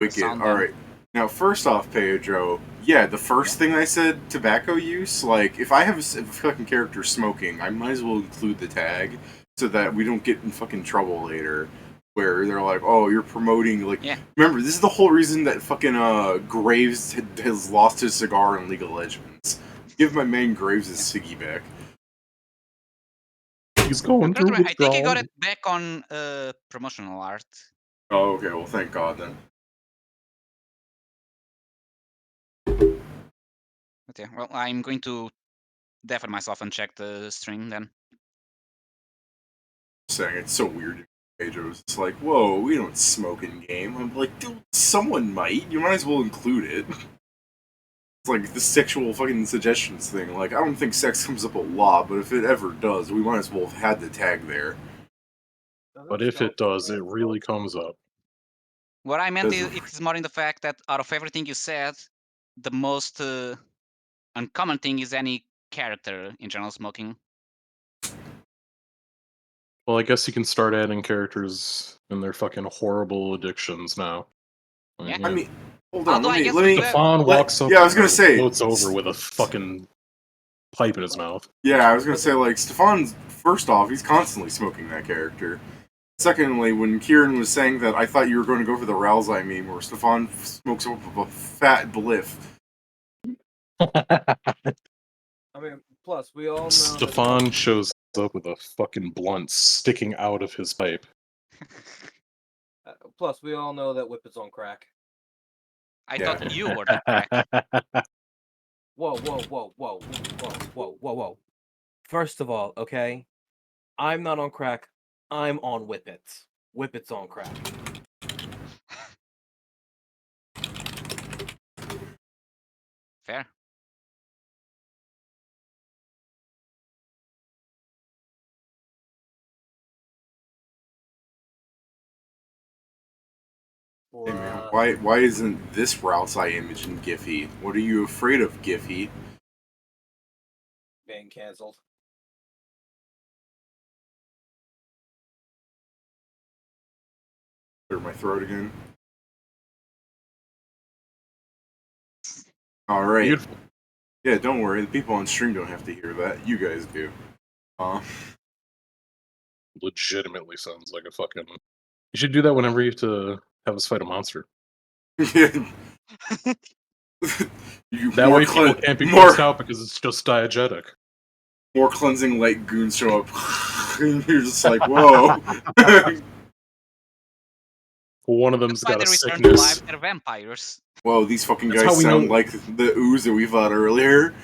Wicked. Alright. Now, first off, Pedro, yeah, the first thing I said, tobacco use, like, if I have a fucking character smoking, I might as well include the tag so that we don't get in fucking trouble later. Where they're like, oh, you're promoting, like, remember, this is the whole reason that fucking, Graves has lost his cigar in League of Legends. Give my man Graves his ciggy back. He's going through withdrawal. I think he got it back on promotional art. Oh, okay, well, thank God, then. Okay, well, I'm going to deafen myself and check the stream then. Saying it's so weird. Pedro's it's like, whoa, we don't smoke in game. I'm like, dude, someone might. You might as well include it. It's like the sexual fucking suggestions thing. Like, I don't think sex comes up a lot, but if it ever does, we might as well have had the tag there. But if it does, it really comes up. What I meant is, it's more in the fact that out of everything you said, the most uncommon thing is any character in general smoking. Well, I guess you can start adding characters and their fucking horrible addictions now. Yeah. I mean, hold on. Although Let me. Stefan walks up. Yeah, I was gonna say. Floats over with a fucking pipe in his mouth. Yeah, I was gonna say, like, Stefan's. First off, he's constantly smoking that character. Secondly, when Kieran was saying that, I thought you were going to go for the Ralzai meme where Stefan smokes up a fat bliff. I mean, plus we all know Stefan shows up with a fucking blunt sticking out of his pipe. Plus, we all know that Whippet's on crack. I thought you were the crack. Whoa. First of all, okay, I'm not on crack. I'm on Whippet. Whippet's on crack. Fair. Hey man, why isn't this Ralzai image in Giphy? What are you afraid of, Giphy? Being cancelled. Clear my throat again. Alright. Beautiful. Yeah, don't worry. The people on stream don't have to hear that. You guys do. Legitimately sounds like a fucking... You should do that whenever you have to have us fight a monster. That way people can't be grossed out because it's just diegetic. More cleansing light goons show up. And you're just like, whoa. One of them's got a return sickness. to life, they're vampires. Whoa, these fucking guys sound like the ooze that we fought earlier.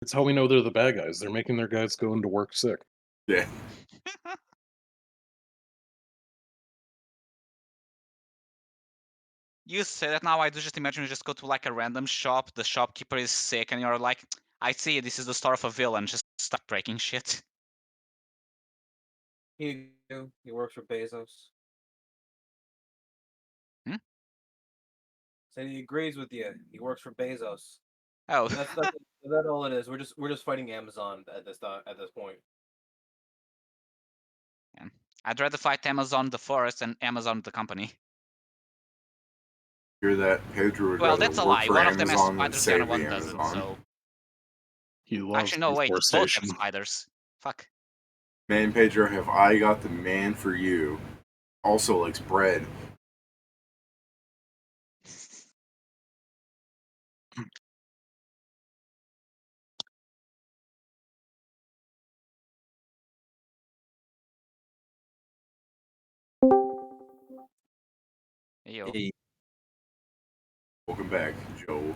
That's how we know they're the bad guys. They're making their guys go into work sick. Yeah. You say that now, I do just imagine you just go to like a random shop, the shopkeeper is sick, and you're like, I see, this is the store of a villain, just start breaking shit. He works for Bezos. Said he agrees with you. He works for Bezos. Oh. That's all it is. We're just fighting Amazon at this point. Yeah. I'd rather fight Amazon the forest than Amazon the company. Hear that? Pedro would well, rather that's a work lie. for One of them has Amazon than spiders, the other save one the doesn't, Amazon. so... He loves Actually, no, wait, both have deforestation. spiders. Fuck. Man, Pedro, have I got the man for you. Also likes bread. Yo. Hey. Welcome back, Joe. You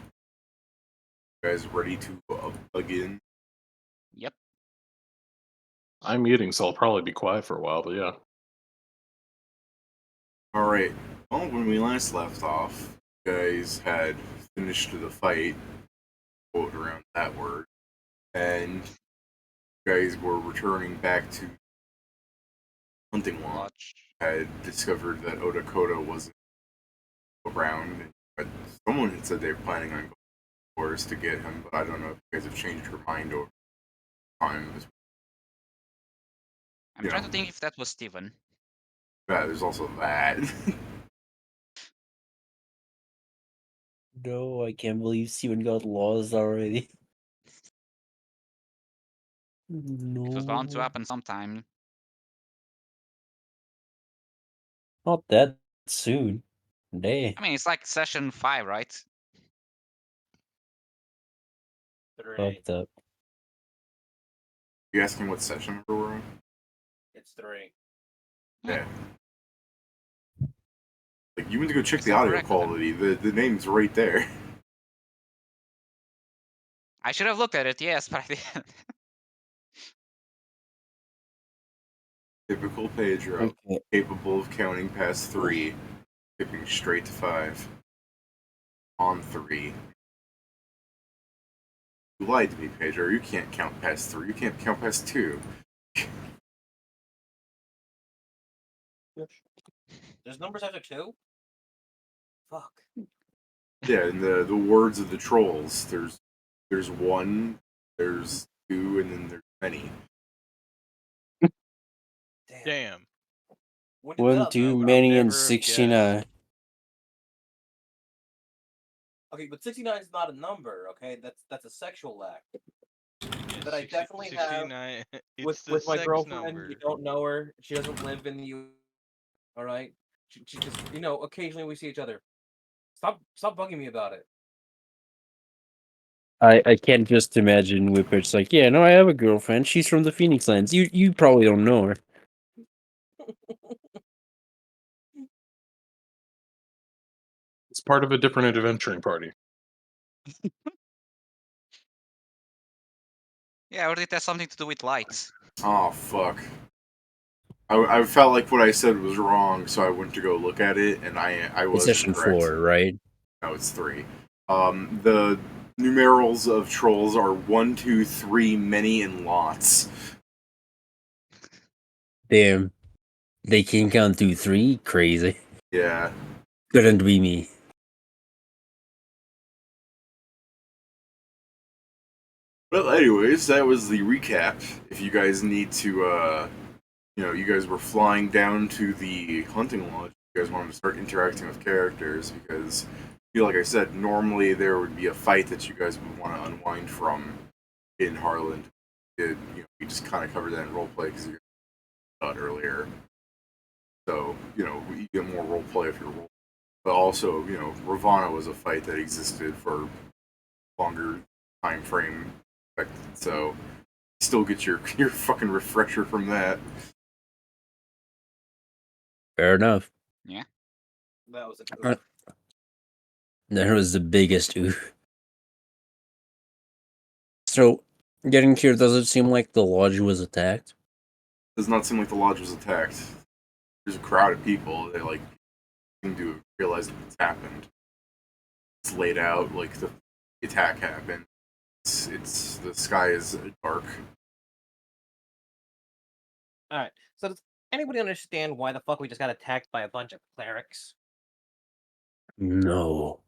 guys ready to plug in? Yep. I'm eating, so I'll probably be quiet for a while, but yeah. Alright. Well, when we last left off, you guys had finished the fight, quote around that word, and you guys were returning back to Hunting Lodge. Had discovered that Odakota wasn't around, but someone had said they were planning on going to the forest to get him, but I don't know if you guys have changed your mind over time. I'm trying to think if that was Steven. Yeah, there's also that. No, I can't believe Steven got lost already. No. It was bound to happen sometime. Not that soon. Damn. I mean, it's like session 5, right? 3. Fucked up. You asking what session number we're on? It's 3. Yeah. Like, you went to go check It's the not audio correct, then. quality. The name's right there. I should have looked at it, yes, but I didn't. Typical Pedro, Okay. capable of counting past 3, skipping straight to 5. On 3. You lied to me, Pedro. You can't count past 3. You can't count past 2. There's numbers after 2? Fuck. Yeah, and the words of the trolls. There's 1, there's 2, and then there's many. Damn. When did One that too update? many and never have 69. Okay, but 69 is not a number, okay? That's a sexual act. Yeah, But I definitely have 69. It's with the my sex girlfriend. number. You don't know her. She doesn't live in the U. All right. She just occasionally we see each other. Stop bugging me about it. I can't just imagine Whippet's like, yeah, no, I have a girlfriend. She's from the Phoenix Lands. You probably don't know her. It's part of a different adventuring party. Yeah, or did it have something to do with lights? Oh, fuck. I felt like what I said was wrong, so I went to go look at it, and I It's wasn't session correct. 4, right? No, it's 3. The numerals of trolls are 1, 2, 3, many, and lots. Damn. They can count to 3? Crazy. Yeah. Couldn't be me. Well, anyways, that was the recap. If you guys need to, you guys were flying down to the hunting lodge. You guys wanted to start interacting with characters because, like I said, normally there would be a fight that you guys would want to unwind from in Harlonde. We just kind of covered that in roleplay because you thought earlier. So, you get more roleplay if you're role. But also, Ravana was a fight that existed for longer time frame. So, still get your fucking refresher from that. Fair enough. That was a Uh, oof. That was the biggest oof. So, getting here, does it seem like the lodge was attacked? Does not seem like the lodge was attacked. There's a crowd of people. They seem to realize that it's happened. It's laid out like the attack happened. It's the sky is dark. All right. So does anybody understand why the fuck we just got attacked by a bunch of clerics? No.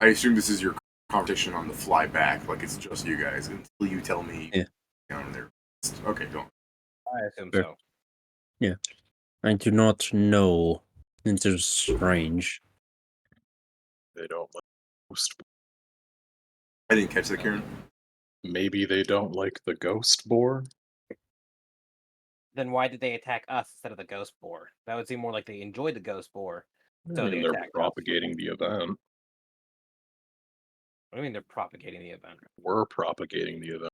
I assume this is your conversation on the fly back, like it's just you guys until you tell me. Yeah. Down there. Okay, go on. I assume Sure. so. Yeah. I do not know. It is strange. They don't like ghost. I didn't catch that, Kieran. Maybe they don't like the ghost boar. Then why did they attack us instead of the ghost boar? That would seem more like they enjoyed the ghost boar. I So mean, they they're attacked us. propagating the event. What do you mean they're propagating the event? We're propagating the event.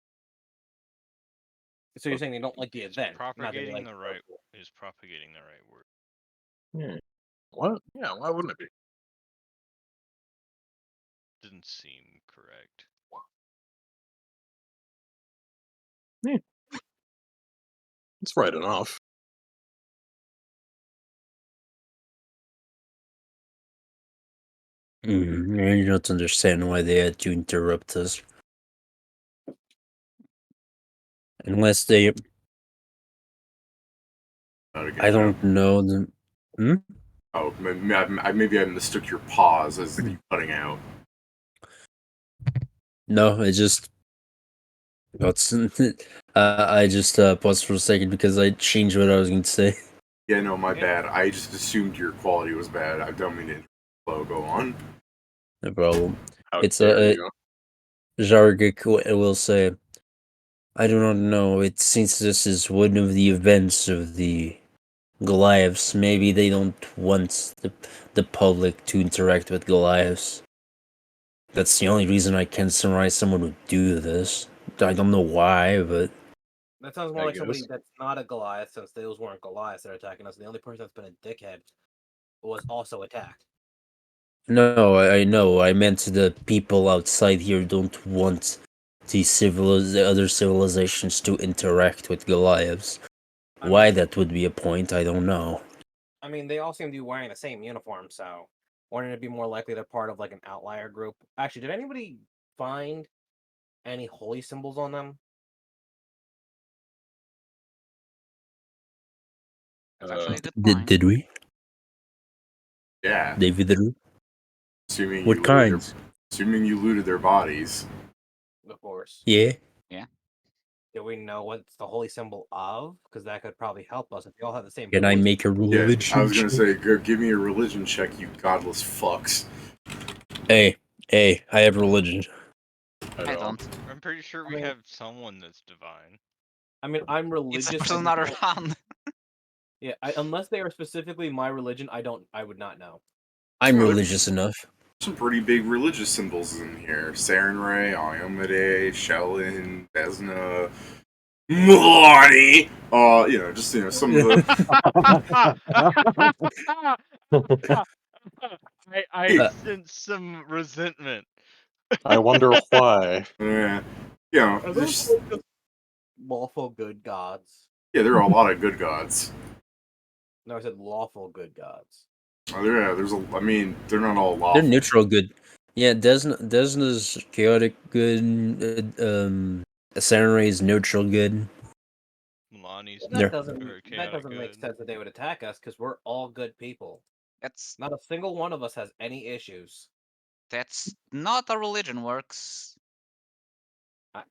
So you're saying they don't like the It's event? not that they propagating like the ghost right boar. is propagating the right word. What? Yeah, why wouldn't it be? Didn't seem correct. It's right enough. I don't understand why they had to interrupt us. Unless they... I don't know them. Oh, maybe I mistook your pause as you cutting out. No, I just... I just paused for a second because I changed what I was going to say. Yeah, no, my Yeah. bad. I just assumed your quality was bad. I don't mean to interrupt. Go on. No problem. How It's dare a you? Jargik will say, I do not know. It seems this is one of the events of the Goliaths. Maybe they don't want the public to interact with Goliaths. That's the only reason I can summarize someone would do this. I don't know why, but That sounds more I like somebody guess. that's not a Goliath, since those weren't Goliaths that are attacking us. The only person that's been a dickhead was also attacked. no, I know. I meant the people outside here don't want the other civilizations to interact with Goliaths. I Why mean, that would be a point, I don't know. I mean, they all seem to be wearing the same uniform, so wouldn't it be more likely they're part of like an outlier group? Actually, did anybody find any holy symbols on them? That's actually a good Did point. did we? Yeah, David, did we? assuming What you looted kinds? assuming you looted their bodies. Of course. Yeah. Do we know what's the holy symbol of? Because that could probably help us if they all have the same. Can I poison. make a Yeah, religion I was gonna check? say, go give me a religion check, you godless fucks. Hey, I have religion. I don't. I'm pretty sure I we mean- have someone that's divine. I mean, I'm religious. It's I absolutely just not don't- around. Yeah, unless they are specifically my religion, I would not know. I'm Well, religious enough. Some pretty big religious symbols in here. Sarenrae, Iomade, Shellin, Desna, Milani. Some of the I sense some resentment. I wonder why. Are Are there's those just lawful good gods? yeah, there are a lot of good gods. No, I said lawful good gods. I mean, they're not all lawful. They're neutral good. Yeah, Desna's chaotic good. Sarenrae's neutral good. Milani's Well, They're- that chaotic doesn't make good. sense that they would attack us because we're all good people. That's Not a single one of us has any issues. that's not how religion works.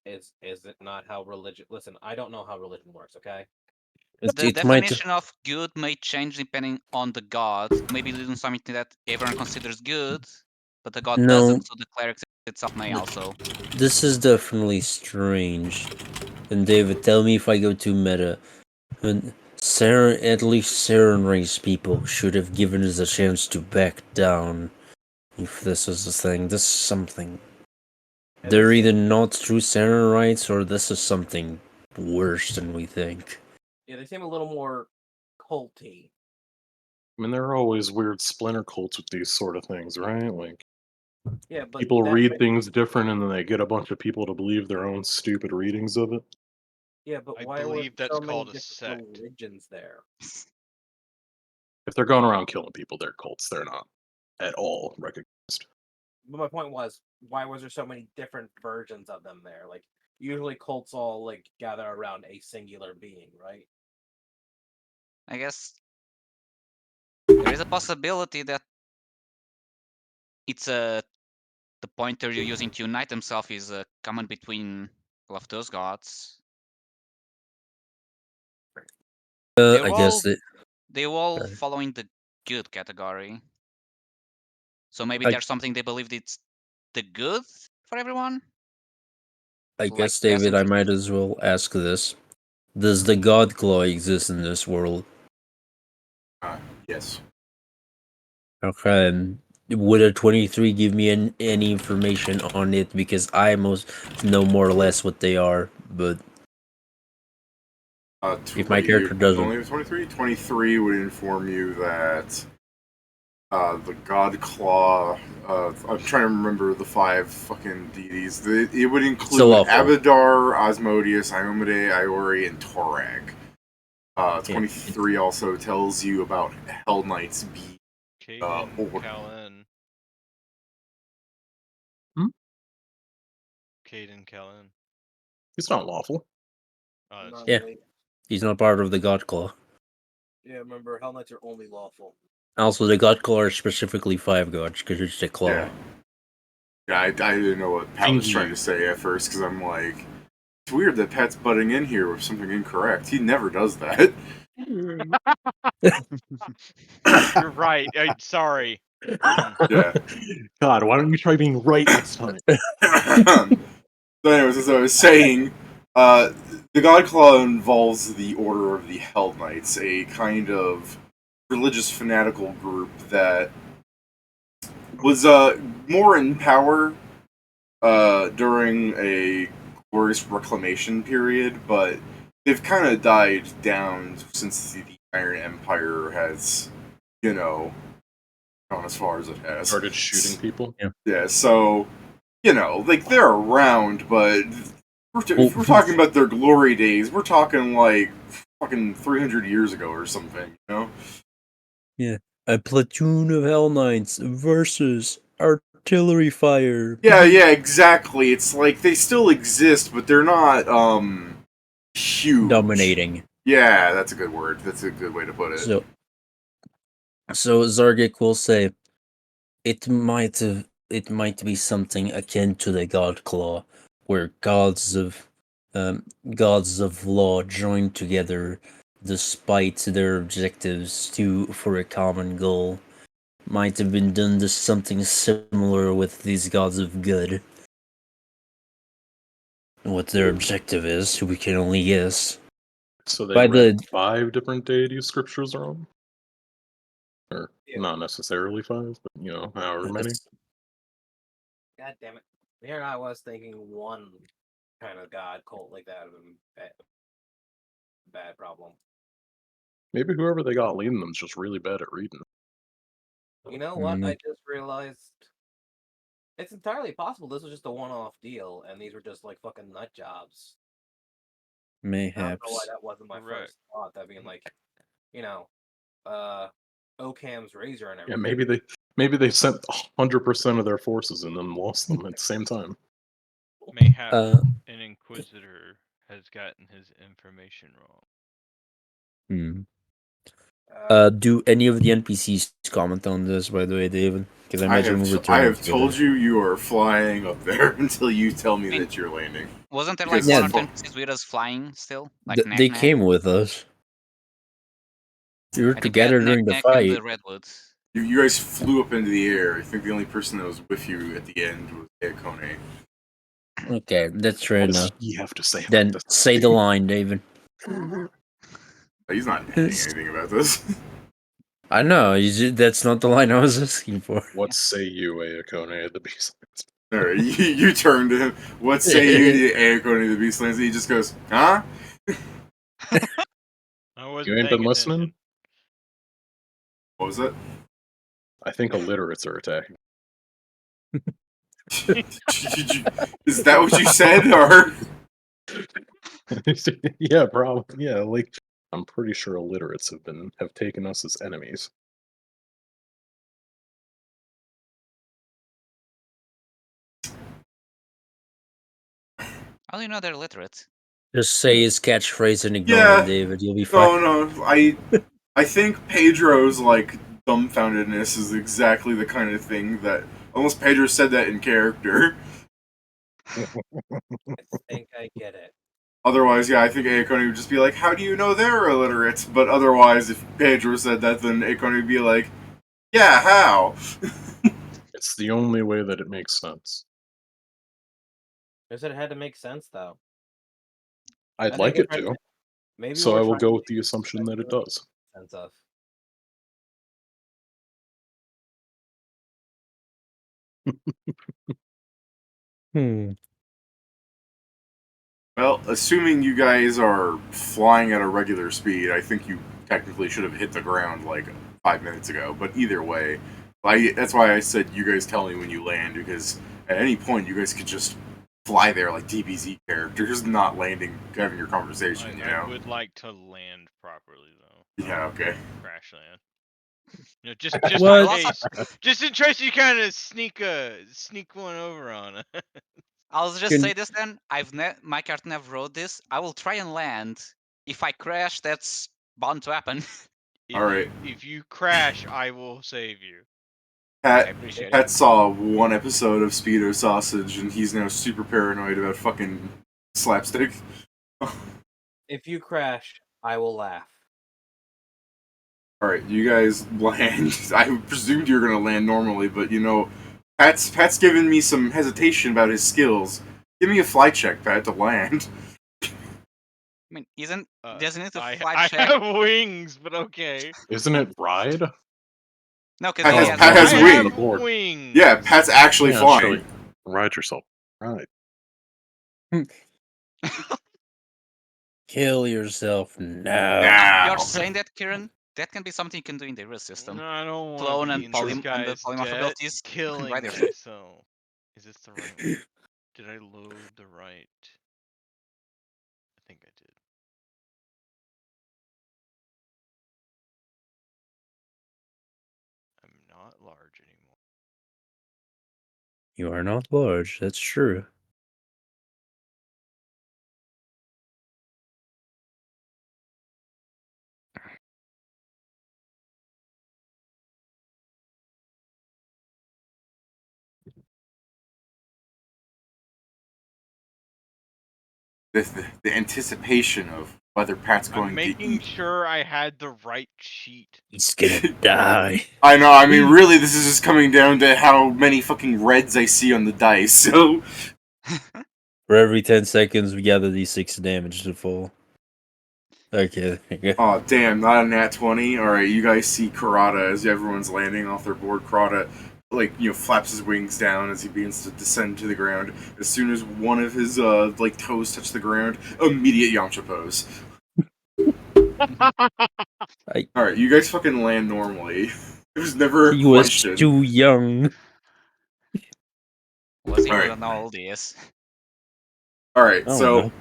Is it not how religion? Listen, I don't know how religion works. Okay. The It might. definition of good may change depending on the god. Maybe doing something that everyone considers good, but the god No. doesn't, so the cleric itself may also. This is definitely strange. And David, tell me if I go too meta. And at least Sarenrae's people should have given us a chance to back down. If this is the thing, this is something. Yeah, They're they either seem- not true Sarenites or this is something worse than we think. Yeah, they seem a little more culty. I mean, there are always weird splinter cults with these sort of things, right? Like, Yeah, but people that read ma- things different and then they get a bunch of people to believe their own stupid readings of it. Yeah, but I why were believe there that's so many called a different sect. religions there? If they're going around killing people, they're cults. They're not at all recognized. But my point was, why was there so many different versions of them there? Like, usually cults all like gather around a singular being, right? I guess there is a possibility that it's the pointer you're using to unite themselves is common between all of those gods. They're I all guess it. they're all Sorry. following the good category. So maybe I- there's something they believed it's the good for everyone. I Like guess, the David, I essence- might as well ask this. Does the God Claw exist in this world? Yes. Okay, would a 23 give me any information on it? Because I most know more or less what they are, but if my character doesn't. Only 23? 23 would inform you that the God Claw. I'm trying to remember the 5 fucking deities. It would include lawful. Abadar, Osmodius, Iomade, Iori, and Torag. 23 also tells you about Hell Knights being Caden, over. Kalin. Hmm? Caden, Kalin. It's not lawful. Oh, that's Yeah. He's not part of the God Claw. Yeah, remember, Hell Knights are only lawful. Also, the God Claw are specifically 5 gods, because it's the claw. Yeah, I didn't know what Pat was Thingy. trying to say at first because I'm like, it's weird that Pat's butting in here with something incorrect. He never does that. You're right. Sorry. Yeah. God, why don't you try being right next time? So anyways, as I was saying, the Godclaw involves the Order of the Hell Knights, a kind of religious fanatical group that was more in power during a glorious reclamation period, but they've kind of died down since the Iron Empire has, gone as far as it has. Started shooting people. Yeah, so, like, they're around, but if we're talking about their glory days, we're talking, like, fucking 300 years ago or something, Yeah. A platoon of Hell Knights versus artillery fire. Yeah, exactly. It's like, they still exist, but they're not, huge. Dominating. Yeah, that's a good word. That's a good way to put it. So Zargik will say, it might be something akin to the God Claw, where gods of law join together despite their objectives for a common goal. Might have been done to something similar with these gods of good. What their objective is, we can only guess. So they By read the 5 different deity scriptures wrong? Or Yeah. not necessarily 5, but however many. God damn it! Here I was thinking one kind of god cult like that would be bad problem. Maybe whoever they got leading them's just really bad at reading. You know what? I just realized it's entirely possible this was just a one-off deal, and these were just like fucking nut jobs. I don't know why mayhaps. that wasn't my Correct. first thought. That being like, Occam's razor and Yeah, everything. maybe they sent 100% of their forces and then lost them at the same time. Mayhap an inquisitor has gotten his information wrong. Do any of the NPCs comment on this, by the way, David? Because I imagine we're I returning have together. told you are flying up there until you tell me that you're landing. Wasn't there like Because one or it's two fun. NPCs with us flying still? Like Knack They Knack? came with us. We were I think we had together Knack during the Knack and the fight. Redwoods. You guys flew up into the air. I think the only person that was with you at the end was Akone. Okay, that's fair What does enough. he have to say about Then this? say the line, David. He's not saying anything about this. I know, that's not the line I was asking for. What say you, Aokone of the Beast? Alright, you turn to him. What say you to Akone the Beastlands? And he just goes, huh? I wasn't You ain't paying been listening? What was it? I think illiterates are attacking. Is that what you said, or? Yeah, probably. Yeah, like I'm pretty sure illiterates have taken us as enemies. How do you know they're literate? Just say his catchphrase and ignore him, David. You'll be fine. No. I think Pedro's like dumbfoundedness is exactly the kind of thing that almost Pedro said that in character. I think I get it. Otherwise, yeah, I think Akone would just be like, "How do you know they're illiterate?" But otherwise, if Pedro said that, then Akone would be like, "Yeah, how?" It's the only way that it makes sense. I said it had to make sense though. I'd I think like we're it trying to. Maybe So we're I will trying go to with the assumption that it does. sense of. Well, assuming you guys are flying at a regular speed, I think you technically should have hit the ground like 5 minutes ago. But either way, that's why I said you guys tell me when you land, because at any point you guys could just fly there like DBZ characters, not landing, having your conversation. I would like to land properly though. Yeah. Okay. Crash land. Just What? in case. Just in case you kind of sneak one over on. I'll just Can- say this then. My character never wrote this. I will try and land. If I crash, that's bound to happen. All right. If you crash, I will save you. I Pat, appreciate it. Pat saw one episode of Speedo Sausage, and he's now super paranoid about fucking slapstick. If you crash, I will laugh. All right, you guys land. I presumed you were gonna land normally, but Pat's given me some hesitation about his skills. Give me a flight check, Pat, to land. I mean, doesn't it a I flight check? have wings, but okay. Isn't it ride? No, because Pat he has, has Pat no, has I it's have the wings. board. wings. Yeah, Pat's actually Yeah, flying. show it. Ride yourself. Right. Kill yourself now. Now. You're saying that, Kieran? That can be something you can do in the real system. No, I don't want Clone to and be in this and the guy's polymorph debt, abilities. You can killing ride yourself. myself. Is this the right one? Did I load the right? I think I did. I'm not large anymore. You are not large, that's true. The anticipation of whether Pat's I'm going to making eat. sure I had the right sheet. He's gonna die. I know. I mean, really, this is just coming down to how many fucking reds I see on the dice. So, For every 10 seconds, we gather these 6 damage to fall. Okay, there you go. oh damn, not a nat 20. All right, you guys see Karada as everyone's landing off their board. Karada, flaps his wings down as he begins to descend to the ground. As soon as one of his toes touch the ground, immediate Yamcha pose. All right, you guys fucking land normally. It was never a He was question. too young. Was he Alright. with all this? All right, Oh, so no.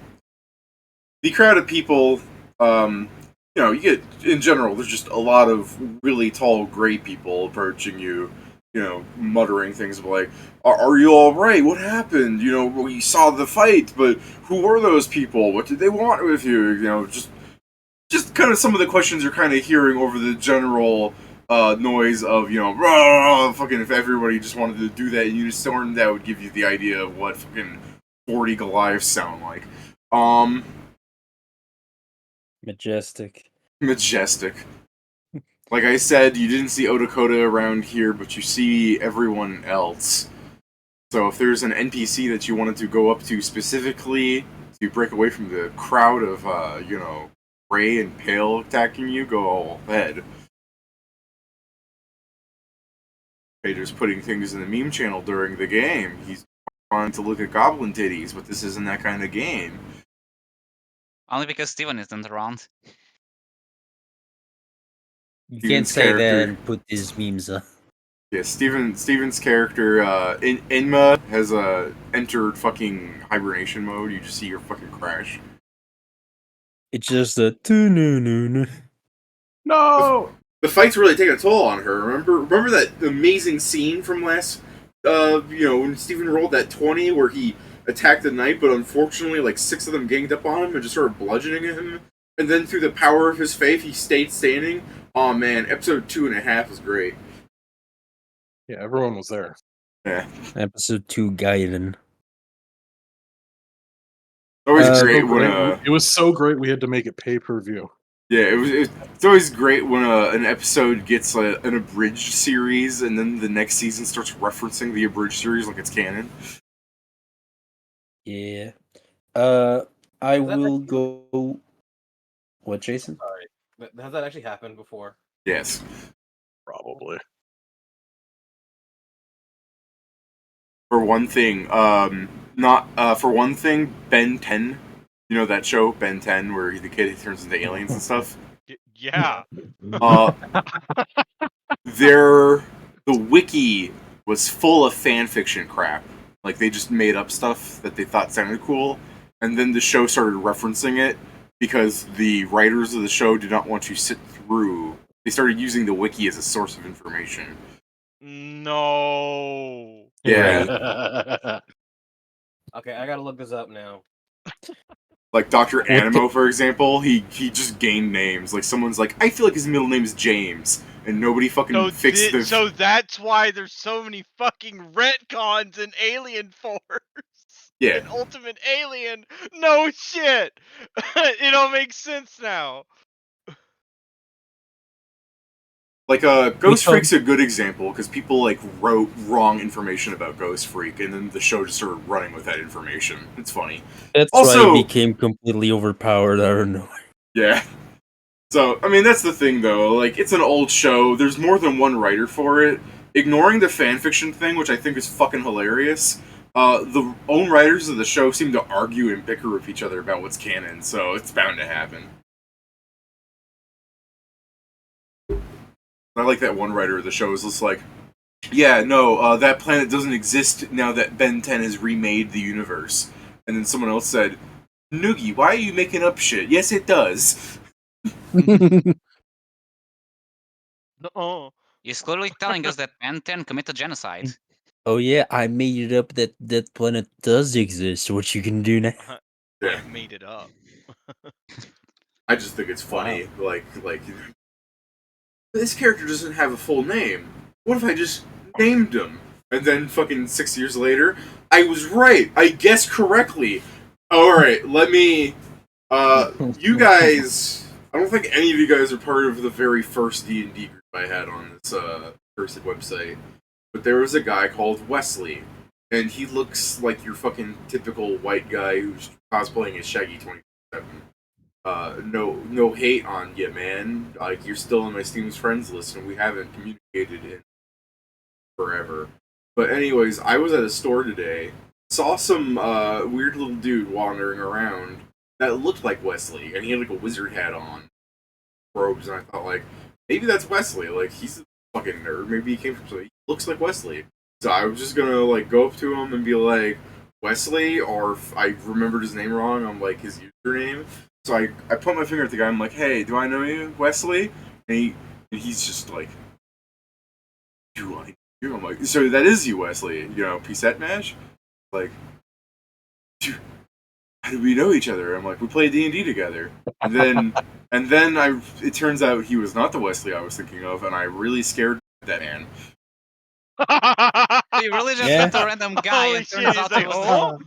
the crowd of people, you get in general. There's just a lot of really tall, gray people approaching you. Muttering things like, "Are you all right? What happened? We saw the fight, but who were those people? What did they want with you? Just kind of some of the questions you're kind of hearing over the general noise of rah, fucking. If everybody just wanted to do that in unison, that would give you the idea of what fucking 40 Goliaths sound like. Majestic. Majestic. Like I said, you didn't see Otakota around here, but you see everyone else. So if there's an NPC that you wanted to go up to specifically to break away from the crowd of, gray and pale attacking you, go ahead. Pager's putting things in the meme channel during the game. He's trying to look at goblin titties, but this isn't that kind of game. Only because Steven isn't around. You Steven's can't say that character- and put these memes up. Yeah, Steven's character, Inma, has entered fucking hibernation mode. You just see her fucking crash. It's just a no. No! The fight's really taking a toll on her. Remember that amazing scene from last, when Steven rolled that 20 where he attacked the knight, but unfortunately, 6 of them ganged up on him and just started bludgeoning him. And then through the power of his faith, he stayed standing. Oh man, episode 2.5 was great. Yeah, everyone was there. Yeah, Episode 2 Gaiden. always Uh, great So when great. It was so great we had to make it pay-per-view. yeah, it's always great when an episode gets an abridged series, and then the next season starts referencing the abridged series like it's canon. Yeah. I will go. What, Jason? Sorry, but has that actually happened before? Yes. Probably. For one thing, Ben 10. You know that show, Ben 10, where the kid turns into aliens and stuff? Yeah. The wiki was full of fan fiction crap. Like, they just made up stuff that they thought sounded cool, and then the show started referencing it because the writers of the show did not want to sit through. They started using the wiki as a source of information. No. Yeah. Okay, I gotta look this up now. Like Dr. Animo, for example, he just gained names. Like, someone's like, I feel like his middle name is James, and nobody fucking fixed the... So that's why there's so many fucking retcons in Alien Force. Yeah. And Ultimate Alien. No shit. It all makes sense now. Like, Ghost told- Freak's a good example because people like wrote wrong information about Ghost Freak, and then the show just started running with that information. It's funny. That's why Also- it became completely overpowered. I don't know. Yeah. So, I mean, that's the thing, though. Like, it's an old show. There's more than one writer for it. Ignoring the fanfiction thing, which I think is fucking hilarious, the own writers of the show seem to argue and bicker with each other about what's canon, so it's bound to happen. I like that one writer of the show is just like, yeah, no, that planet doesn't exist now that Ben 10 has remade the universe. And then someone else said, Noogie, why are you making up shit? Yes, it does. No. He's clearly telling us that Ben 10 committed genocide. Oh yeah, I made it up that that planet does exist. What you can do now? Yeah. I made it up. I just think it's funny. Like, this character doesn't have a full name. What if I just named him? And then fucking 6 years later, I was right. I guessed correctly. Alright, let me... you guys... I don't think any of you guys are part of the very first D&D group I had on this, cursed website. But there was a guy called Wesley. And he looks like your fucking typical white guy who's cosplaying as Shaggy 27. No hate on you, man. Like, you're still on my Steam's friends list, and we haven't communicated in forever. But anyways, I was at a store today, saw some weird little dude wandering around that looked like Wesley, and he had like a wizard hat on, robes, and I thought like, maybe that's Wesley. Like, he's a fucking nerd. Maybe he came from something. He looks like Wesley. So I was just gonna like go up to him and be like, Wesley, or if I remembered his name wrong on like his username. So I put my finger at the guy. I'm like, "Hey, do I know you, Wesley?" And he's just like, "Do I know you?" I'm like, "So that is you, Wesley? You know, Pisette Mash?" Like, how do we know each other? I'm like, "We play D&D together." And then it turns out he was not the Wesley I was thinking of, and I really scared that man. You really just Yeah. met a random guy Holy and shit, turns he's out like, he was "Oh."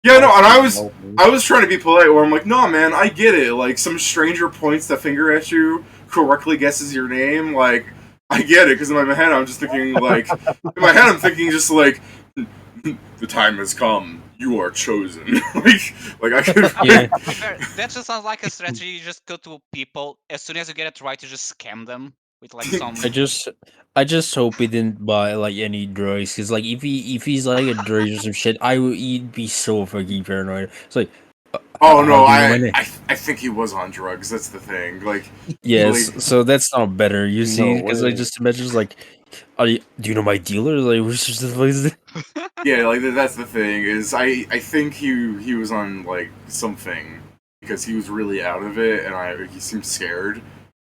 Yeah, no, and I was trying to be polite where I'm like, no, man, I get it. Like, some stranger points the finger at you, correctly guesses your name. Like, I get it, because in my head, I'm just thinking, like, in my head, I'm thinking just like, the time has come. You are chosen. like I could. Yeah. To be fair, that just sounds like a strategy. You just go to people as soon as you get it right. You just scam them with like some. I just hope he didn't buy like any drugs. Cause like if he's like a drug or some shit, he'd be so fucking paranoid. It's like, Oh no, how do you know my name? I think he was on drugs. That's the thing. Like, Yes, like, so that's not better. You see, No because I way. just imagine it's like, do you know my dealer? Like, which is the place? yeah, like that's the thing is I think he was on like something because he was really out of it and he seemed scared.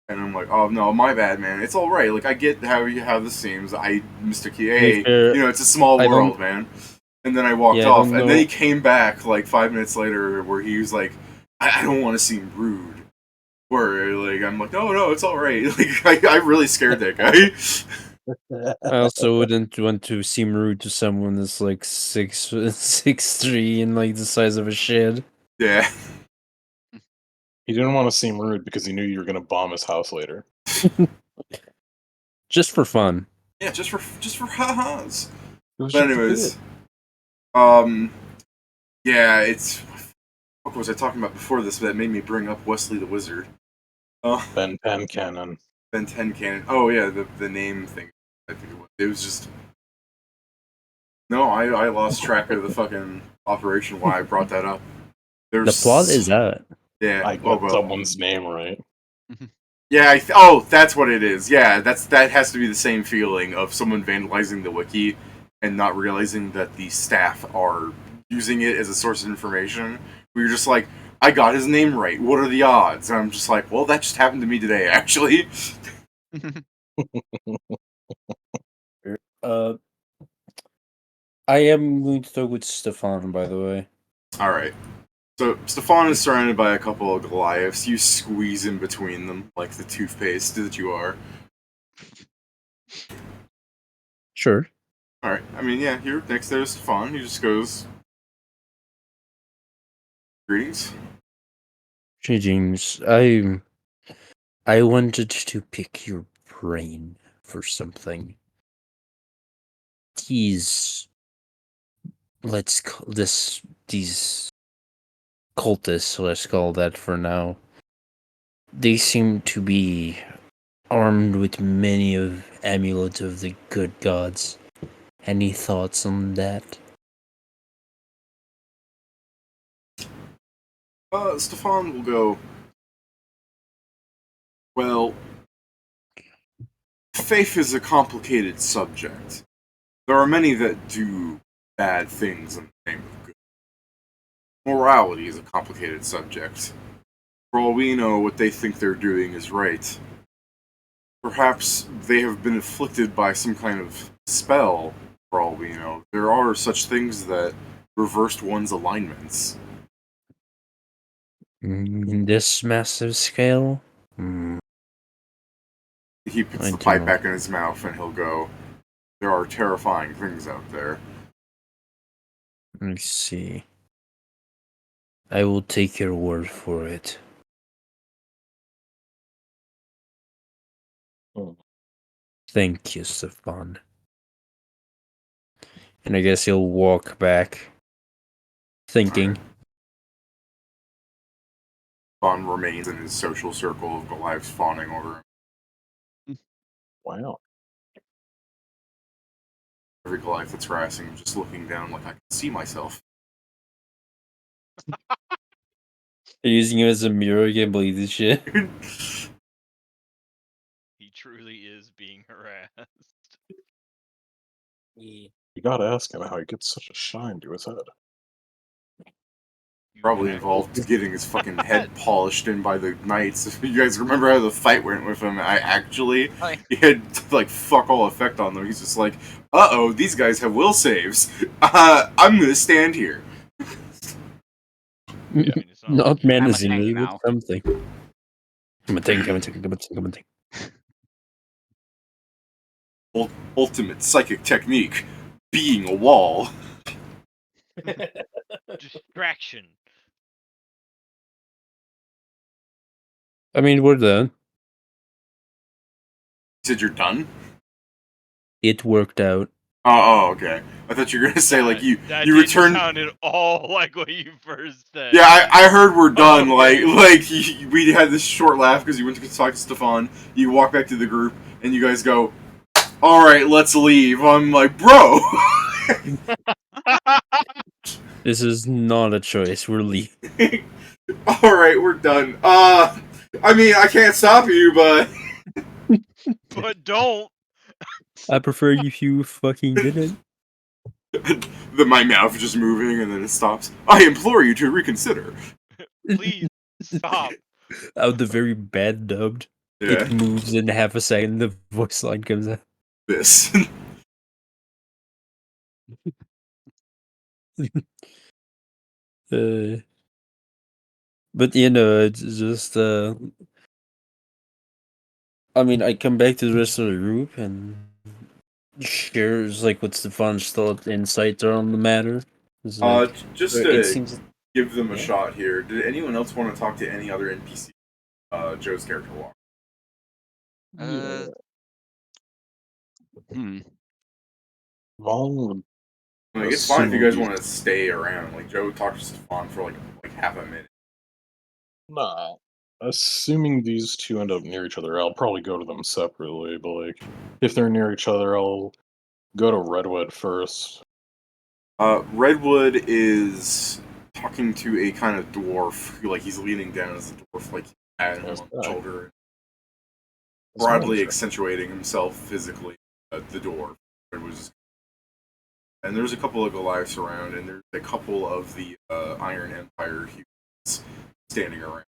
And I'm like, oh no, my bad, man. It's all right. Like I get how this seems. I Mr. K, fair, you know, it's a small I don't- world, man. And then I walked Yeah, I off, don't and then know. he came back like 5 minutes later, where he was like, I don't want to seem rude. Or like I'm like, no, it's all right. Like I really scared that guy. I also wouldn't want to seem rude to someone that's like 6'3" and like the size of a shed. Yeah. He didn't want to seem rude because he knew you were going to bomb his house later. Just for fun. Yeah, just for ha-has. It was But just a anyways, bit. yeah, it's what was I talking about before this that made me bring up Wesley the Wizard? Oh, Ben Penn Cannon. Ben 10 Cannon. Oh yeah, the name thing. I think it was just no. I lost track of the fucking operation. Why I brought that up? The plot is out. yeah. I got someone's name right. Yeah. That's what it is. Yeah, that has to be the same feeling of someone vandalizing the wiki and not realizing that the staff are using it as a source of information. Where you're just like, I got his name right. What are the odds? And I'm just like, well, that just happened to me today, actually. I am going to talk with Stefan, by the way. All right. So Stefan is surrounded by a couple of Goliaths. You squeeze in between them like the toothpaste that you are. Sure. All right. I mean, yeah. Here next there's Stefan. He just goes, "Greetings." Hey, James. I wanted to pick your brain for something. These, let's call these cultists, let's call that for now, they seem to be armed with many of amulets of the good gods. Any thoughts on that? Stefan will go, well, faith is a complicated subject. There are many that do bad things in the name of good. Morality is a complicated subject. For all we know, what they think they're doing is right. Perhaps they have been afflicted by some kind of spell, for all we know. There are such things that reversed one's alignments. In this massive scale? He puts I the do pipe not- back in his mouth and he'll go, there are terrifying things out there. Let's see. I will take your word for it. Oh. Thank you, Stefan. And I guess he'll walk back, thinking. Vaughn remains in his social circle of Goliaths fawning over him. Wow. Every Goliath that's harassing him, just looking down like I can see myself. They're using him as a mirror, I can't believe this shit. He truly is being harassed. Yeah. You gotta ask him how he gets such a shine to his head. You Probably hack- involved getting his fucking head polished in by the knights. If you guys remember how the fight went with him, he had like fuck all effect on them. He's just like, uh-oh, these guys have will saves. I'm gonna stand here. Yeah, I mean, it's not Not like he- I'm a menacing, tank but now. something. Come on, come on. Ultimate psychic technique, being a wall. distraction. I mean, we're done. You said you're done? It worked out. Oh, okay. I thought you were gonna say like That you didn't returned. sound at all like what you first said. Yeah, I heard we're done. Okay. We had this short laugh because you went to talk to Stefan. You walk back to the group, and you guys go, "All right, let's leave." I'm like, bro. This is not a choice. We're leaving. All right, we're done. I mean, I can't stop you, but But don't. I prefer if you fucking didn't. my mouth is just moving, and then it stops. I implore you to reconsider. Please stop. Out the very bad dubbed. Yeah, It moves in half a second. The voice line comes out. this. But it's just I mean, I come back to the rest of the group and shares like what Stefan's thought insights are on the matter. It's like, Just it to seems give them a Yeah. shot here. Did anyone else want to talk to any other NPC? Joe's character walk. Uh, hmm. Vaughn Like, it's fine if you guys Assuming want to stay around. Like, Joe talked to Stefan for like half a minute. Nah. Assuming these two end up near each other, I'll probably go to them separately, but like if they're near each other, I'll go to Redwood first. Redwood is talking to a kind of dwarf who, like, he's leaning down as a dwarf, like, patting him on the Yes, shoulder, That's broadly fine. accentuating himself physically. The dwarf. And there's a couple of Goliaths around, and there's a couple of the Iron Empire humans standing around.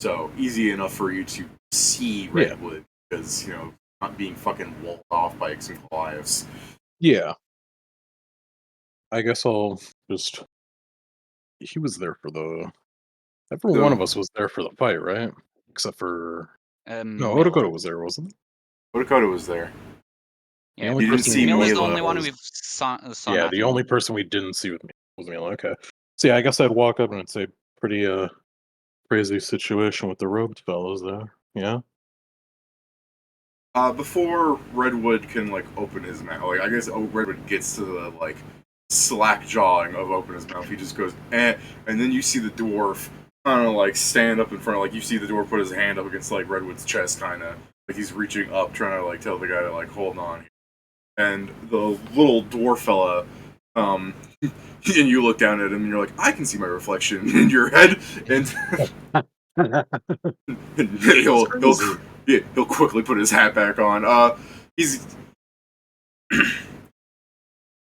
So easy enough for you to see Redwood because not being fucking walled off by some Goliaths. Yeah. I guess I'll just. He was there for the. Every one of us was there for the fight, right? Except for. No, Mila. Odakoto was there, wasn't he? Odakoto was there. Yeah, only You didn't person see we Mila's the Mila. only one was- we've saw Yeah, nothing. the only person we didn't see with me was Mila. Okay. So yeah, I guess I'd walk up and I'd say pretty crazy situation with the robed fellows there. Yeah. Before Redwood can like open his mouth, like I guess Redwood gets to the like slack jawing of open his mouth. He just goes and then you see the dwarf kind of like stand up in front of like you see the dwarf put his hand up against like Redwood's chest, kind of like he's reaching up, trying to like tell the guy to like hold on. And the little dwarf fella, and you look down at him and you're like, I can see my reflection in your head, and he'll quickly put his hat back on.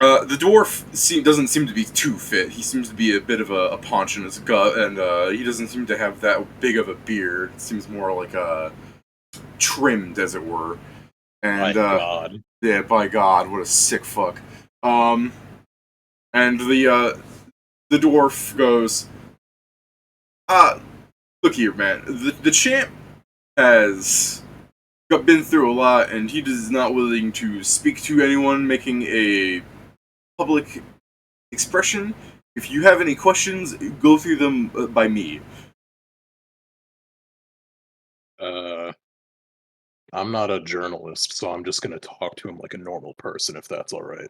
The dwarf doesn't seem to be too fit. He seems to be a bit of a paunch in his gut, and he doesn't seem to have that big of a beard. It seems more like trimmed, as it were. And God. yeah, by God, what a sick fuck. And the dwarf goes, look here, man. The champ has been through a lot, and he is not willing to speak to anyone making a public expression. If you have any questions, go through them by me. I'm not a journalist, so I'm just gonna talk to him like a normal person, if that's all right.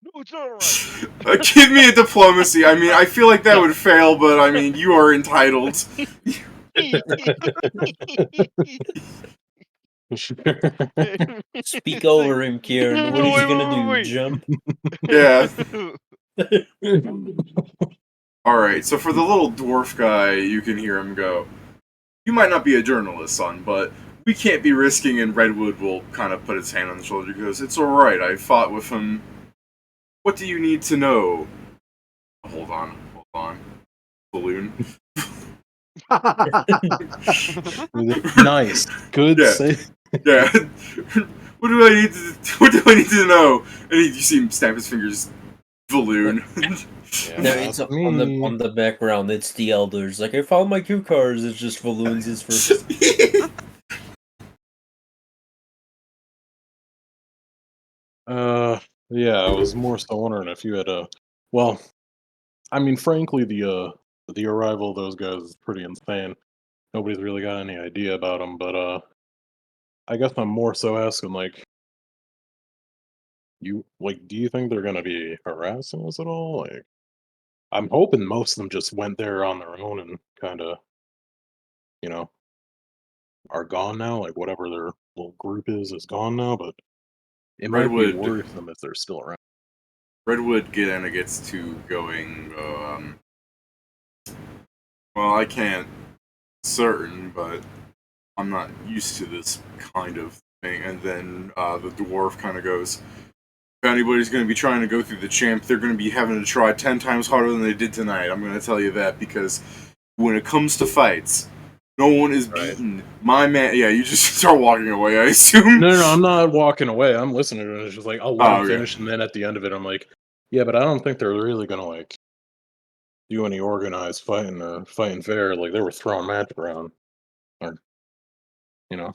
No, it's not alright. Give me a diplomacy. I mean, I feel like that would fail, but I mean, you are entitled. Speak over him, Kieran. What are you gonna do? Jump? Yeah. Alright, so for the little dwarf guy, you can hear him go, you might not be a journalist, son, but we can't be risking, and Redwood will kind of put his hand on the shoulder. He goes, it's alright, I fought with him. What do you need to know? Hold on. Balloon. Nice. Good Yeah. save. Yeah. What do I need to know? And you see him snap his fingers. Balloon. Yeah, No, it's on the background. It's the elders. Like I found my cue cards. It's just balloons. Is first. Yeah, I was more so wondering if you had well, I mean, frankly, the arrival of those guys is pretty insane. Nobody's really got any idea about them, but I guess I'm more so asking, like, do you think they're gonna be harassing us at all? Like, I'm hoping most of them just went there on their own and kind of, you know, are gone now. Like, whatever their little group is gone now, but it might be worrisome if they're still around. Redwood gets to going, well, I can't certain, but I'm not used to this kind of thing. And then the dwarf kind of goes, if anybody's going to be trying to go through the champ, they're going to be having to try 10 times harder than they did tonight. I'm going to tell you that, because when it comes to fights, no one is beaten. My man, yeah, you just start walking away, I assume. No, I'm not walking away. I'm listening to it. It's just like, I'll let him finish, and then at the end of it, I'm like, yeah, but I don't think they're really gonna like do any organized fighting or fighting fair. Like they were throwing magic around, or you know,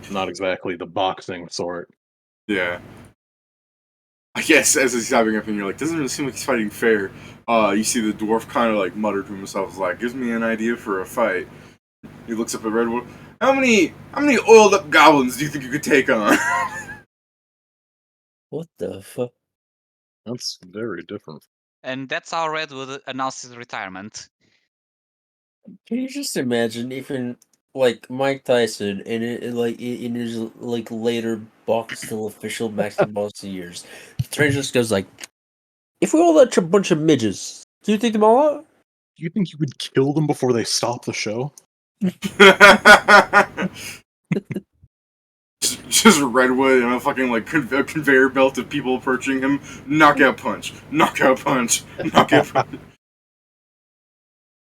not exactly the boxing sort. Yeah. I guess as he's stopping up and you're like, doesn't really seem like he's fighting fair. You see the dwarf kind of like mutter to himself, like, gives me an idea for a fight. He looks up at Redwood. How many oiled up goblins do you think you could take on? What the fuck? That's very different. And that's how Redwood announced his retirement. Can you just imagine even like Mike Tyson in in his like later Boxtel official Maximum Boss years, Trey just goes like, "If we all let a bunch of midgets, do you take them all out?" Do you think you would kill them before they stop the show? Just Redwood and a fucking like conveyor belt of people approaching him. Knockout punch. Knockout punch. Knockout punch.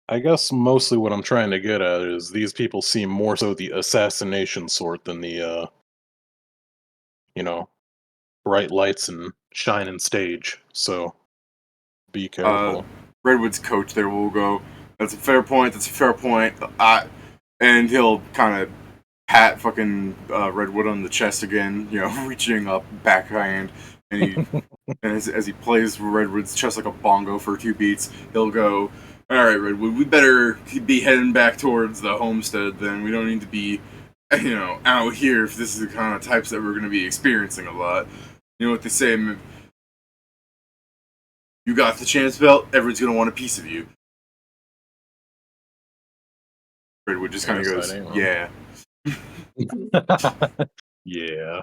I guess mostly what I'm trying to get at is these people seem more so the assassination sort than the bright lights and shining stage. So be careful. Redwood's coach there will go, that's a fair point, and he'll kind of pat fucking Redwood on the chest again, reaching up, backhand, and he And as he plays Redwood's chest like a bongo for 2 beats, he'll go, "All right, Redwood, we better be heading back towards the homestead. Then we don't need to be, out here if this is the kind of types that we're going to be experiencing a lot. You know what they say? You got the chance belt. Everyone's going to want a piece of you." Redwood just kind of goes, "Yeah." Yeah.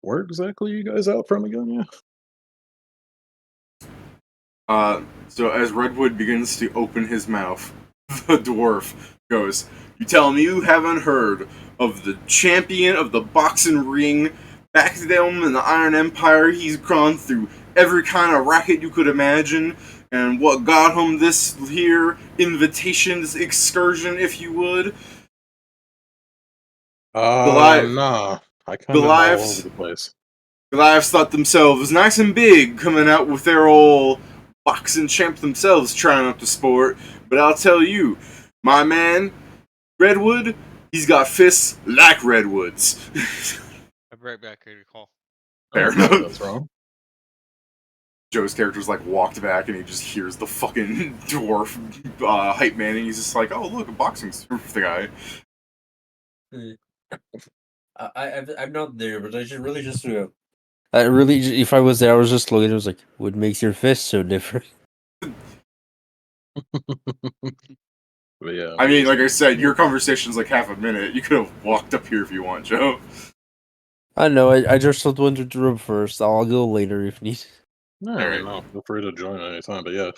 Where exactly are you guys out from again? Yeah. So as Redwood begins to open his mouth, the dwarf goes, "You tell me you haven't heard of the champion of the boxing ring back down in the Iron Empire? He's gone through every kind of racket you could imagine, and what got him this here invitation, this excursion, if you would." Nah. I kind of am all over the place. Goliaths thought themselves nice and big, coming out with their old boxing champ themselves, trying out the sport. But I'll tell you, my man, Redwood, he's got fists like redwoods. I'll be right back. I call. Fair I don't know enough. if that's wrong. Joe's character's like walked back and he just hears the fucking dwarf hype man, and he's just like, "Oh look, a boxing the guy." I'm not there, but I should really just. I really, if I was there, I was just looking. I was like, "What makes your fist so different?" But yeah. I mean, like I said, your conversation's like half a minute. You could have walked up here if you want, Joe. I know. I just wanted to room first. I'll go later if need. Alright. No, feel free to join at any time. But yeah,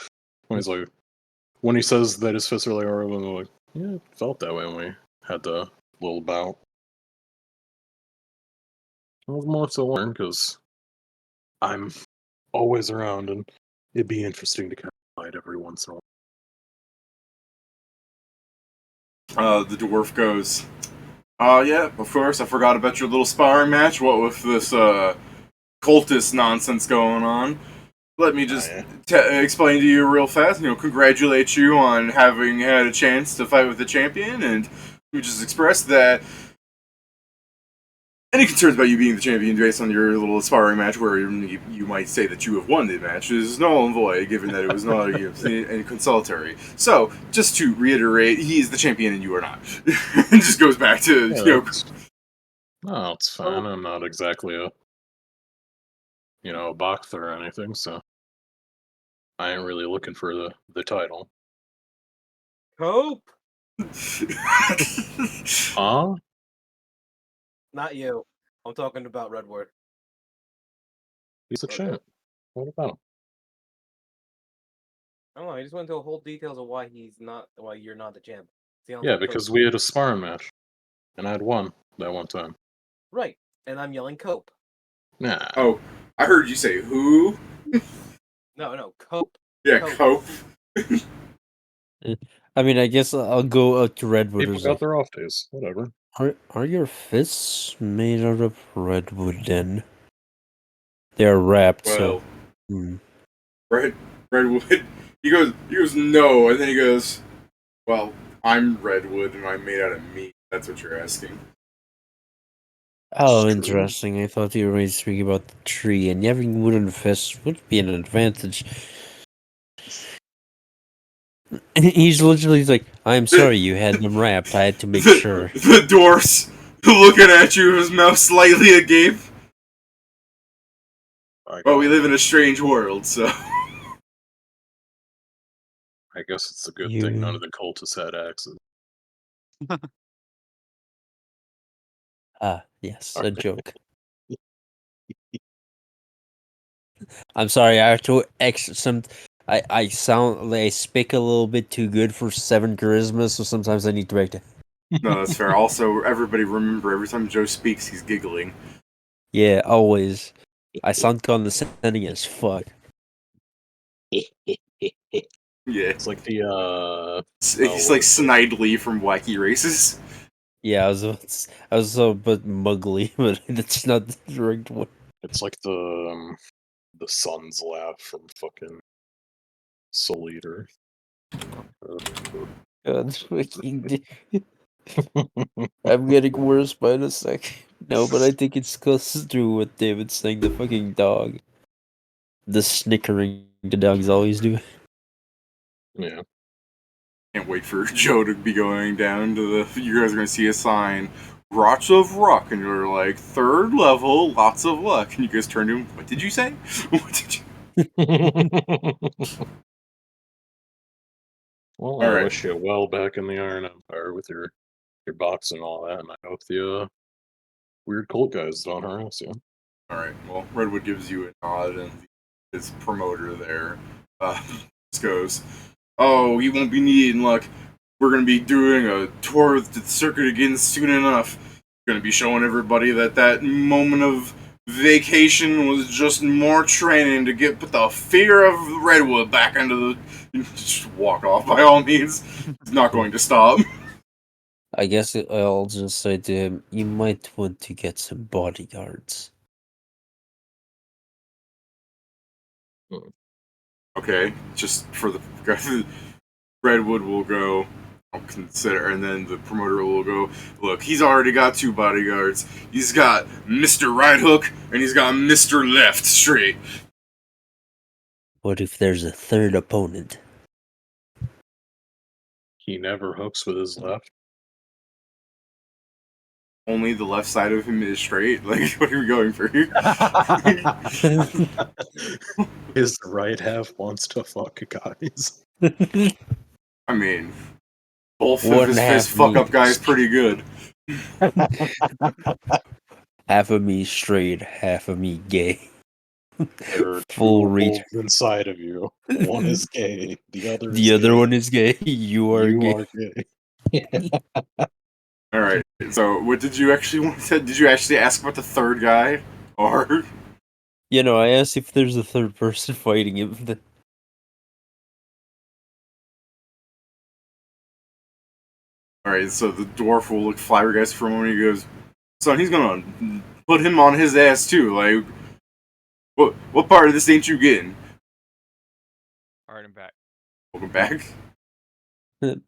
when he says that his fists are like horrible, I'm like, yeah, it felt that way when we had the little bout. It was more to learn because I'm always around, and it'd be interesting to kind of fight every once in a while. The dwarf goes, yeah, of course, I forgot about your little sparring match. What with this, cultist nonsense going on. Let me just explain to you real fast. Congratulate you on having had a chance to fight with the champion, and we just express that any concerns about you being the champion based on your little sparring match, where you might say that you have won the match, is null and void, given that it was not any consultatory. So, just to reiterate, he is the champion and you are not. And just goes back to, No, it's fine. I'm not exactly a boxer or anything, so I ain't really looking for the title. Cope? Huh? Not you. I'm talking about Redwood. He's a champ. What about him? I don't know. He just went into whole details of why you're not the champ. Yeah, because we had a sparring match, and I had won that one time. Right, and I'm yelling Cope. Nah. Oh, I heard you say who? No, Cope. Yeah, Cope. I mean, I guess I'll go up to Redwood. People got their off days. Whatever. Are your fists made out of redwood then? They're wrapped, Well, so. Redwood. He goes, no, and then he goes, well, I'm Redwood and I'm made out of meat. That's what you're asking. Oh, interesting. I thought you were going to speak about the tree, and having wooden fists would be an advantage. He's literally like, I'm sorry you had them wrapped. I had to make sure. The dwarf's looking at you, his mouth slightly agape. Well, we live in a strange world, so. I guess it's a good thing none of the cultists had axes. Yes, a joke. I'm sorry, I have to I speak a little bit too good for 7 charisma, so sometimes I need to break down. No, that's fair. Also, everybody remember, every time Joe speaks, he's giggling. Yeah, always. I sound condescending as fuck. Yeah. It's like the He's like Snidely from Wacky Races. Yeah, I was a bit muggly, but that's not the correct one. It's like the Sun's laugh from fucking Soul Eater. God, fucking I'm getting worse by the second. No, but I think it's goes through what David's saying. The fucking dog, the snickering the dogs always do. Yeah. Can't wait for Joe to be going down to the. You guys are gonna see a sign, lots of luck, and you're like, 3rd level, lots of luck, and you guys turn to him. What did you say? What did you? Well, All I right. wish you well back in the Iron Empire with your box and all that, and I hope the weird cult guys don't harass you. All right. Well, Redwood gives you a nod, and his promoter there goes, "Oh, you won't be needing luck. We're gonna be doing a tour of the circuit again soon enough. Gonna be showing everybody that moment of vacation was just more training to put the fear of Redwood back into the. Just walk off by all means. It's not going to stop." I guess I'll just say to him, you might want to get some bodyguards. Okay, just for the Redwood will go. I'll consider, and then the promoter will go. Look, he's already got 2 bodyguards. He's got Mr. Right Hook and he's got Mr. Left Straight. What if there's a 3rd opponent? He never hooks with his left. Only the left side of him is straight. Like, what are we going for here? His right half wants to fuck guys. I mean, both One of his half fist fuck up me. guys pretty good. Half of me straight, half of me gay. There are Full 2 reach. wolves inside of you. One is gay. The other is The other gay. one is gay. You are You gay. are gay. All right. So, what did you actually want to? Did you actually ask about the 3rd guy, or? You know, I asked if there's a 3rd person fighting him. All right. So the dwarf will look flabbergasted for a moment. He goes, "Son, he's gonna put him on his ass too. Like, what part of this ain't you getting?" Alright, I'm back. Welcome back.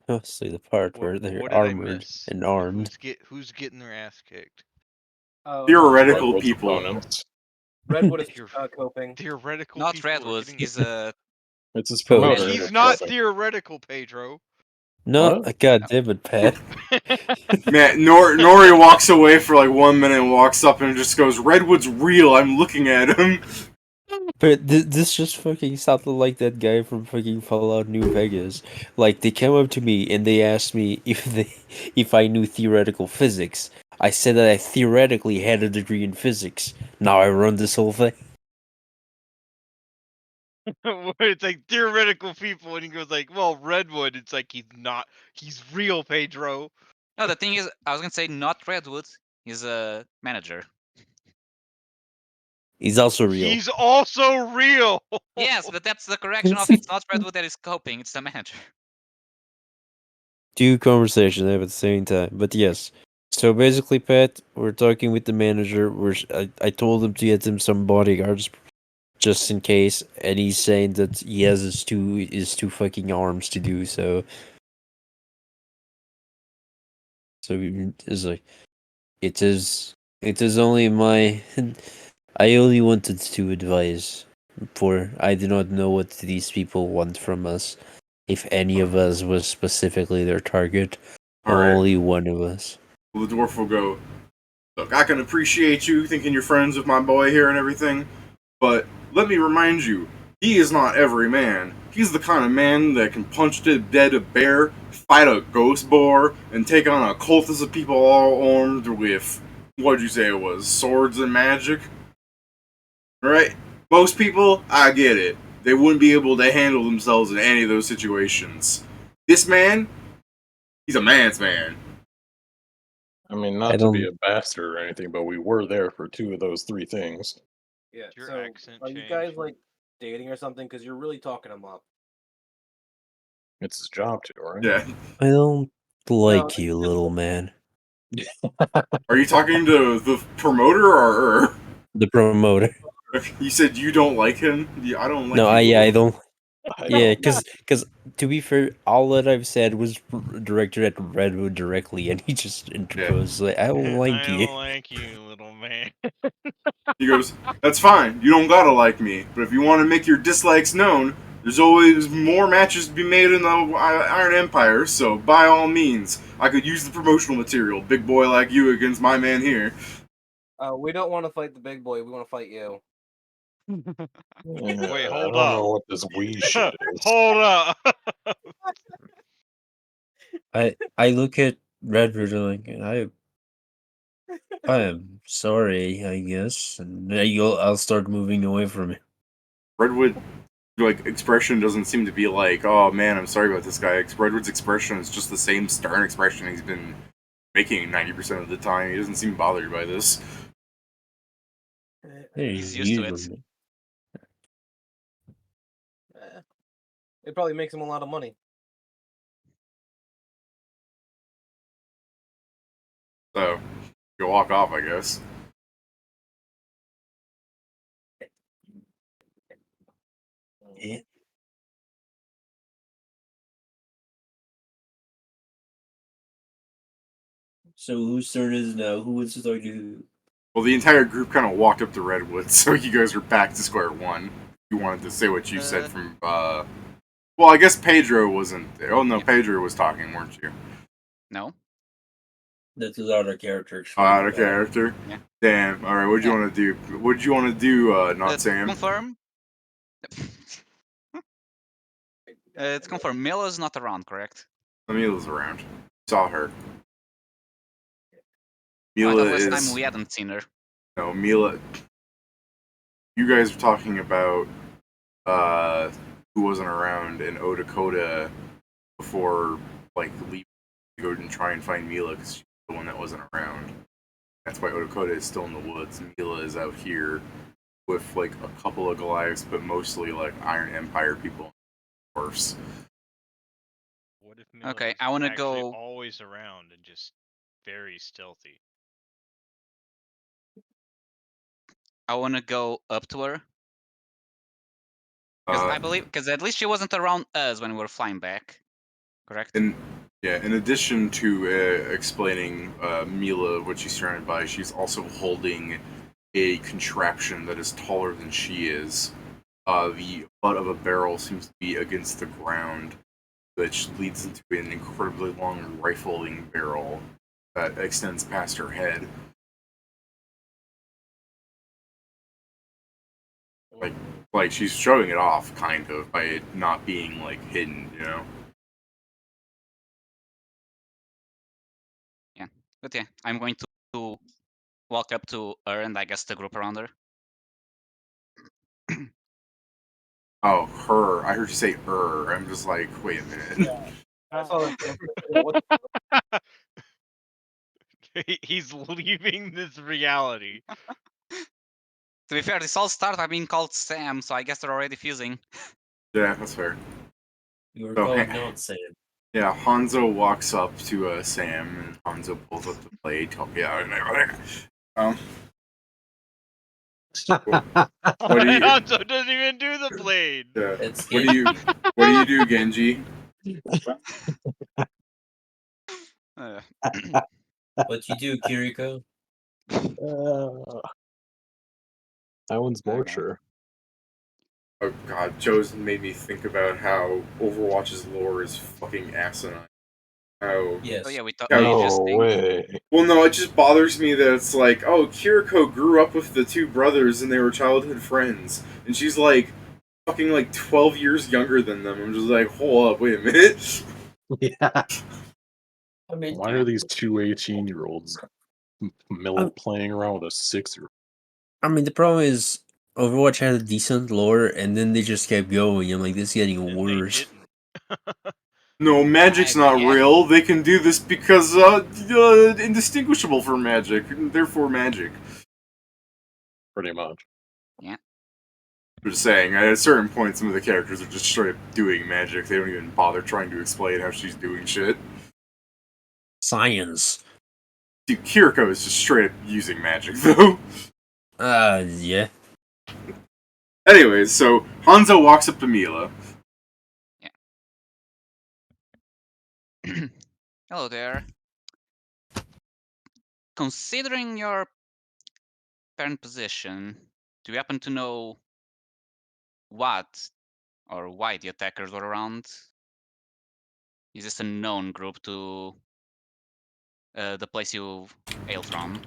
Mostly the part where What they're did I armored miss? and armed. Who's getting their ass kicked? Oh, Theoretical Redwood's people. opponents. Redwood is Theor- coping. Theoretical Not people are Redwood. getting. He's It's his Coach. promoter. He's that's not coping. theoretical, Pedro. No, What? god damn it, Pat. Man, Nori walks away for like 1 minute and walks up and just goes, "Redwood's real. I'm looking at him." But this just fucking sounded like that guy from fucking Fallout New Vegas. Like, they came up to me and they asked me if I knew theoretical physics. I said that I theoretically had a degree in physics. Now I run this whole thing. It's like theoretical people, and he goes like, "Well, Redwood." It's like he's real, Pedro. no. The thing is, I was gonna say not Redwood. He's a manager. He's also real. He's also real. Yes, but that's the correction of it's not Redwood that is coping. It's the manager. Two conversations at the same time. But yes. So basically, Pat, we're talking with the manager. I told him to get him some bodyguards just in case, and he's saying that he has his two fucking arms to do so. So it's like it is only my I only wanted to advise, for I do not know what these people want from us. If any of us was specifically their target, All right. only one of us. Well, the dwarf will go, "Look, I can appreciate you thinking you're friends with my boy here and everything, but let me remind you, he is not every man. He's the kind of man that can punch to dead a bear, fight a ghost boar, and take on a cultist of people all armed with, what'd you say it was, swords and magic? Right? Most people, I get it. They wouldn't be able to handle themselves in any of those situations. This man, he's a man's man." I mean, I not to be don't. a bastard or anything, but we were there for 2 of those 3 things. Yeah. Your So, accent are you changed. guys like dating or something? Because you're really talking him up. It's his job to, right? Yeah. I don't like it's you, just little like- man. Are you talking to the promoter or? The promoter. You said you don't like him? Yeah, I don't like No, you. I don't. Yeah, because to be fair, all that I've said was directed at Redwood directly, and he just interposed like, "I don't like I you." don't like you, little man. He goes, "That's fine. You don't gotta like me, but if you want to make your dislikes known, there's always more matches to be made in the Iron Empire. So by all means, I could use the promotional material. Big boy like you against my man here." We don't want to fight the big boy. We want to fight you. Wait, I hold don't up. know what this we shit is. Hold up. I look at Redwood and like, I am sorry, I guess, and I'll start moving away from it. Redwood, like, expression doesn't seem to be like, "Oh man, I'm sorry about this guy." Redwood's expression is just the same stern expression he's been making 90% of the time. He doesn't seem bothered by this. He's used to it. Usually. It probably makes him a lot of money. So you walk off, I guess. Yeah. So whose turn is it now? Who wants to talk to who? Well, the entire group kind of walked up to Redwood, so you guys are back to square one. You wanted to say what you said from, well, I guess Pedro wasn't there. Oh, no, Yeah. Pedro was talking, weren't you? No. That's his other character. Out of character? Yeah. Damn, alright, what'd you want to do? What'd you want to do, not Sam? Confirm. It's confirmed. Mila's not around, correct? Mila's around. Saw her. Oh, I Mila thought last is... time we hadn't seen her. No, Mila... You guys were talking about, who wasn't around in Odakota before, like, leaving to go and try and find Mila, because she's the one that wasn't around. That's why Odakota is still in the woods. Mila is out here with, like, a couple of Goliaths, but mostly, like, Iron Empire people. Worse. What if Mila Okay, was I wanna actually go- always around and just very stealthy? I want to go up to her. Because I believe, because at least she wasn't around us when we were flying back. Correct? in addition to explaining Mila what she's surrounded by, she's also holding a contraption that is taller than she is. The butt of a barrel seems to be against the ground, which leads into an incredibly long rifling barrel that extends past her head. Like she's showing it off, kind of, by it not being, like, hidden, you know? But yeah, I'm going to walk up to her and I guess the group around her. Oh, her. I heard you say I'm just like, wait a minute. I saw that. What He's leaving this reality. To be fair, this all started by being called Sam, so I guess they're already fusing. Yeah, that's fair. You were So, called hey- not Sam. Yeah, Hanzo walks up to Sam, and Hanzo pulls up the blade. Um, what do you? Hanzo doesn't even do the blade. Yeah. It's What do you? What do you do, Genji? Uh, What you do, Kiriko? That one's more Okay. sure. Oh God, Joe's made me think about how Overwatch's lore is fucking asinine. How? Yes. oh yeah, we thought Yeah, we No just think. way. Well, no, it just bothers me that it's like, oh, Kiriko grew up with the two brothers and they were childhood friends, and she's like, fucking like 12 years younger than them. I'm just like, hold up, wait a minute. Yeah. I mean, Why are these two 18-year-olds playing around with a 6-year-old? I mean, the problem is Overwatch had a decent lore, and then they just kept going. I'm like, this is getting And worse. they didn't. No, magic's not Yeah. real. They can do this because indistinguishable from magic, and therefore magic. Pretty much. I'm just saying, at a certain point, some of the characters are just straight up doing magic. They don't even bother trying to explain how she's doing shit. Science. Dude, Kiriko is just straight up using magic, though. Yeah. Anyways, so Hanzo walks up to Mila, Hello there. Considering your parent position, do you happen to know what or why the attackers were around? Is this a known group to the place you hail from?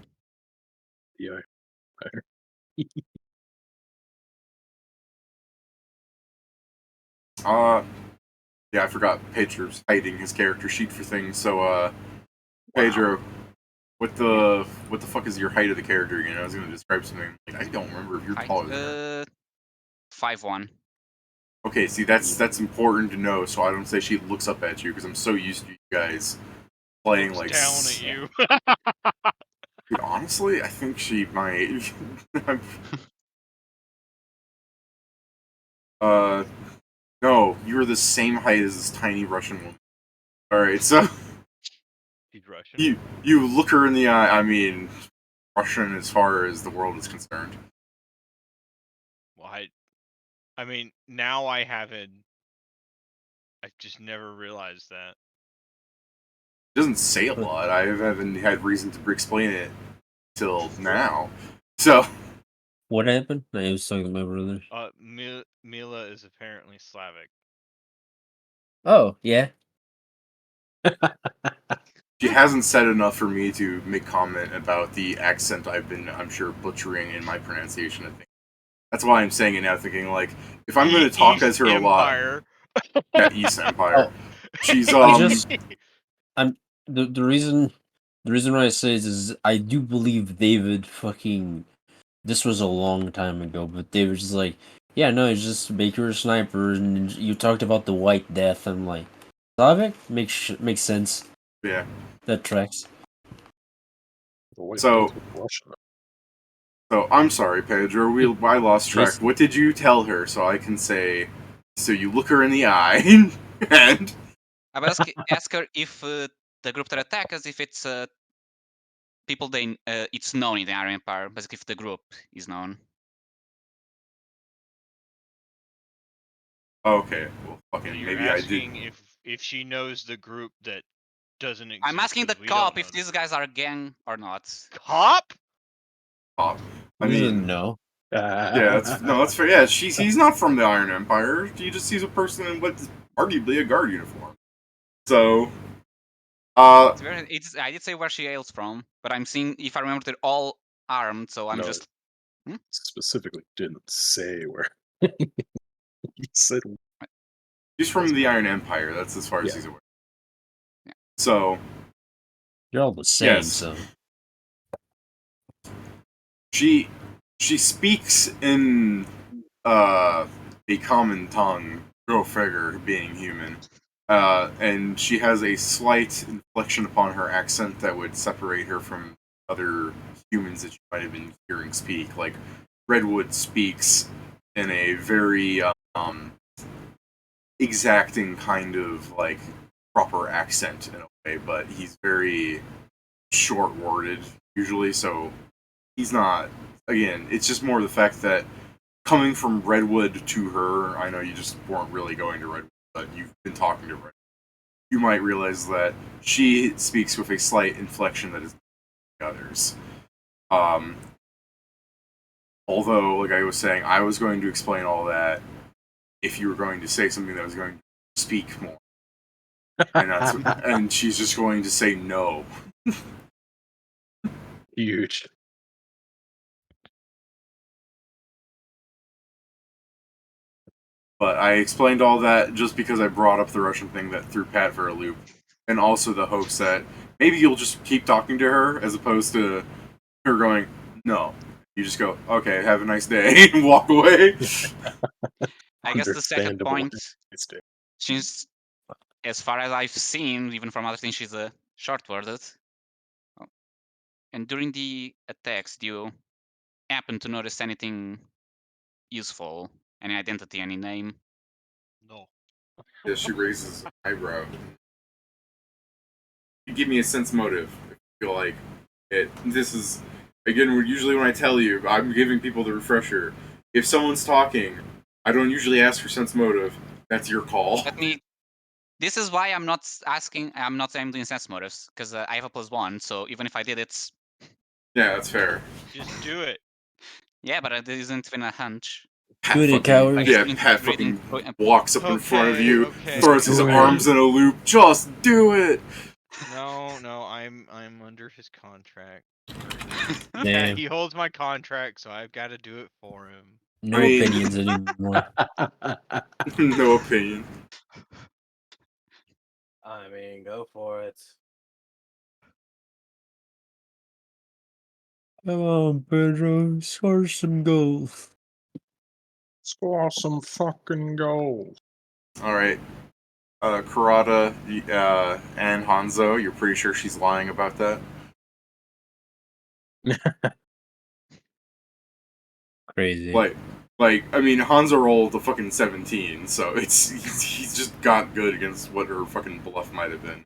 Yeah. Yeah, I forgot Pedro's hiding his character sheet for things. So, Wow. Pedro, what the fuck is your height of the character again? I was gonna describe something. Like, I don't remember if you're taller than her. 5'1". Okay, see that's important to know, so I don't say she looks up at you because I'm so used to you guys playing Looks like. down at you. Dude, honestly, I think she might. No, you're the same height as this tiny Russian woman. All right, so She's Russian. you look her in the eye. I mean, Russian as far as the world is concerned. Well, I mean, now I haven't. I just never realized that. It doesn't say a lot. I haven't had reason to explain it till now. So What happened? I was talking to my brother. Mila is apparently Slavic. Oh, yeah. she hasn't said enough for me to make comment about the accent I've been, I'm sure, butchering in my pronunciation. I think that's why I'm saying it now, thinking like if I'm going to talk East as her Empire. a lot, yeah, East Empire. Oh, She's the reason why I say this is I do believe David fucking. This was a long time ago, but David's just like, yeah, no, it's just make her a sniper, and you talked about the White Death. I'm like, Slavic makes sense. yeah. That tracks. So Russian. So I'm sorry, Pedro. I lost track. Yes. What did you tell her so I can say? So you look her in the eye, and I will ask her if the group that attack us, if it's people it's known in the Iron Empire. Basically, if the group is known. okay, well, So fucking you're maybe I did. asking if she knows the group that doesn't exist. I'm asking the 'cause we don't cop know if the these group. guys are a gang or not. Cop? Pop. I He doesn't mean, know. yeah, that's fair. Yeah, he's not from the Iron Empire. He just sees a person in what's arguably a guard uniform. So, I did say where she hails from, but I'm seeing if I remember they're all armed, so I'm No, just. specifically didn't say where. He said he's from the Iron Empire. That's as far as he's aware. Yeah. So, You're all the same, yes. so. She speaks in a common tongue. Go figure, being human. And she has a slight inflection upon her accent that would separate her from other humans that you might have been hearing speak. Like Redwood speaks in a very exacting kind of like proper accent in a way, but he's very short worded usually, so he's not. Again, it's just more the fact that coming from Redwood to her, I know you just weren't really going to Redwood, but you've been talking to Redwood. You might realize that she speaks with a slight inflection that is the others. Although, like I was saying, I was going to explain all that if you were going to say something that was going to speak more. And she's just going to say no. huge. But I explained all that just because I brought up the Russian thing that threw Pat for a loop. And also the hopes that maybe you'll just keep talking to her as opposed to her going, no. You just go, okay, have a nice day, and walk away. I guess the second Understandable. point, she's, as far as I've seen, even from other things, she's a short-worded. And during the attacks, do you happen to notice anything useful? Any identity, any name? No. Yeah, she raises an eyebrow. You give me a sense motive. I feel like it. This is, again, usually when I tell you, I'm giving people the refresher. If someone's talking, I don't usually ask for sense motive. That's your call. Let me This is why I'm not asking. I'm doing sense motives because I have a +1. So even if I did it, Yeah, that's fair. Just do it. yeah, but it isn't even a hunch. Pat Do it, fucking, coward. yeah, Reading- Pat reading- fucking walks up in front of Okay, you, okay. throws his Do it. arms in a loop. Just do it. No, I'm under his contract. Yeah, Damn. he holds my contract, so I've got to do it for him. No I mean- opinions anymore. No opinion. I mean, go for it. Come on, Pedro, score some goals. Score some fucking goals. All right. Karada and Hanzo, you're pretty sure she's lying about that? Crazy. Like, I mean, Hanzo rolled a fucking 17, so he's just got good against what her fucking bluff might have been.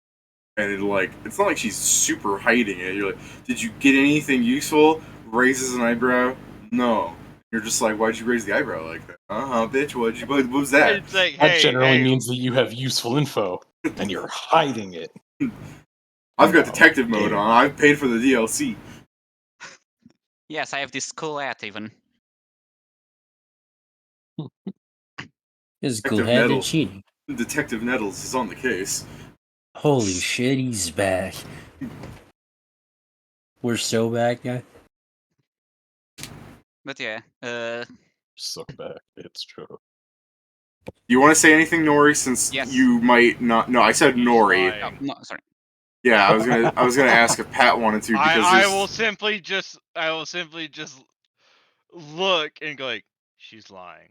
And it's not like she's super hiding it. You're like, did you get anything useful? Raises an eyebrow? No. You're just like, why'd you raise the eyebrow like that? Bitch, what was that? It's like, That hey, generally hey, means that you have useful info and you're hiding it. I've got No, detective mode damn. on. I've paid for the DLC. Yes, I have this cool hat even. His Detective glad Nettle. and cheating. Detective Nettles is on the case. Holy shit, he's back. We're so back, guy. But yeah, Suck back. It's true. You want to say anything, Nori? Since Yes. you might not. No, I said He's Nori. lying. no, sorry. Yeah, I was gonna ask if Pat wanted to because I there's- will simply just look and go like, she's lying.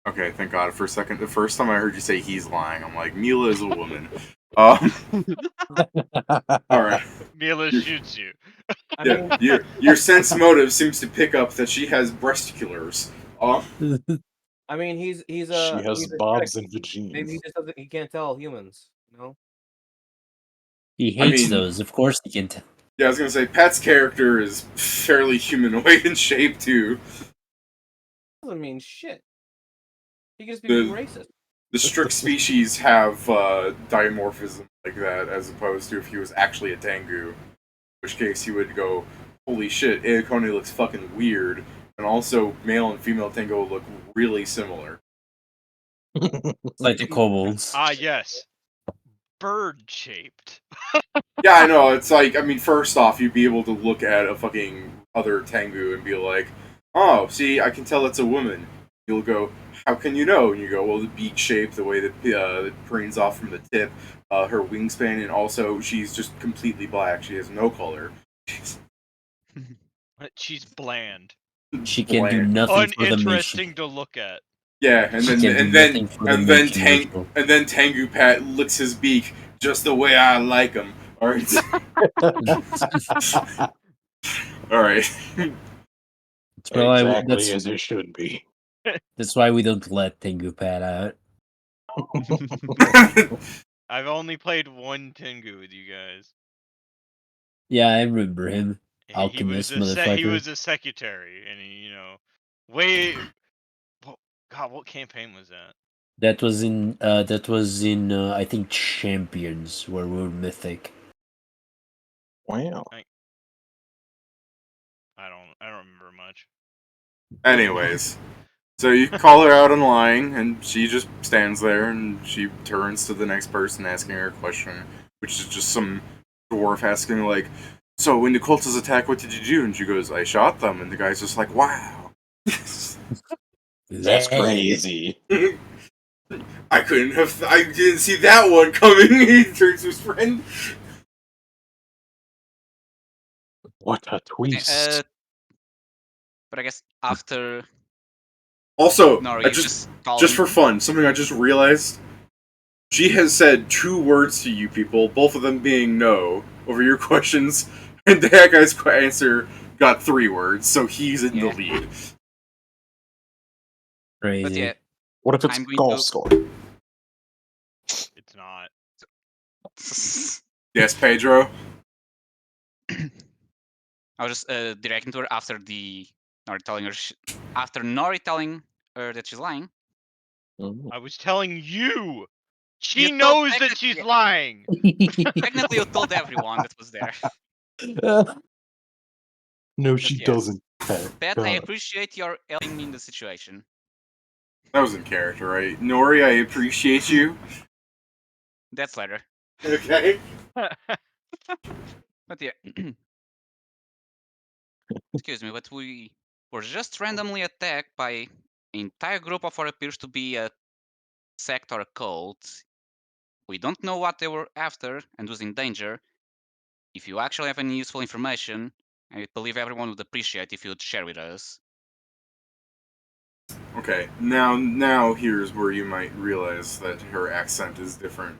Okay, thank God. For a second, the first time I heard you say he's lying, I'm like, Mila is a woman. All right. Mila shoots you. I Yeah, mean, your sense motive seems to pick up that she has breasticulars. I mean, he's She a has he's a bobs trick. and vagines. Maybe he just doesn't. He can't tell humans. You know. He I hates mean- those. Of course he can. Yeah, I was gonna say Pat's character is fairly humanoid in shape too. Doesn't mean shit. He could just be The- being racist. The strict species have dimorphism like that, as opposed to if he was actually a Tengu, in which case he would go, holy shit, Eikone looks fucking weird, and also male and female Tengu look really similar. Like the kobolds. Ah, yes. Bird shaped. Yeah, I know, it's like, I mean, first off, you'd be able to look at a fucking other Tengu and be like, oh, see, I can tell it's a woman. You'll go, how can you know? And you go, well, the beak shape, the way that it preens off from the tip, her wingspan, and also she's just completely black. She has no color. She's bland. She can do Bland. nothing for the Uninteresting mission. to look at. Yeah, and She then can do and then nothing for the and then mission ritual. and then Tengu Pat licks his beak just the way I like him. All right, all right. That's why, Exactly as it should be. that's why we don't let Tengu Pat out. I've only played one Tengu with you guys. Yeah, I remember him. He Alchemist was he motherfucker. was a secretary, and he, way. God, what campaign was that? That was in I think Champions where we were mythic. Wow. I don't remember much. Anyways, so you call her out on lying, and she just stands there, and she turns to the next person asking her a question, which is just some dwarf asking like, "So when the cultists attack, what did you do?" And she goes, "I shot them." And the guy's just like, "Wow." That's crazy. I didn't see that one coming. He turns to his friend. What a twist. But I guess after Also, Nori I is just calling. for fun, something I just realized. She has said 2 words to you people, both of them being no, over your questions, and that guy's answer got 3 words, so he's in the Yeah. lead. Crazy. But yeah, What if it's I'm going golf to- score? It's not. Yes, Pedro? I was just directing to her after Nori telling her after Nori telling her that she's lying. Oh. I was telling you. She told knows that she's technically- lying. Technically, you told everyone that was there. No, she yes. doesn't. Pat, I appreciate your helping me in the situation. That was in character, right? Nori, I appreciate you. That's later. Okay. But yeah. Excuse me, but we were just randomly attacked by an entire group of what appears to be a sect or a cult. We don't know what they were after and was in danger. If you actually have any useful information, I believe everyone would appreciate if you would share with us. Okay. Now here's where you might realize that her accent is different.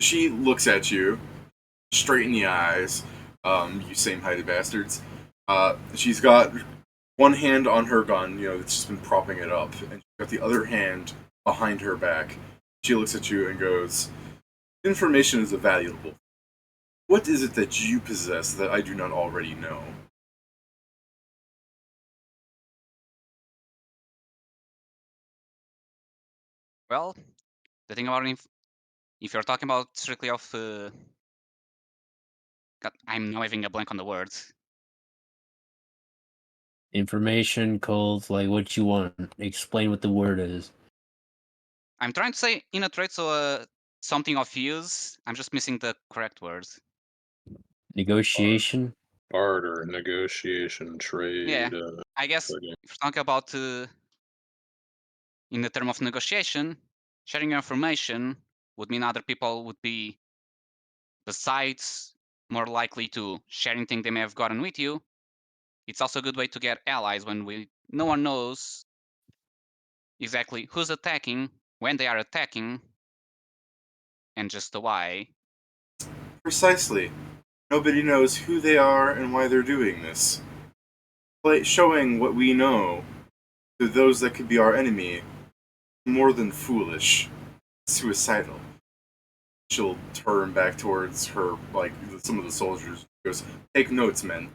She looks at you straight in the eyes. You same-heighted bastards. She's got one hand on her gun, that's just been propping it up, and she's got the other hand behind her back. She looks at you and goes, "Information is valuable. What is it that you possess that I do not already know?" Well, the thing about if you're talking about strictly of, God, I'm now having a blank on the words. Information, cold, like what you want. Explain what the word is. I'm trying to say in a trait, so something of use. I'm just missing the correct words. Negotiation. Barter, negotiation, trade. Yeah, I guess okay. if you're talking about in the term of negotiation, sharing information would mean other people would be, besides more likely to share anything they may have gotten with you, it's also a good way to get allies when no one knows exactly who's attacking, when they are attacking, and just the why. Precisely. Nobody knows who they are and why they're doing this. Like showing what we know to those that could be our enemy, more than foolish, suicidal. She'll turn back towards her, like some of the soldiers. She goes, "Take notes, men."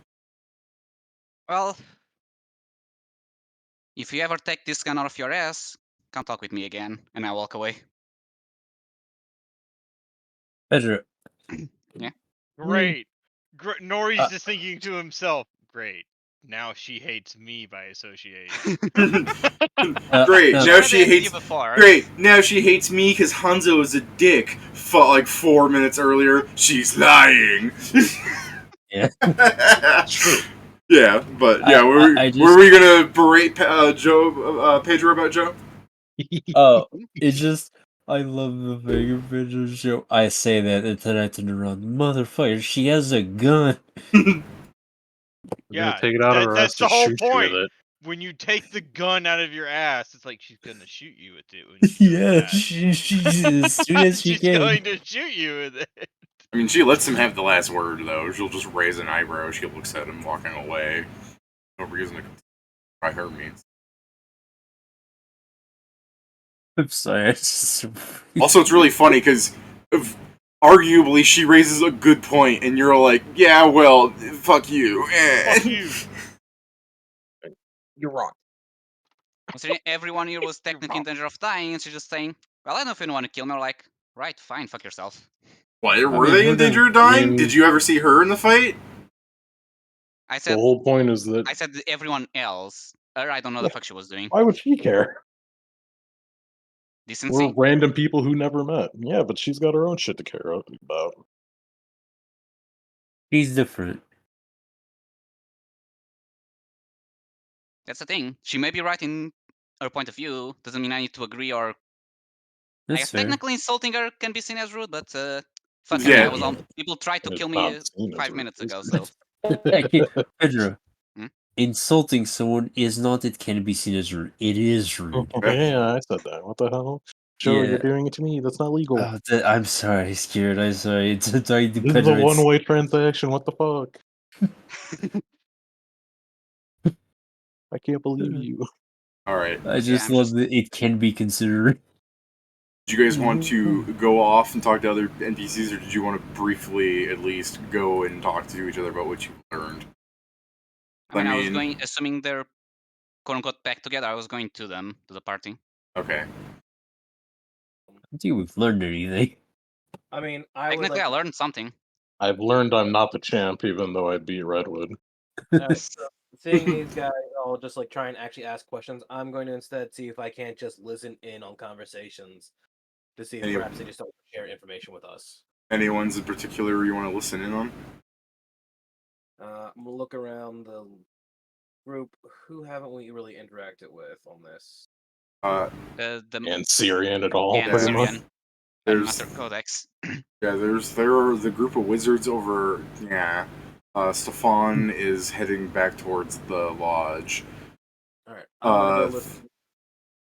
Well, if you ever take this gun out of your ass, come talk with me again, and I walk away. Pedro, Yeah. Great. Nori's Uh, just thinking to himself, great. Now she hates me by association. Great. no, Now Tried she to hates. you before. Great. Now she hates me because Hanzo is a dick. Like 4 minutes earlier, she's lying. yeah. True. Yeah, but yeah, I were we gonna berate Pedro about Joe? Oh, it's just I love the Vega Pedro show. I say that and then I turn around. Motherfucker, she has a gun. We're gonna Yeah, take it out of her ass that's to the whole shoot you with point. it. When you take the gun out of your ass, it's like she's gonna shoot you with it when you do Yeah, that. she as soon as she She's can. going to shoot you with it. I mean, she lets him have the last word, though. She'll just raise an eyebrow. She looks at him walking away. No reason to by her means. I'm sorry. I just... Also, it's really funny because arguably she raises a good point, and you're like, "Yeah, well, fuck you." Fuck you. You're wrong. Considering everyone here was technically in wrong. danger of dying, and she's just saying, "Well, I don't know if you want to kill me." Or like, right, fine, fuck yourself. What, were mean, they who in danger of does- I dying? mean- Did you ever see her in the fight? I The said, whole point is that everyone else. I don't know the fuck she was doing. why would she care? We're Decency. random people who never met. Yeah, but she's got her own shit to care about. He's different. That's the thing. She may be right in her point of view. Doesn't mean I need to agree or. I That's guess fair. technically insulting her can be seen as rude, but fuck it. Yeah. I was on. People tried to And kill it's me not seen as 5 rude, minutes is ago, it? so. Pedro, Hmm? insulting someone is not. It can be seen as rude. It is rude. Yeah, I said that. What the hell? Joe, Yeah. you're doing it to me. That's not legal. I'm sorry, scared. I'm sorry. It's sorry, This is a Pedro. one-way transaction. What the fuck? I can't believe you. All right. I just I'm love just- that it can be considered. Do you guys want to go off and talk to other NPCs, or did you want to briefly at least go and talk to each other about what you learned? I mean, I was mean- going assuming they're quote unquote back together, I was going to them, to the party. Okay. I don't think we've learned anything. I mean, I would Technically, like. I learned something. I've learned I'm not the champ, even though I beat Redwood. Alright, so seeing these guys all just like try and actually ask questions, I'm going to instead see if I can't just listen in on conversations to see if Any- perhaps they just don't share information with us. Any ones in particular you want to listen in on? I'm gonna look around the group. Who haven't we really interacted with on this? The And Syrian at all, and pretty much. Syrian and There's Master Codex. there are the group of wizards over. Yeah. Stefan is heading back towards the lodge. All right, I'm gonna go Uh, listen.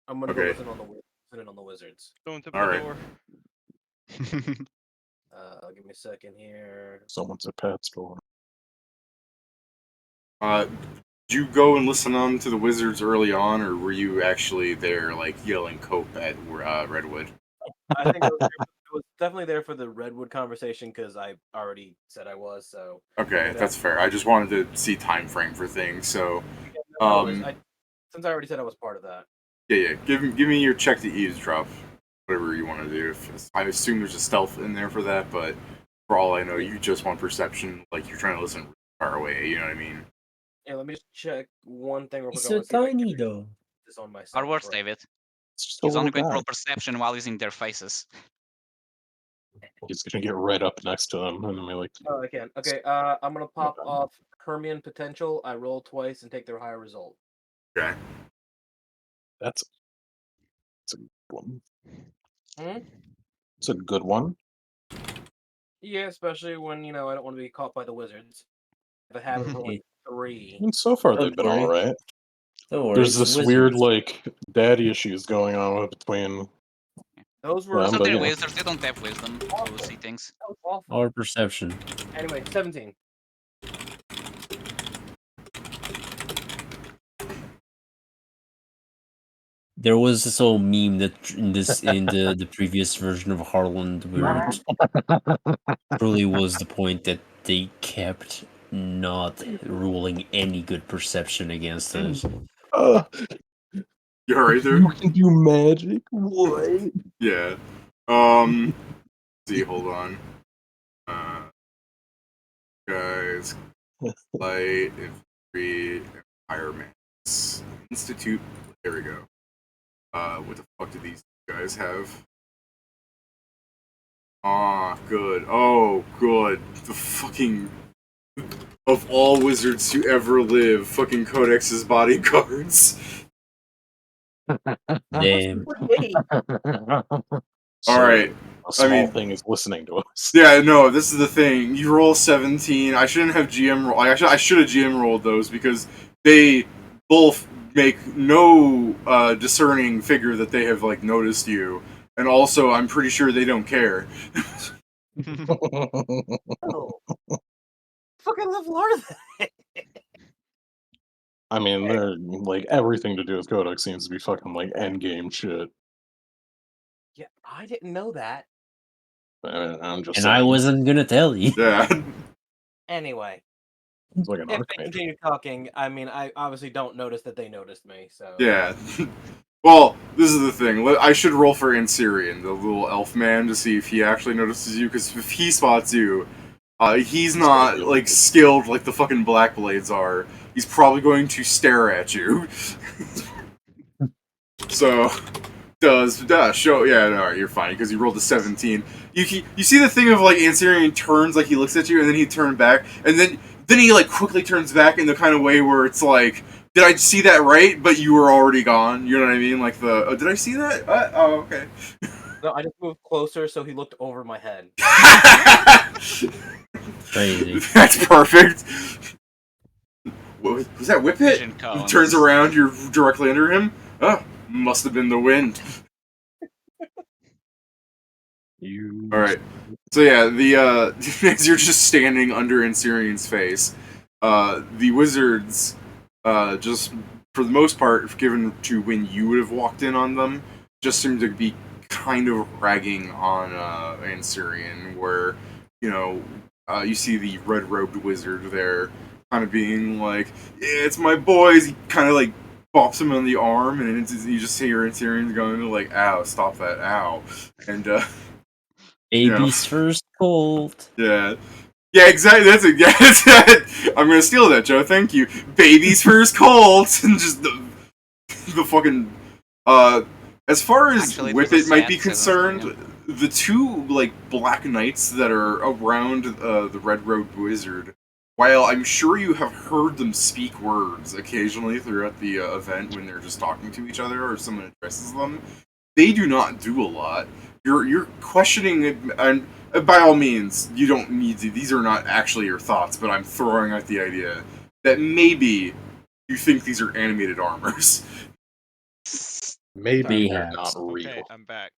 I'm gonna go okay. listen on the wizards. Don't tip All the right. door. Give me a second here. Someone's a pet store. Did you go and listen on to the wizards early on, or were you actually there, like yelling "Cope" at Redwood? I think I was definitely there for the Redwood conversation because I already said I was. So Okay, that's fair. I just wanted to see time frame for things. So, yeah, no worries. um, Since I already said I was part of that. yeah. Give me your check to eavesdrop, whatever you want to do. I assume there's a stealth in there for that, but for all I know, you just want perception, like you're trying to listen far away. You know what I mean? Yeah, let me just check one thing real quick. He's I so wanna see if I can tiny, do though. this on myself. Our words, right. David. It's just a He's only little going to roll guy. perception while using their faces. He's gonna get right up next to them and be like, Oh, I can. Okay, I'm gonna pop off Hermione potential. I roll twice and take their higher result. Okay. that's a good one. Hmm? It's a good one. Yeah, especially when I don't want to be caught by the wizards. I have a habit of rolling 3. And so far, Don't they've been worry. alright. Don't worry. There's it's this weird, wizards. like, daddy issues going on between. Those were Yeah, So but they're yeah. wizards, they don't have wisdom to see things. that was awful. Our perception. Anyway, 17. There was this old meme that in the previous version of Harlonde where it truly was the point that they kept not ruling any good perception against us. You alright there? You can do magic? What? Yeah. See, hold on. Guys, light, infantry, environments, institute. There we go. What the fuck do these guys have? Ah, good. Oh, good. The fucking of all wizards to ever live, fucking Codex's bodyguards. Damn. All right. A small mean- thing is listening to us. Yeah, no, this is the thing. You roll 17. I shouldn't have GM roll. I should have GM rolled those because they both make no discerning figure that they have like noticed you, and also I'm pretty sure they don't care. Oh. Fucking level are they? I mean, they're like everything to do with Codex seems to be fucking like endgame shit. Yeah, I didn't know that. I'm just And saying. I wasn't gonna tell you. Yeah. Anyway, It's like an if arc they major. continue talking, I mean, I obviously don't notice that they noticed me, so... Yeah. Well, this is the thing. I should roll for Ansirian, the little elf man, to see if he actually notices you. Because if he spots you, he's not like skilled like the fucking Black Blades are. He's probably going to stare at you. So does show? Yeah, no, you're fine because you rolled a 17. You see the thing of like Ansirian turns, like he looks at you and then he turned back, and then he like quickly turns back in the kind of way where it's like, did I see that right? But you were already gone. You know what I mean? Like the did I see that? Oh, okay. No, I just moved closer so he looked over my head. Crazy. That's perfect. What, was that Whip Hit? Vision He cones. turns around, you're directly under him. Oh, must have been the wind. You. All right. So yeah, the as you're just standing under Ansirian's face, the wizards, just for the most part, given to when you would have walked in on them, just seem to be kind of ragging on Ansirian, where you see the red-robed wizard there, kind of being like, "Yeah, it's my boys." He kind of like bops him on the arm, and you just hear Tyrion going like, "Ow, stop that, ow," and you know, Baby's first cold. yeah. Yeah, exactly. That's it. Yeah, that's it. I'm gonna steal that, Joe. Thank you. Baby's first cold, and just the fucking. As far as Actually, it was a Whippet might sad be sentence for concerned, him. the two like black knights that are around the Red Road Wizard, while I'm sure you have heard them speak words occasionally throughout the event when they're just talking to each other or someone addresses them, they do not do a lot. You're questioning it, and by all means, you don't need to. These are not actually your thoughts, but I'm throwing out the idea that maybe you think these are animated armors. Maybe they're not Mayhaps. real. Okay, I'm back.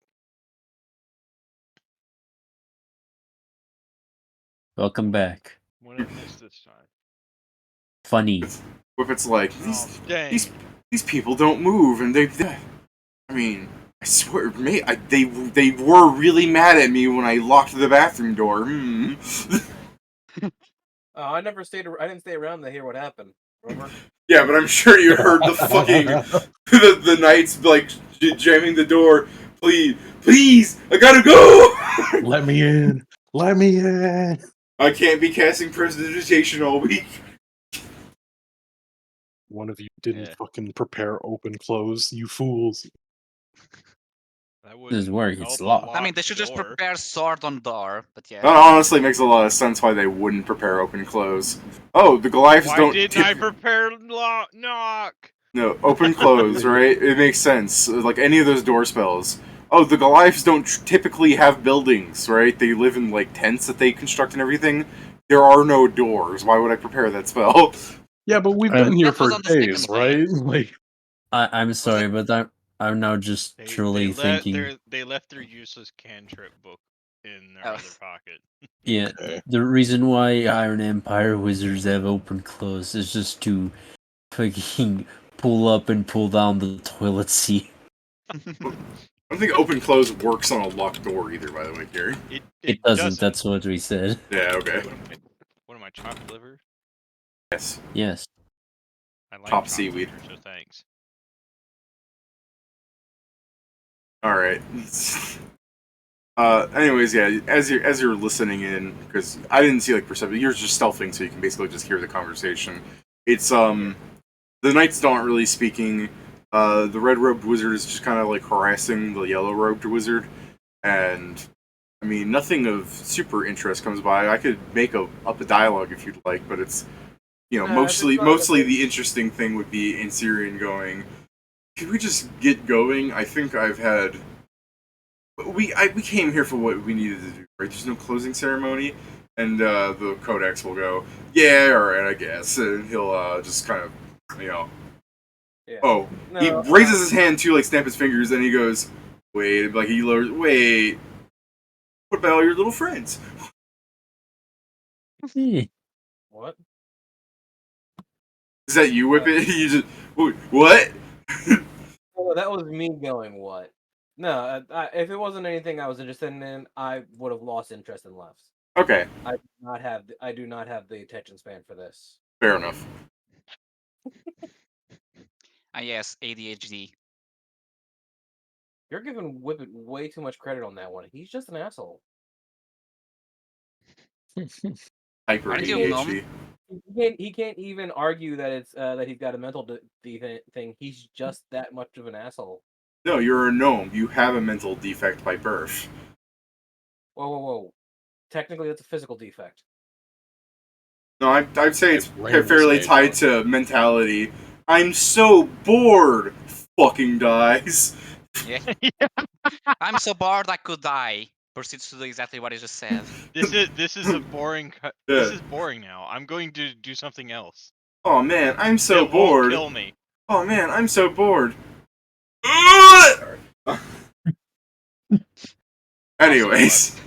Welcome back. What did I miss this time? Funny. If it's like Oh, dang. these people don't move, and I mean, I swear, they were really mad at me when I locked the bathroom door. I never stayed. I didn't stay around to hear what happened. Remember? Yeah, but I'm sure you heard the fucking the knights like jamming the door. Please, I gotta go. Let me in. Let me in. I can't be casting prestidigitation all week. One of you didn't Yeah. fucking prepare open close, you fools. That This wouldn't work, help it's a locked. I mean, they should just door. prepare sword on door, but yeah. That honestly makes a lot of sense why they wouldn't prepare open close. Oh, the Goliaths Why don't. didn't I prepare knock? No, open close, right? It makes sense. Like any of those door spells. Oh, the Goliaths don't typically have buildings, right? They live in like tents that they construct and everything. There are no doors. Why would I prepare that spell? Yeah, but we've I'm- been here That was for on the days, second day. right? Like, I'm sorry, but I'm now just truly thinking. They left their useless cantrip book in their Oh. other pocket. Yeah, okay. the reason why Iron Empire wizards have open close is just to fucking pull up and pull down the toilet seat. I don't think open close works on a locked door either. By the way, Gary. It doesn't. That's what we said. Yeah. Okay. What am I, chopped liver? Yes. Yes. I like Top chopped seaweed. liver, so thanks. All right. Anyways, yeah. As you're listening in, because I didn't see like perception. You're just stealthing, so you can basically just hear the conversation. It's the knights aren't really speaking. The red robed wizard is just kind of like harassing the yellow robed wizard, and I mean nothing of super interest comes by. I could make up a dialogue if you'd like, but it's mostly the interesting thing would be in Syrian going. Can we just get going? I think I've had. We came here for what we needed to do, right? There's no closing ceremony, and the codex will go, yeah, all right, I guess, and he'll just kind of, Yeah. oh, he raises his hand to like snap his fingers, and he goes, wait, like he lowers, wait, what about all your little friends? What? Is that you, Whippet? You just what? Oh, that was me going what? No, if it wasn't anything I was interested in, I would have lost interest and left. Okay, I do not have the attention span for this. fair enough. Yes, ADHD. You're giving Whippet way too much credit on that one. He's just an asshole. Hyper Aren't you ADHD. He can't even argue that it's that he's got a mental thing. He's just that much of an asshole. No, you're a gnome. You have a mental defect by birth. Whoa. Technically, that's a physical defect. No, I'd say it's Random fairly stage tied one. to mentality. I'm so bored. Fucking dies. Yeah. I'm so bored I could die. Proceeds to do exactly what he just said. This is a boring. This is boring now. I'm going to do something else. Oh man, I'm so it bored. Won't kill me. Oh man, I'm so bored. Anyways,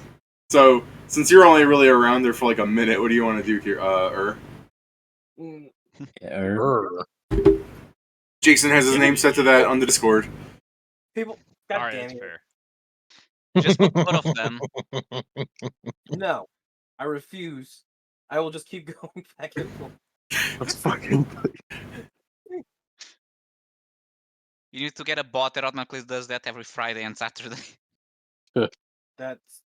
so since you're only really around there for like a minute, what do you want to do here, Jason has his name set to that on the Discord. People, God All right, damn that's you. fair. Just put both of them. No, I refuse. I will just keep going back and forth. Let's fucking. You need to get a bot that automatically does that every Friday and Saturday. That's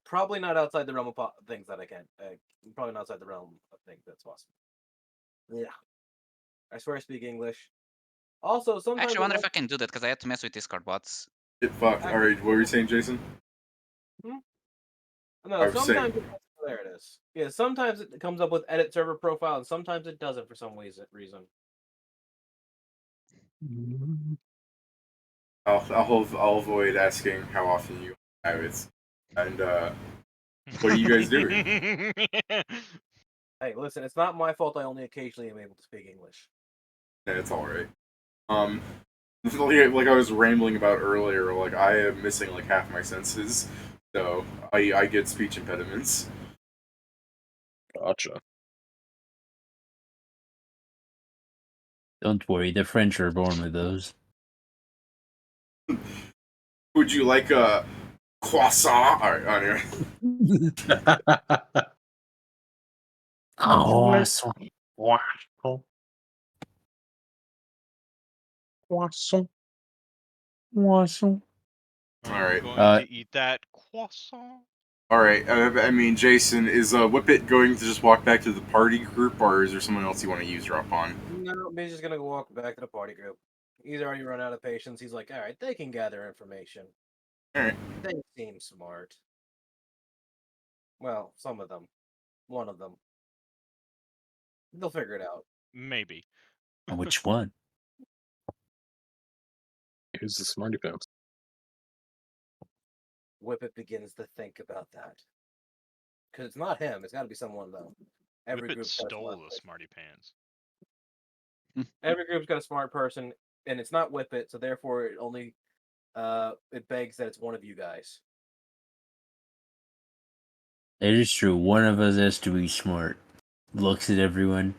probably not outside the realm of things that I can. Probably not outside the realm of things that's possible. Yeah. I swear I speak English. Also, I sometimes actually wonder if I can do that because I had to mess with Discord bots. Get fucked. All right, what were you saying, Jason? No, I was sometimes saying- there it is. Yeah, sometimes it comes up with edit server profile, and sometimes it doesn't for some reason. I'll avoid asking how often you have it, and what are you guys doing? Hey, listen, it's not my fault. I only occasionally am able to speak English. It's all right. Like I was rambling about earlier, like I am missing like half my senses, so I get speech impediments. Gotcha. Don't worry, the French are born with those. Would you like a croissant? All right, anyway. Croissant. Croissant. Croissant. Croissant. All right. Going to eat that croissant. All right. I mean, Jason, is Whippet going to just walk back to the party group, or is there someone else you want to eavesdrop on? No, he's just gonna walk back to the party group. He's already run out of patience. He's like, all right, they can gather information. All right. They seem smart. Well, some of them. One of them. They'll figure it out. Maybe. Which one? Who's the smarty pants? Whippet begins to think about that. Because it's not him. It's got to be someone, though. Every Whippet group's got a stole smart the person. smarty pants. Every group's got a smart person, and it's not Whippet, so therefore it only it begs that it's one of you guys. It is true. One of us has to be smart. Looks at everyone.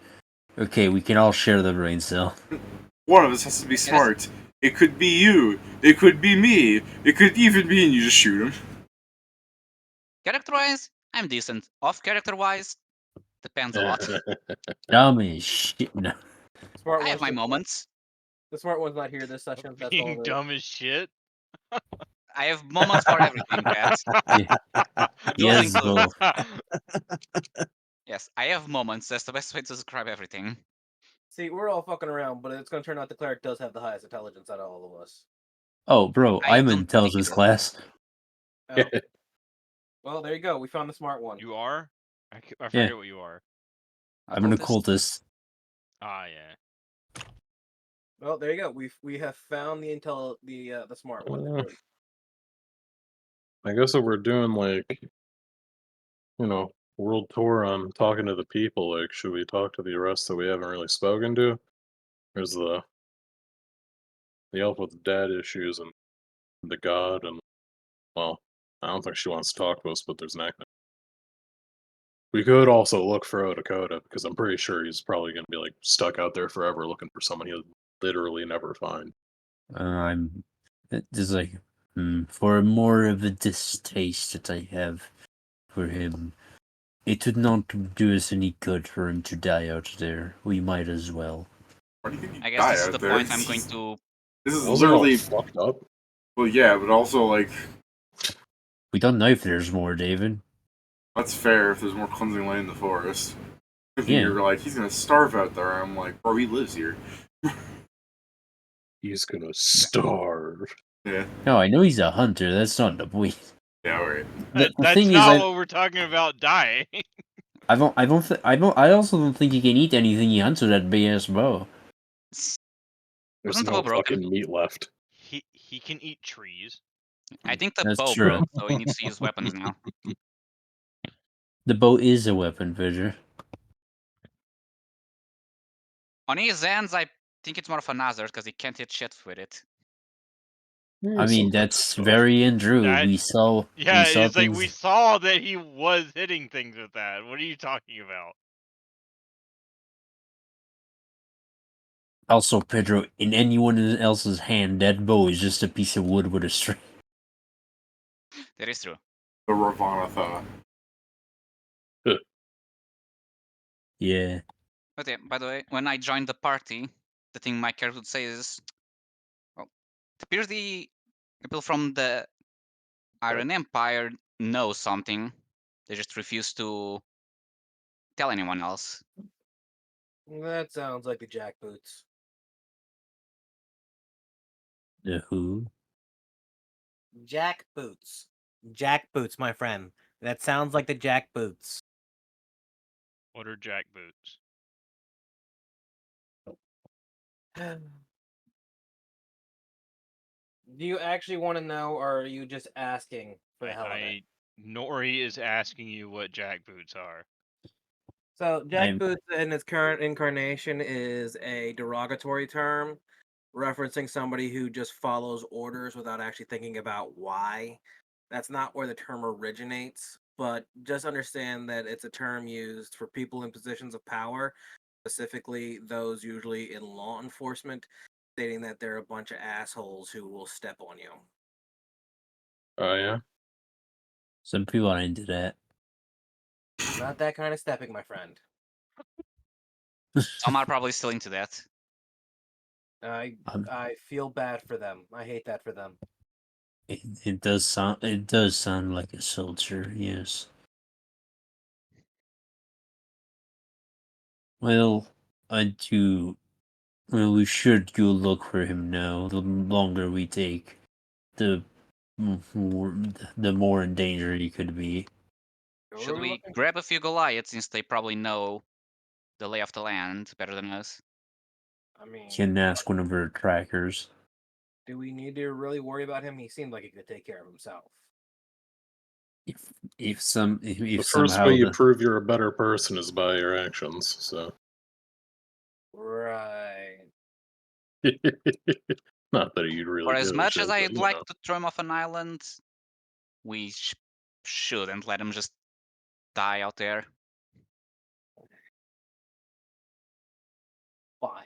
Okay, we can all share the brain cell. One of us has to be smart. It could be you. It could be me. It could even be, and you just shoot him. Character-wise, I'm decent. Off-character-wise, depends a lot. Dumb as shit. No. Smart I have one's my just- moments. The smart one's not here this session. That's all. Being dumb as shit. I have moments for everything, cats. Yes, include- both. Yes, I have moments. That's the best way to describe everything. See, we're all fucking around, but it's gonna turn out the cleric does have the highest intelligence out of all of us. Oh, bro, I I'm don't in think intelligence it is. class. Oh. Well, there you go. We found the smart one. You are? I forget Yeah. what you are. I'm an Occultist? occultist. Ah, yeah. Well, there you go. We have found the smart one. in the group. I guess if we're doing like, world tour on talking to the people, like, should we talk to the rest that we haven't really spoken to? There's the elf with dad issues and the god, and well, I don't think she wants to talk to us, but there's an acne. We could also look for Odakota, because I'm pretty sure he's probably going to be like stuck out there forever looking for someone he'll literally never find. I'm just like for more of a distaste that I have for him. It would not do us any good for him to die out there. We might as well. Why do you think you I guess die this is out the there? point I'm going to... This is Those are all literally. fucked up. Well, yeah, but also like We don't know if there's more, David. that's fair if there's more cleansing light in the forest. If Yeah. you're like he's gonna starve out there, I'm like, bro, he lives here. He's gonna starve. Yeah. No, I know he's a hunter. That's not the point. Yeah. All right. The That's thing is, not what we're talking about dying. I also don't think he can eat anything he hunts with that big ass bow. There's Wasn't the no bow broken? fucking meat left. He can eat trees. I think the That's bow true. broke, so he needs to use weapons now. The bow is a weapon, Vidger. On his ends, I think it's more of a Nazar, because he can't hit shit with it. I mean, Some that's stuff. very untrue. That- We saw. Yeah, we saw it's like things. we saw that he was hitting things with that. What are you talking about? Also, Pedro, in anyone else's hand, that bow is just a piece of wood with a string. That is true. The Ravanatha. Yeah. But yeah, by the way, when I joined the party, the thing my character would say is, well, It appears the people from the Iron Empire know something. They just refuse to tell anyone else. That sounds like the jackboots. The who? Jackboots. Jackboots, my friend. That sounds like the jackboots. What are jackboots? Do you actually want to know, or are you just asking for the hell of it? Nori is asking you what jackboots are. So, I'm- jackboots in its current incarnation is a derogatory term referencing somebody who just follows orders without actually thinking about why. That's not where the term originates, but just understand that it's a term used for people in positions of power, specifically those usually in law enforcement, stating that they're a bunch of assholes who will step on you. Oh yeah. Some people are into that. Not that kind of stepping, my friend. Some are probably still into that. I Um, I feel bad for them. I hate that for them. it does sound like a soldier, yes. Well, we should go look for him now. The longer we take, the more in danger he could be. Should We're we looking- grab a few Goliaths since they probably know the lay of the land better than us? I mean, Can ask one of our trackers. do we need to really worry about him? He seemed like he could take care of himself. If The first somehow way you prove you're a better person is by your actions. So. Right. Not that you'd really For as give a much shit, as but, I'd you like know. to throw him off an island, we shouldn't let him just die out there. Fine.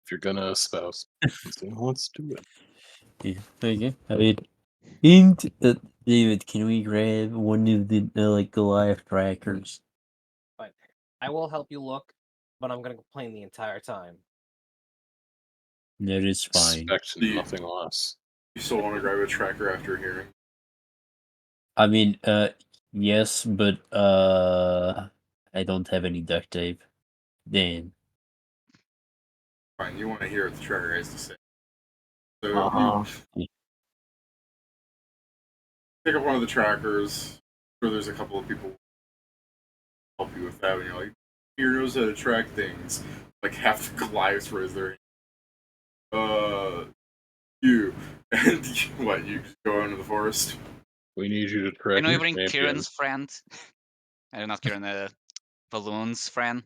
If you're gonna espouse, so let's do it. yeah, okay. I mean, hint, David, can we grab one of the like Goliath trackers? Fine. I will help you look, but I'm gonna complain the entire time. That is fine. Expect You- nothing less. You still want to grab a tracker after hearing? I mean, yes, but I don't have any duct tape. Damn. Fine, you want to hear what the tracker has to say. So Uh-huh. you pick up one of the trackers. Sure, there's a couple of people who help you with that, and you're like, "Here knows how to track things." Like half the Goliaths raise their you and what? You just go into the forest. We need you to track Can we your bring champion. Kieran's friend? Not Kieran, Balloon's friend.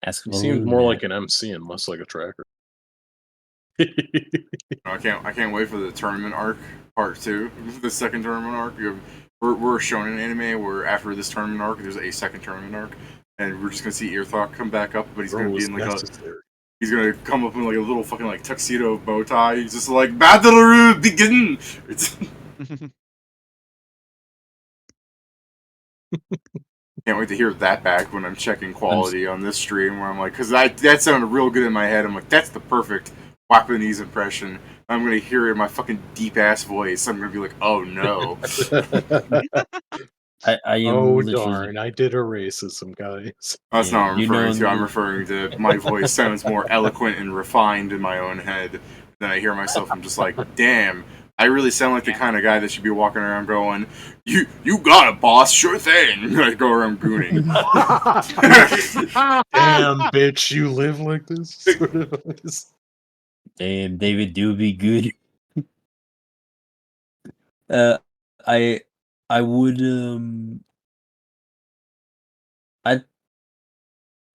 Ask He seems Balloon more that. like an MC and less like a tracker. I can't wait for the tournament arc part 2, the second tournament arc. We're shown an anime where after this tournament arc, there's a second tournament arc, and we're just gonna see Earthok come back up, but he's gonna be was in like necessary. he's gonna come up in like a little fucking like tuxedo bow tie. He's just like battle begin. It's can't wait to hear that back when I'm checking quality on this stream. Where I'm like, because that sounded real good in my head. I'm like, that's the perfect Japanese impression. I'm gonna hear it in my fucking deep ass voice. I'm gonna be like, oh no. I am Oh literally. darn! I did a racism, guys. That's Yeah, not what I'm you know, referring to. I'm referring to my voice sounds more eloquent and refined in my own head. Then I hear myself. I'm just like, damn. I really sound like the kind of guy that should be walking around going, "You got it, boss. Sure thing." I go around gooning. Damn, bitch! You live like this. Sort of. Damn, David do be good. uh, I would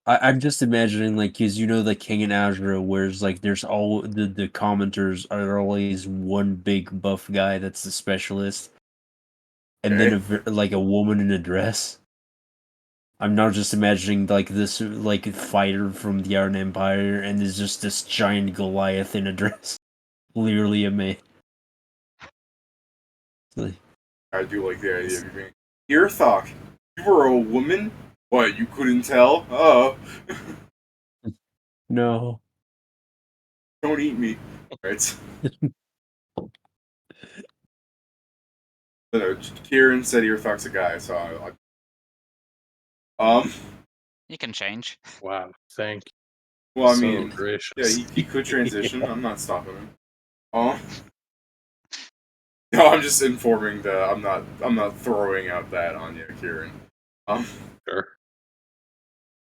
I'm just imagining like, cause you know the King and Azura, where's like there's all the commenters are always one big buff guy that's the specialist, and then like a woman in a dress. I'm now just imagining like this like fighter from the Iron Empire, and there's just this giant Goliath in a dress, literally a man. Like, I do like the idea of you being Earthok. You were a woman? What, you couldn't tell? Oh. no. Don't eat me. Right. Kieran said he fucks a guy, so You can change. Wow, thank you. well, I So mean, gracious. yeah, he could transition. I'm not stopping him. No, I'm just informing that I'm not throwing out that on you, Kieran. Sure.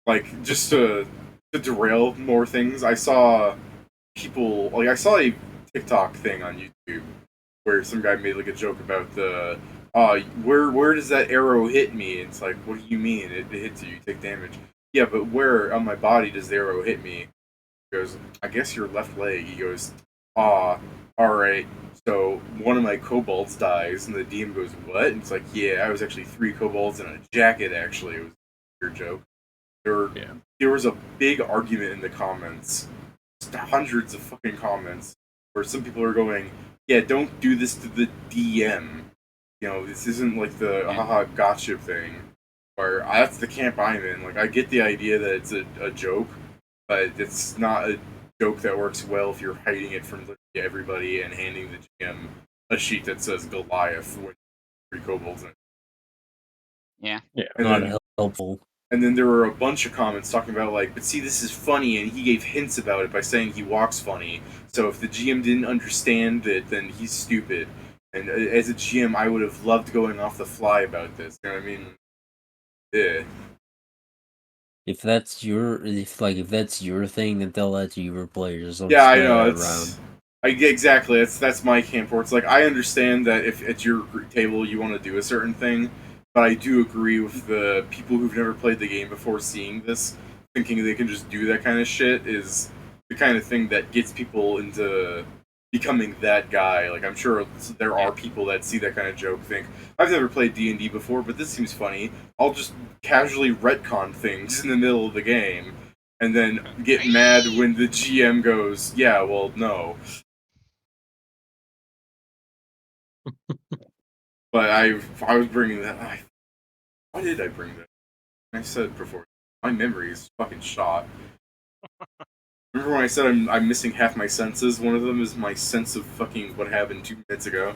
Like just to derail more things, I saw I saw a TikTok thing on YouTube where some guy made like a joke about the where does that arrow hit me? It's like, what do you mean? It hits you, you take damage. Yeah, but where on my body does the arrow hit me? He goes, I guess your left leg. He goes, alright. So one of my kobolds dies, and the DM goes, what? And it's like, yeah, I was actually 3 kobolds in a jacket, actually. It was a weird joke. There was a big argument in the comments, hundreds of fucking comments, where some people are going, yeah, don't do this to the DM. You know, this isn't like the haha gotcha thing. Or that's the camp I'm in. Like, I get the idea that it's a joke, but it's not a joke that works well if you're hiding it from everybody and handing the GM a sheet that says Goliath with 3 kobolds in it. Yeah. And Not then, helpful. and then there were a bunch of comments talking about like, but see, this is funny, and he gave hints about it by saying he walks funny. So if the GM didn't understand it, then he's stupid. And as a GM, I would have loved going off the fly about this. You know what I mean? Yeah. If that's your thing, then tell that to your players. Don't Yeah, I spread know. that It's around. exactly. That's my camp where it's like I understand that if at your table you want to do a certain thing, but I do agree with the people who've never played the game before seeing this, thinking they can just do that kind of shit is the kind of thing that gets people into becoming that guy. Like I'm sure there are people that see that kind of joke, think I've never played D&D before, but this seems funny. I'll just casually retcon things in the middle of the game and then get mad when the GM goes, yeah, well, no. But I was bringing that. Why did I bring that? I said before, my memory is fucking shot. Remember when I said I'm missing half my senses? One of them is my sense of fucking what happened 2 minutes ago.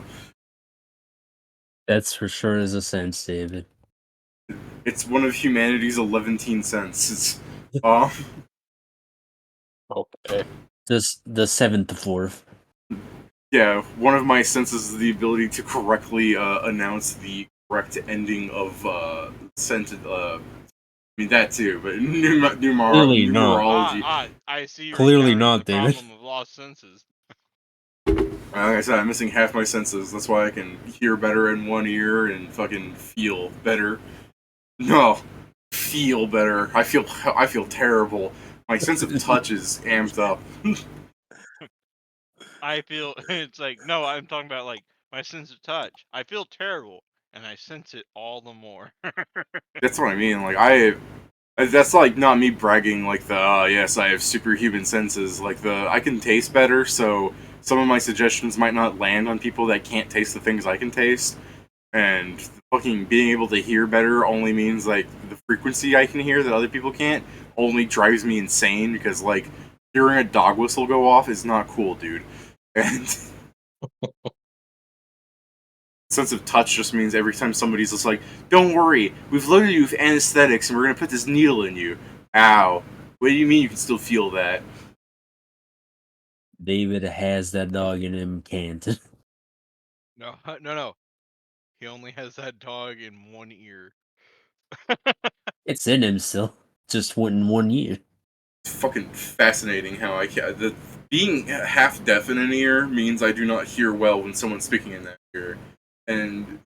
That's for sure is a sense, David. It's one of humanity's 11 senses. Okay. Just the 7th to 4th. Yeah, one of my senses is the ability to correctly announce the correct ending of sentence. I mean that too, but Clearly not. numerology. I see you're Clearly encountering not, the David. problem of lost senses. Like I said, I'm missing half my senses. That's why I can hear better in one ear and fucking feel better. No, feel better. I feel terrible. My sense of touch is amped up. I feel it's like no, I'm talking about like my sense of touch. I feel terrible, and I sense it all the more. That's what I mean. Like that's like not me bragging. Like the yes, I have superhuman senses. Like I can taste better, so some of my suggestions might not land on people that can't taste the things I can taste. And fucking being able to hear better only means like the frequency I can hear that other people can't only drives me insane because like hearing a dog whistle go off is not cool, dude. And sense of touch just means every time somebody's just like, don't worry, we've loaded you with anesthetics and we're gonna put this needle in you. Ow. What do you mean you can still feel that? David has that dog in him, can't. No. He only has that dog in one ear. It's in him still. Just in 1 year. It's fucking fascinating how I can. Being half deaf in an ear means I do not hear well when someone's speaking in that ear. And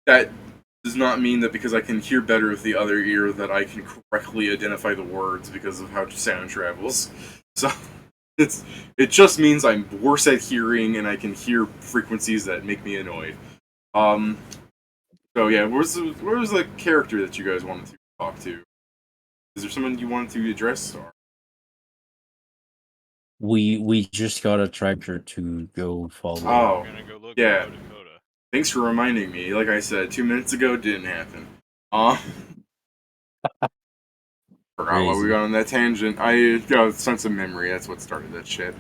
that does not mean that because I can hear better with the other ear that I can correctly identify the words because of how sound travels. So it just means I'm worse at hearing and I can hear frequencies that make me annoyed. So yeah, where's the character that you guys wanted to talk to? Is there someone you wanted to address? Or? We just got a tractor to go follow. Oh, We're gonna go look yeah. for Dakota. Thanks for reminding me. Like I said, 2 minutes ago, didn't happen. Forgot why we Crazy. got on that tangent. Sense of memory. That's what started that shit.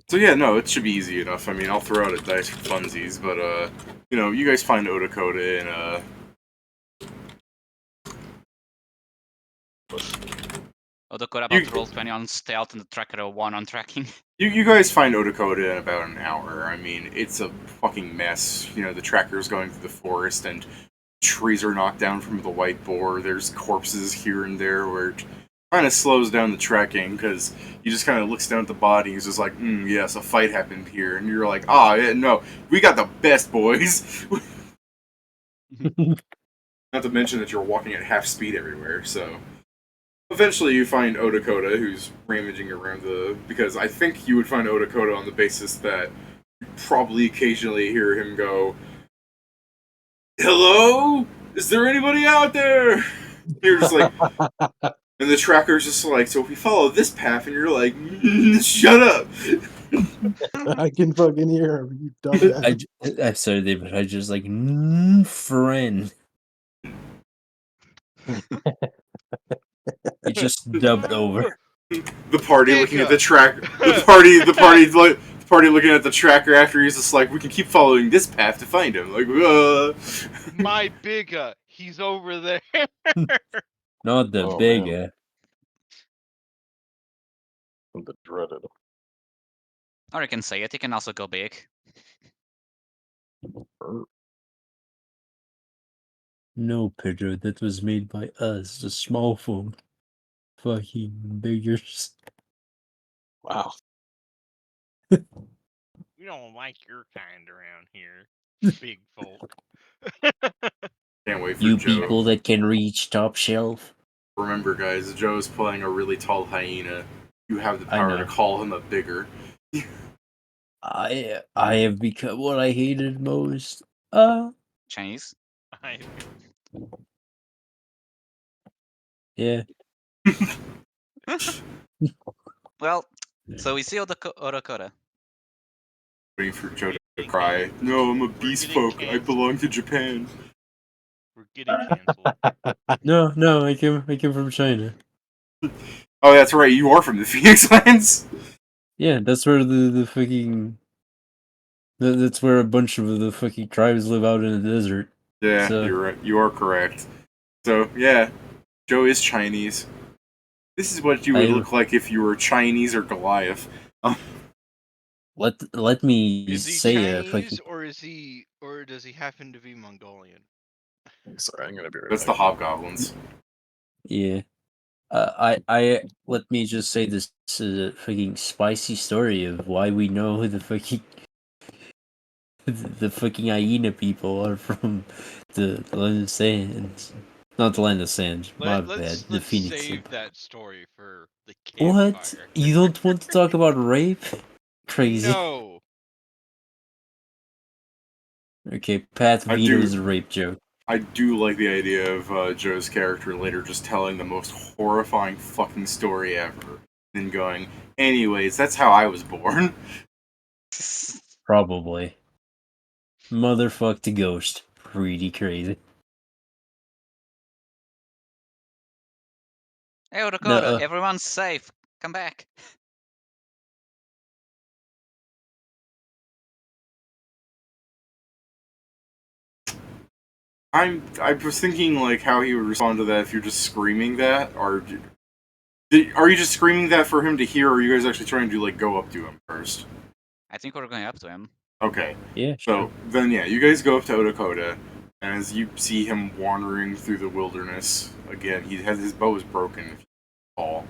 So yeah, no, it should be easy enough. I mean, I'll throw out a dice for funsies, but you guys find Odakoda and Odakoda about to roll 20 on stealth and the tracker a 1 on tracking. You guys find Odakoda in about an hour. I mean, it's a fucking mess. The tracker's going through the forest and trees are knocked down from the white boar. There's corpses here and there where it kind of slows down the tracking because he just kind of looks down at the body. He's just like, yes, a fight happened here. And you're like, yeah, no, we got the best boys. Not to mention that you're walking at half speed everywhere, so... Eventually you find Odakoda, who's ramaging around because I think you would find Odakoda on the basis that you probably occasionally hear him go, "Hello? Is there anybody out there?" You're just like... And the tracker's just like, so if we follow this path, and you're like, shut up! I can fucking hear him, you dumbass. I'm sorry, David. I just like, friend. It just dubbed over. The party looking at the track. The party looking at the tracker after he's just like, we can keep following this path to find him. Like, My bigger, he's over there. Not the Oh, bigger. The dreaded. Or you can say it, you can also go big. No, Pedro, that was made by us, the small phone. Fucking biggers. Wow. We don't like your kind around here, big folk. can't wait for You Joe. people that can reach top shelf. Remember, guys, Joe's playing a really tall hyena. You have the I power know. to call him a bigger. I have become what I hated most. Chinese. Yeah. Well, so we see Odakoda. Waiting for Joe to cry. No, I'm a beast getting folk. I canceled. belong to Japan. We're getting canceled. No, I came from China. Oh, that's right. You are from the Phoenix Lands. Yeah, that's where the fucking... That's where a bunch of the fucking tribes live out in the desert. Yeah, So- you're right. You are correct. So, yeah, Joe is Chinese. This is what you would look like if you were Chinese or Goliath. Let me Is he say Chinese or does he happen to be Mongolian? Sorry, I'm gonna be right That's back. the hobgoblins. Yeah. I let me just say this is a fucking spicy story of why we know who the fucking the fucking hyena people are from the land of sands. Not the land of sands, my bad. Let's The Phoenix. save that story for the What? campfire. You don't want to talk about rape? Crazy. No. Okay, Pat I vetoes do- a rape joke. I do like the idea of Joe's character later just telling the most horrifying fucking story ever. And going, anyways, that's how I was born. Probably. Motherfuck the ghost. Pretty crazy. Hey Odakoda, No, everyone's safe. Come back. I was thinking like how he would respond to that if you're just screaming that, or are you just screaming that for him to hear, or are you guys actually trying to like go up to him first? I think we're going up to him. Okay, yeah, so then yeah, you guys go up to Odakoda, and as you see him wandering through the wilderness again, his bow is broken. If you recall.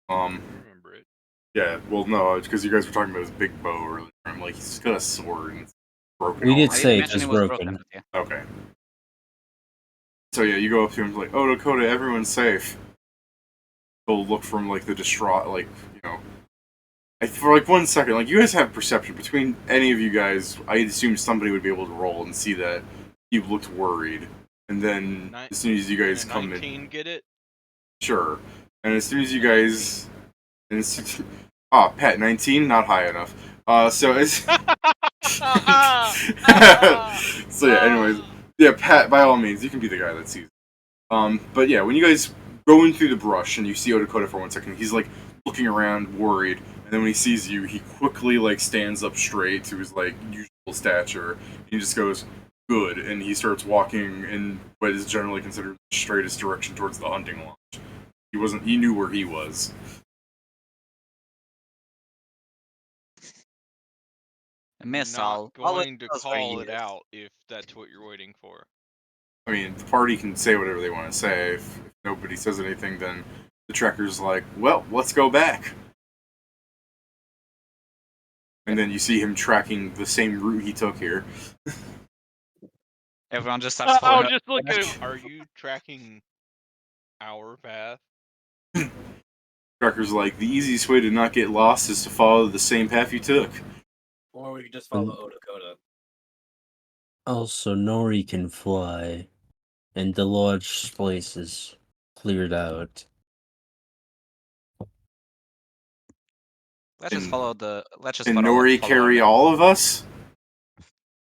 Remember it. Yeah, well, no, it's because you guys were talking about his big bow earlier. I'm like, he's got a sword and it's broken. We did I already. say didn't it mention was it was broken. but yeah. Okay. So yeah, you go up to him like, "Oh, Dakota, everyone's safe." He'll look from like the distraught, like for like 1 second, like you guys have perception between any of you guys. I assume somebody would be able to roll and see that he looked worried, and then as soon as you guys come in, 19 get it? sure, and as soon as you guys, and it's, Pat 19, not high enough. So it's so yeah. Anyways, yeah, Pat, by all means, you can be the guy that sees. But yeah, when you guys go in through the brush and you see Odakota for 1 second, he's like looking around, worried, and then when he sees you, he quickly like stands up straight to his like usual stature. And he just goes, "Good," and he starts walking in what is generally considered the straightest direction towards the hunting lodge. He knew where he was. Miss, Not I'll going to knows where he call it is. out if that's what you're waiting for. I mean, the party can say whatever they want to say. If nobody says anything, then the trekker's like, "Well, let's go back." And then you see him tracking the same route he took here. Everyone just starts I'll following. just look at him. Are you tracking our path? Trekker's like, "The easiest way to not get lost is to follow the same path you took." Or we could just follow Odakota. Also, Nori can fly, and the lodge place is cleared out. Let's just And- follow the. Let's just And follow. Nori follow carry our- all of us?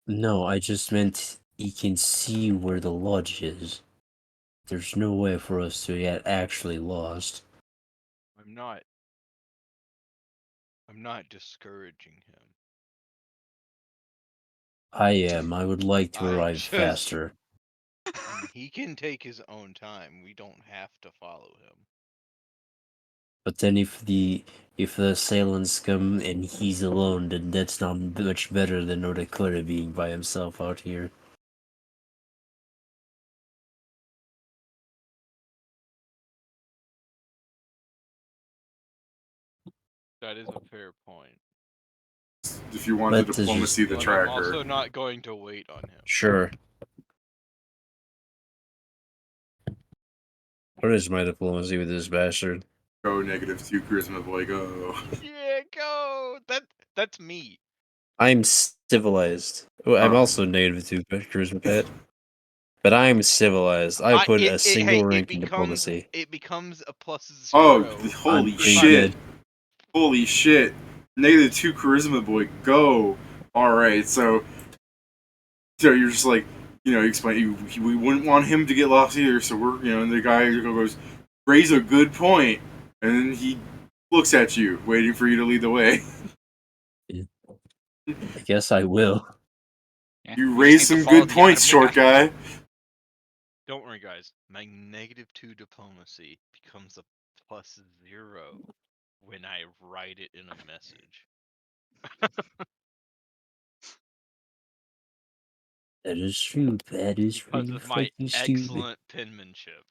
No, I just meant he can see where the lodge is. There's no way for us to get actually lost. I'm not discouraging him. I am. I would like to I arrive just- faster. He can take his own time. We don't have to follow him. But then if the assailants come and he's alone, then that's not much better than Odakota being by himself out here. That is a fair point. If you want the But to diplomacy, the But I'm tracker. also not going to wait on him. Sure. What is my diplomacy with this bastard? Go -2 charisma, boy, go. Yeah, go. That's me. I'm civilized. Oh, I'm Oh. also -2 charisma pet. But I'm civilized. I put a single rank in diplomacy. It becomes a +0. Oh, holy I'm pretty shit. good. Holy shit. -2 charisma, boy, go. Alright, so you're just like, you explain, we wouldn't want him to get lost either, so we're, and the guy goes, "Raise a good point," and then he looks at you, waiting for you to lead the way. I guess I will. Yeah, You we raise just need to some follow good the points, other short guy. Don't worry, guys. My -2 diplomacy becomes a +0 when I write it in a message. That is true. That is Because really of my fucking stupid. excellent penmanship.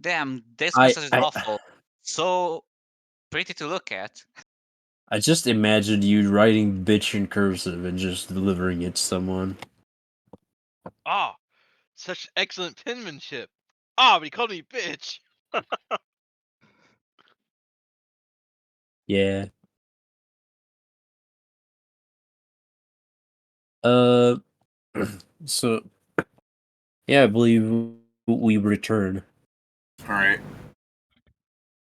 Damn, this I- message is awful. So pretty to look at. I just imagined you writing bitch in cursive and just delivering it to someone. Ah, such excellent penmanship. Ah, but he called me bitch. Yeah. So yeah, I believe we return. Alright.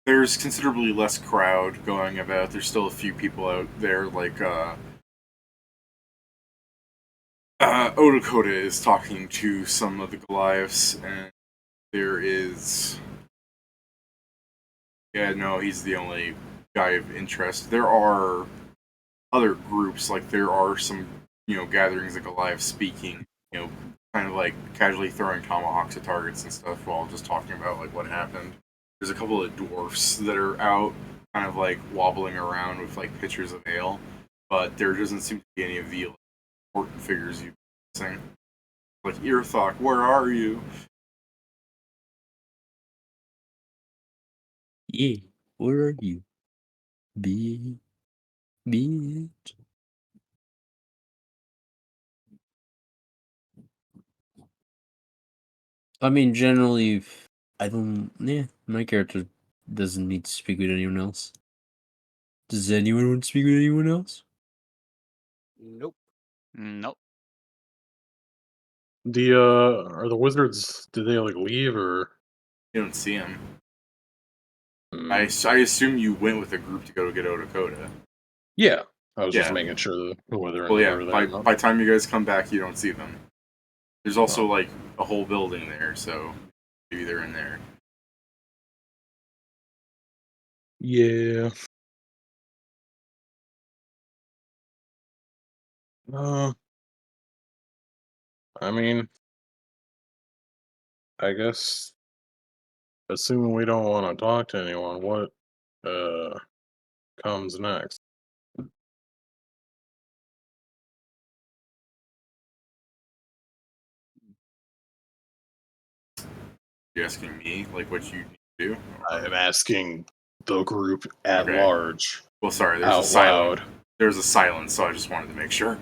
There's considerably less crowd going about. There's still a few people out there, like, Odakota is talking to some of the Goliaths, and there is... Yeah, no, he's the only guy of interest. There are other groups, like there are some, gatherings of Goliaths speaking, kind of like casually throwing tomahawks at targets and stuff while just talking about, like, what happened. There's a couple of dwarfs that are out, kind of like wobbling around with, like, pitchers of ale, but there doesn't seem to be any of the important figures you've been missing. Like, Earthok, where are you? Yeah, where are you? Bitch. I mean, generally, I don't. Yeah, my character doesn't need to speak with anyone else. Does anyone want to speak with anyone else? Nope. Nope. Are the wizards? Did they like leave or? You don't see him. Hmm. I assume you went with a group to go get Odakota. Yeah, I was just Yeah. making sure whether or Well, not yeah, they were there. by the time you guys come back, you don't see them. There's also, like, a whole building there, so maybe they're in there. Yeah. I mean, I guess, assuming we don't want to talk to anyone, what comes next? You asking me like what you need to do? I am asking the group at Okay. large, Well, sorry, there's a out silence. loud. There's a silence, so I just wanted to make sure.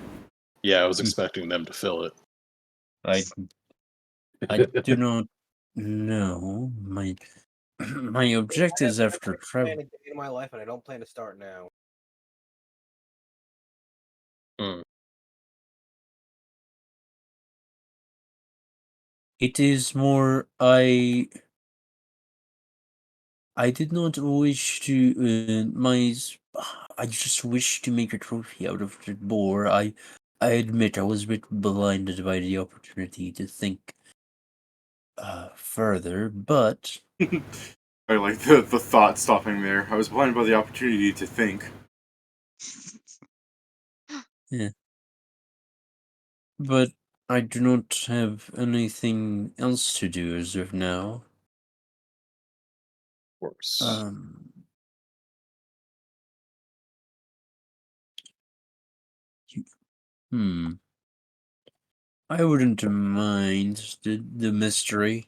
Yeah, I was expecting them to fill it. I do not know. My objectives after I travel. plan to get in my life, and I don't plan to start now. Hmm. It is more I did not wish to I just wish to make a trophy out of the boar. I admit I was a bit blinded by the opportunity to think further, but I like the thought stopping there. I was blinded by the opportunity to think. yeah. But I do not have anything else to do as of now. Of course. I wouldn't mind the mystery.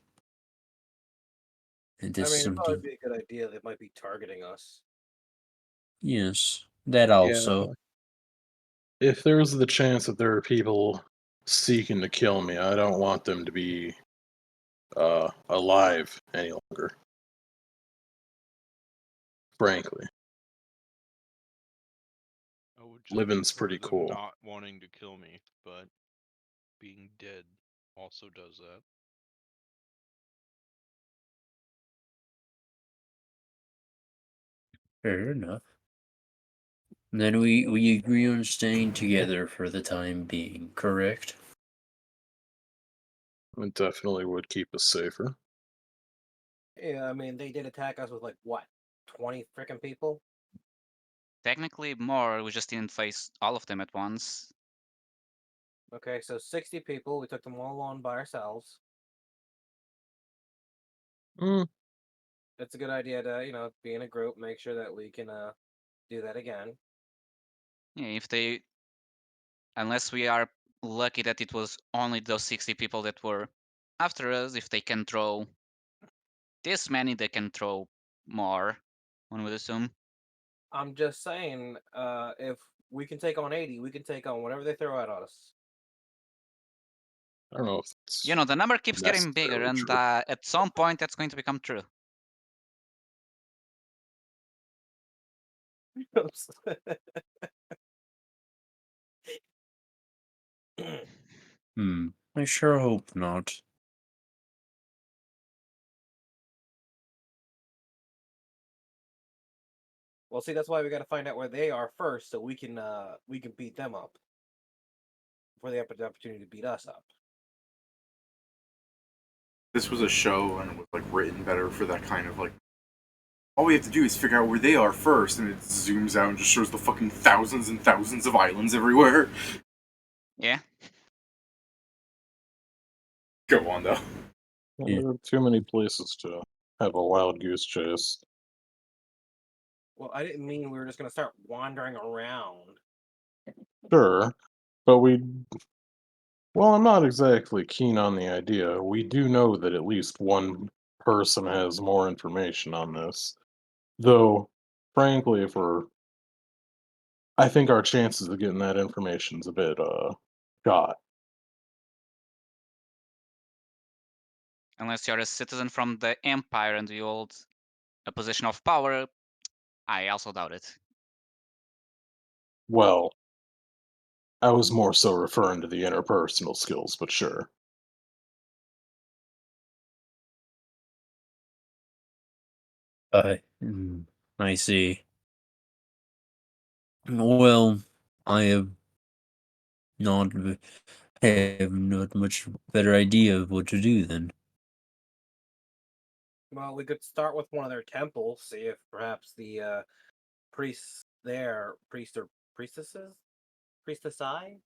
It I is mean, it'd probably something. be a good idea. They might be targeting us. Yes, that also. Yeah. If there's the chance that there are people seeking to kill me, I don't want them to be alive any longer. Frankly. I would just Living's prefer pretty them cool. not wanting to kill me, but being dead also does that. Fair enough. Then we agree on staying together for the time being, correct? It definitely would keep us safer. Yeah, I mean, they did attack us with like what, 20 freaking people? Technically more, we just didn't face all of them at once. Okay, so 60 people. We took them all on by ourselves. Mm, It's a good idea to be in a group, make sure that we can do that again. Yeah, if they, unless we are lucky that it was only those 60 people that were after us, if they can throw this many, they can throw more, one would assume. I'm just saying, if we can take on 80, we can take on whatever they throw at us. I don't know if it's You know, the number keeps getting bigger, necessarily and true. at some point that's going to become true. I sure hope not. Well, see, that's why we got to find out where they are first, so we can beat them up before they have the opportunity to beat us up. This was a show and it was like written better for that kind of like. All we have to do is figure out where they are first, and it zooms out and just shows the fucking thousands and thousands of islands everywhere. Yeah. Go on though. Well, Yeah. there are too many places to have a wild goose chase. Well, I didn't mean we were just gonna start wandering around. Sure, but well, I'm not exactly keen on the idea. We do know that at least one person has more information on this. Though, frankly, I think our chances of getting that information's a bit, shot. Unless you're a citizen from the Empire and you hold a position of power, I also doubt it. Well, I was more so referring to the interpersonal skills, but sure. I see. Well, I have not I have not much better idea of what to do then. Well, we could start with one of their temples, see if perhaps the priests there, priest or priestesses, priestessi,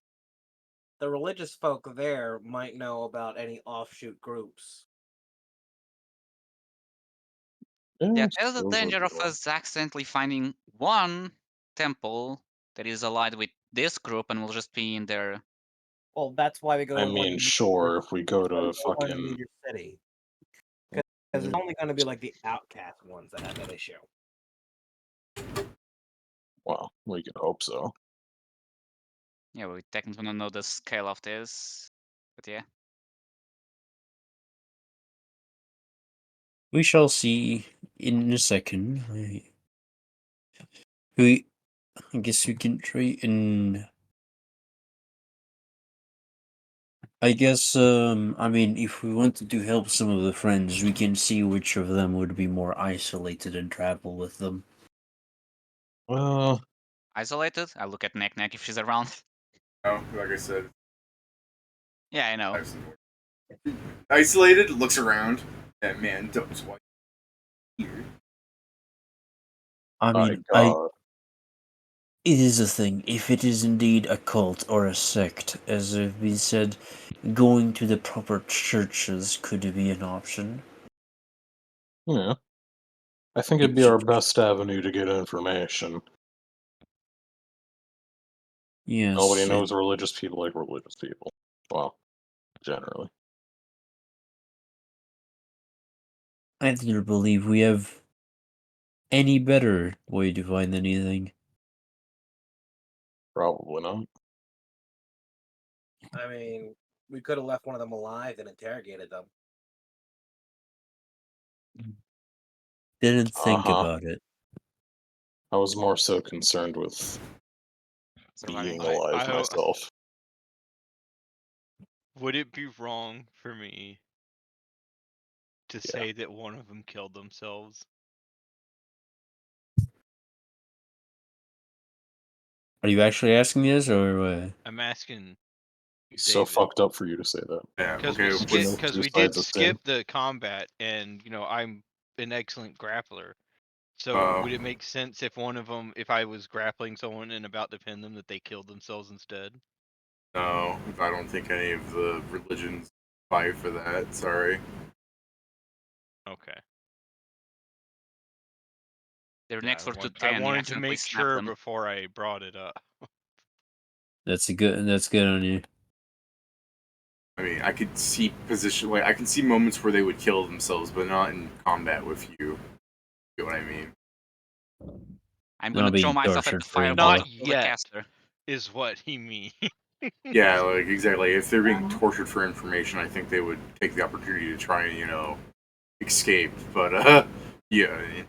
the religious folk there might know about any offshoot groups. Yeah, I there's a suppose that'd danger be of fun. us accidentally finding one temple that is allied with this group and will just be in their. Well, that's why we go I to one mean, sure, if we go that's why we to go to one in a fucking major city. Because it's only going to be like the outcast ones that have that issue. well, we could hope so. Yeah, we technically don't know the scale of this, but yeah. We shall see in a second. I guess we can try and. I guess, I mean, if we wanted to help some of the friends, we can see which of them would be more isolated and travel with them. Well, Isolated? I look at Neck Neck if she's around. No, like I said, Yeah, I know. I've seen more. Isolated, looks around. That man dumps white here. I my mean, God. it is a thing. If it is indeed a cult or a sect, as have been said, going to the proper churches could be an option. Yeah. I think it'd be our best avenue to get information. Nobody Yes, knows religious people like religious people. Well, generally. I don't believe we have any better way to find anything. Probably not. I mean, we could have left one of them alive and interrogated them. Didn't think Uh-huh. about it. I was more so concerned with Surviving. being alive I myself. would it be wrong for me to Yeah. say that one of them killed themselves? Are you actually asking this, or I'm asking He's so David. fucked up for you to say that. Yeah, Because okay. we know we suicide's did a sin. skip the combat, and I'm an excellent grappler. So Uh, would it make sense if one of them, if I was grappling someone and about to pin them, that they killed themselves instead? no, I don't think any of the religions fight for that. Sorry. Okay. They're Yeah, next for I 210. You wanted to accidentally make snap sure them. before I brought it up. that's good on you. I mean, I could see I can see moments where they would kill themselves, but not in combat with you. You know what I mean? I'm Not gonna throw being myself at the tortured for fireball to Not info. kill the yet, caster. is what he means. Yeah, like exactly. If they're being tortured for information, I think they would take the opportunity to try and escape. But yeah,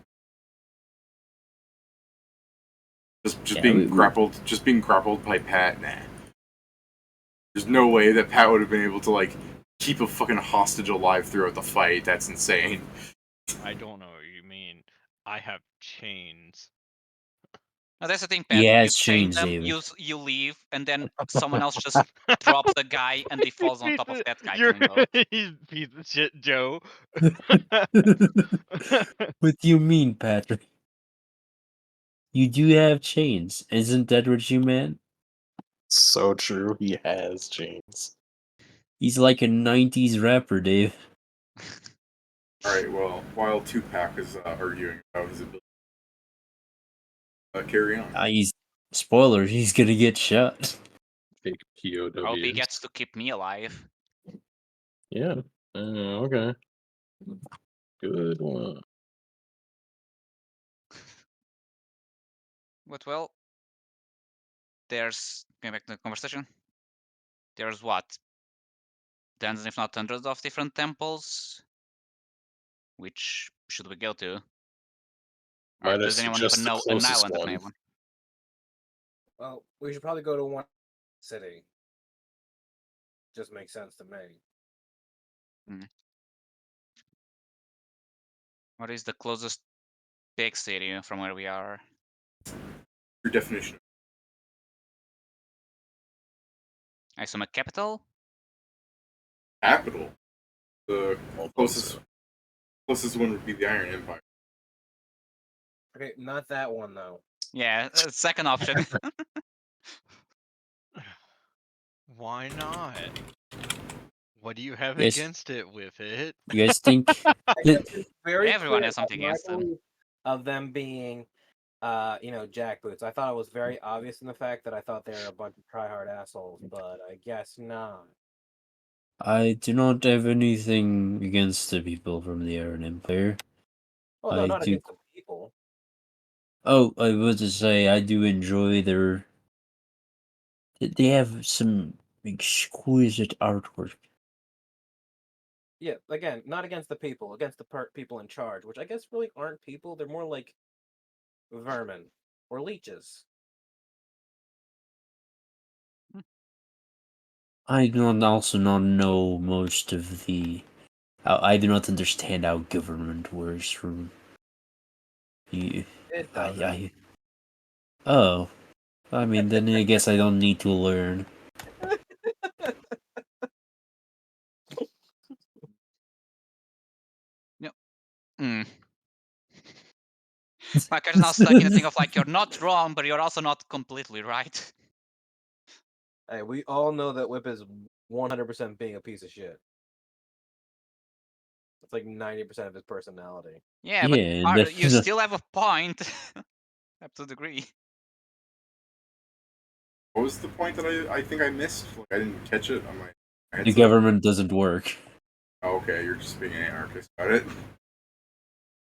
just Yeah, being grappled by Pat. Nah, there's no way that Pat would have been able to keep a fucking hostage alive throughout the fight. That's insane. I don't know what you mean. I have chains. No, that's the thing, Pat. Yeah, You it's chain changed, them, David. you leave, and then someone else just drops the guy and they falls on top of that guy, You're killing both. piece of shit, Joe. What do you mean, Patrick? You do have chains. Isn't that what you meant? So true, he has chains. He's like a 90s rapper, Dave. All right. Well, while Tupac is arguing about his ability, carry on. Spoiler, he's gonna get shot. Fake I hope he POWs. gets to keep me alive. Yeah. Okay. Good one. But well, there's going back to the conversation. There's what? Dozens, if not hundreds, of different temples. Which should we go to? Or Might I does anyone even suggest the know an closest island that may one? have one? Well, we should probably go to one city. Just makes sense to me. What is the closest big city from where we are? Your definition. I assume a capital? capital. The Well, closest one would be the Iron Empire. Okay, not that one though. Yeah, second option. Why not? What do you have Yes. against it with it? You guys think I guess it's very Everyone clear has something my against them. belief of them being, jackboots. I thought it was very obvious in the fact that I thought they were a bunch of tryhard assholes, but I guess not. I do not have anything against the people from the Iron Empire? Oh no, I not do. against the people. Oh, I was to say I do enjoy their. They have some exquisite artwork. Yeah, again, not against the people, against the people in charge, which I guess really aren't people. They're more like vermin or leeches. I do not also not know most of the. I do not understand how government works. From you, It doesn't. Oh, I mean, then I guess I don't need to learn. Hmm. My character's now stuck in a thing of like, you're not wrong, but you're also not completely right. Hey, we all know that Whip is 100% being a piece of shit. It's like 90% of his personality. Yeah, Yeah, but you still have a point. Up to a degree. What was the point that I think I missed? Like, I didn't catch it on my headset. The government doesn't work. Oh, okay, you're just being an anarchist about it.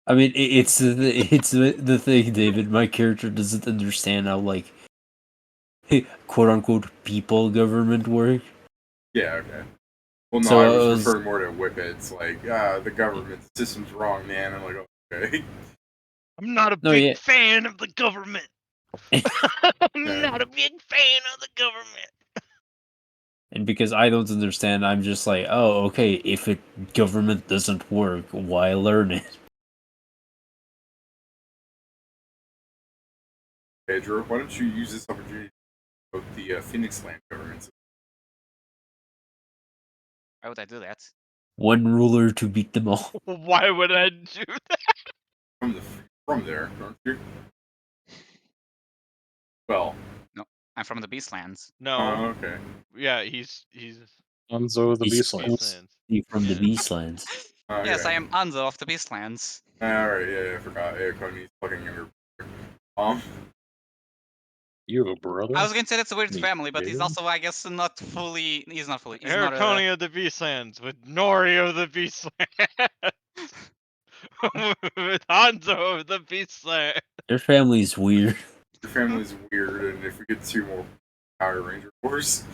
I mean, it's the thing, David. My character doesn't understand how, like, quote unquote, people government work. Yeah, okay. Well, no, So I I was was- referring more to Whippets. Like, the government system's wrong, man. I'm like, okay. I'm not a No, big yeah. fan of the government. I'm Yeah. not a big fan of the government. And because I don't understand, I'm just like, oh, okay, if government doesn't work, why learn it? Pedro, why don't you use this opportunity of the Phoenix Land government system? Why would I do that? One ruler to beat them all. Why would I do that? From there, aren't you? Well, No, I'm from the Beastlands. No. okay. Yeah, he's Anzo the He's Beastlands. from the Yeah. Beastlands. Yes, Okay. I am Anzo of the Beastlands. Alright, yeah, I forgot. Yeah, Cody's fucking younger. You have a brother? I was going to say that's a weird Wait, family, but he's David? also, I guess, not fully. He's not fully. He's not a. Harricone of the Beastlands with Nori of the Beastlands. With Hanzo of the Beastlands. Their family's weird. Your family's weird, and if we get 2 more Power Ranger Wars,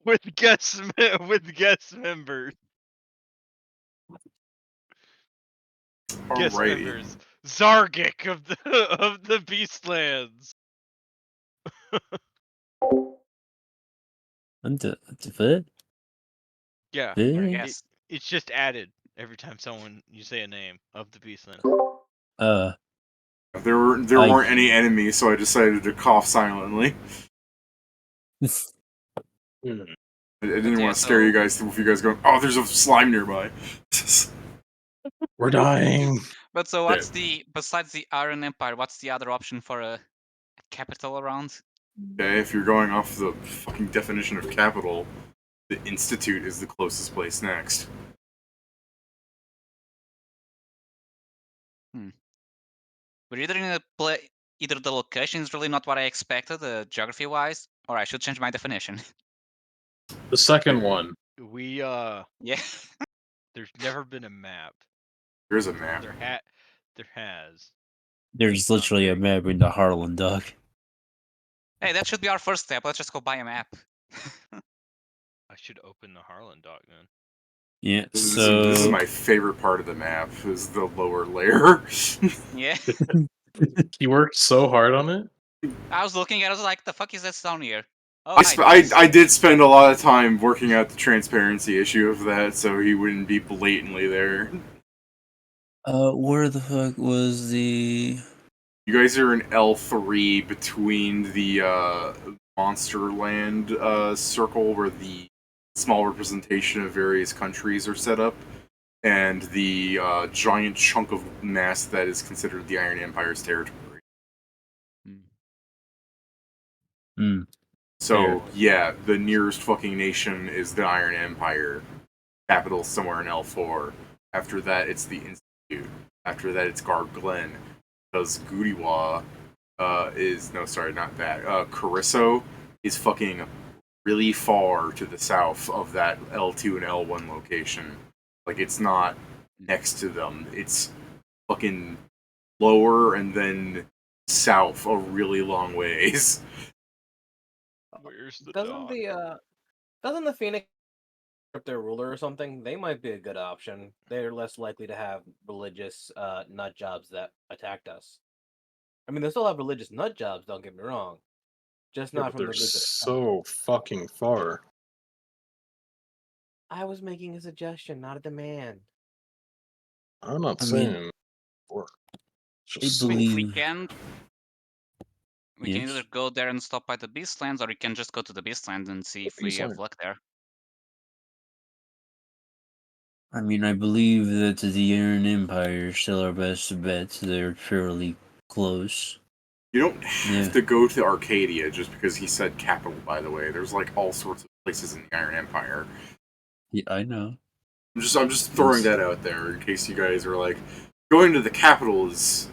With guest members. Guest alrighty. members. Zargic of the Beastlands. What? Yeah. I Eh? guess. It's just added every time you say a name of the Beastland. There I- weren't any enemies, so I decided to cough silently. Hmm. I didn't yeah, want to scare so- you guys with you guys going, oh, there's a slime nearby. We're dying. But so, what's the besides the Iron Empire? What's the other option for a capital around? Okay, if you're going off the fucking definition of capital, the Institute is the closest place next. We're either in a play. Either the location is really not what I expected, geography-wise, or I should change my definition. The second one. We Yeah. there's never been a map. There's a map. There has. There's literally a map in the Harlonde, dog. Hey, that should be our first step. Let's just go buy a map. I should open the Harlan doc then. Yeah, This so is my favorite part of the map, is the lower layer. Yeah. He worked so hard on it. I was looking at it, I was like, the fuck is this down here? Oh, I did spend a lot of time working out the transparency issue of that, so he wouldn't be blatantly there. where the fuck was the... You guys are in L3 between the Monsterland circle where the small representation of various countries are set up, and the giant chunk of mass that is considered the Iron Empire's territory. Hmm. So, Fair. yeah, the nearest fucking nation is the Iron Empire. Capital somewhere in L4. After that, it's the Institute. After that, it's Gar Glen. Because Gudiwa is... No, sorry, not that. Carisso is fucking really far to the south of that L2 and L1 location. Like, it's not next to them. It's fucking lower and then south a really long ways. Where's the Doesn't dock? the Phoenix their ruler or something? They might be a good option. They're less likely to have religious nut jobs that attacked us. I mean, they still have religious nut jobs. Don't get me wrong, just Yeah, not but from they're the group that. so fucking far. I was making a suggestion, not a demand. I'm not I mean, saying work. I Just I mean, believe. we can Yes. either go there and stop by the Beastlands, or we can just go to the Beastland and see if we have Beastland. luck there. I mean, I believe that the Iron Empire is still our best bet. They're fairly close. You don't have Yeah. to go to Arcadia just because he said capital, by the way. There's like all sorts of places in the Iron Empire. Yeah, I know. I'm just throwing that out there in case you guys are like, going to the capital is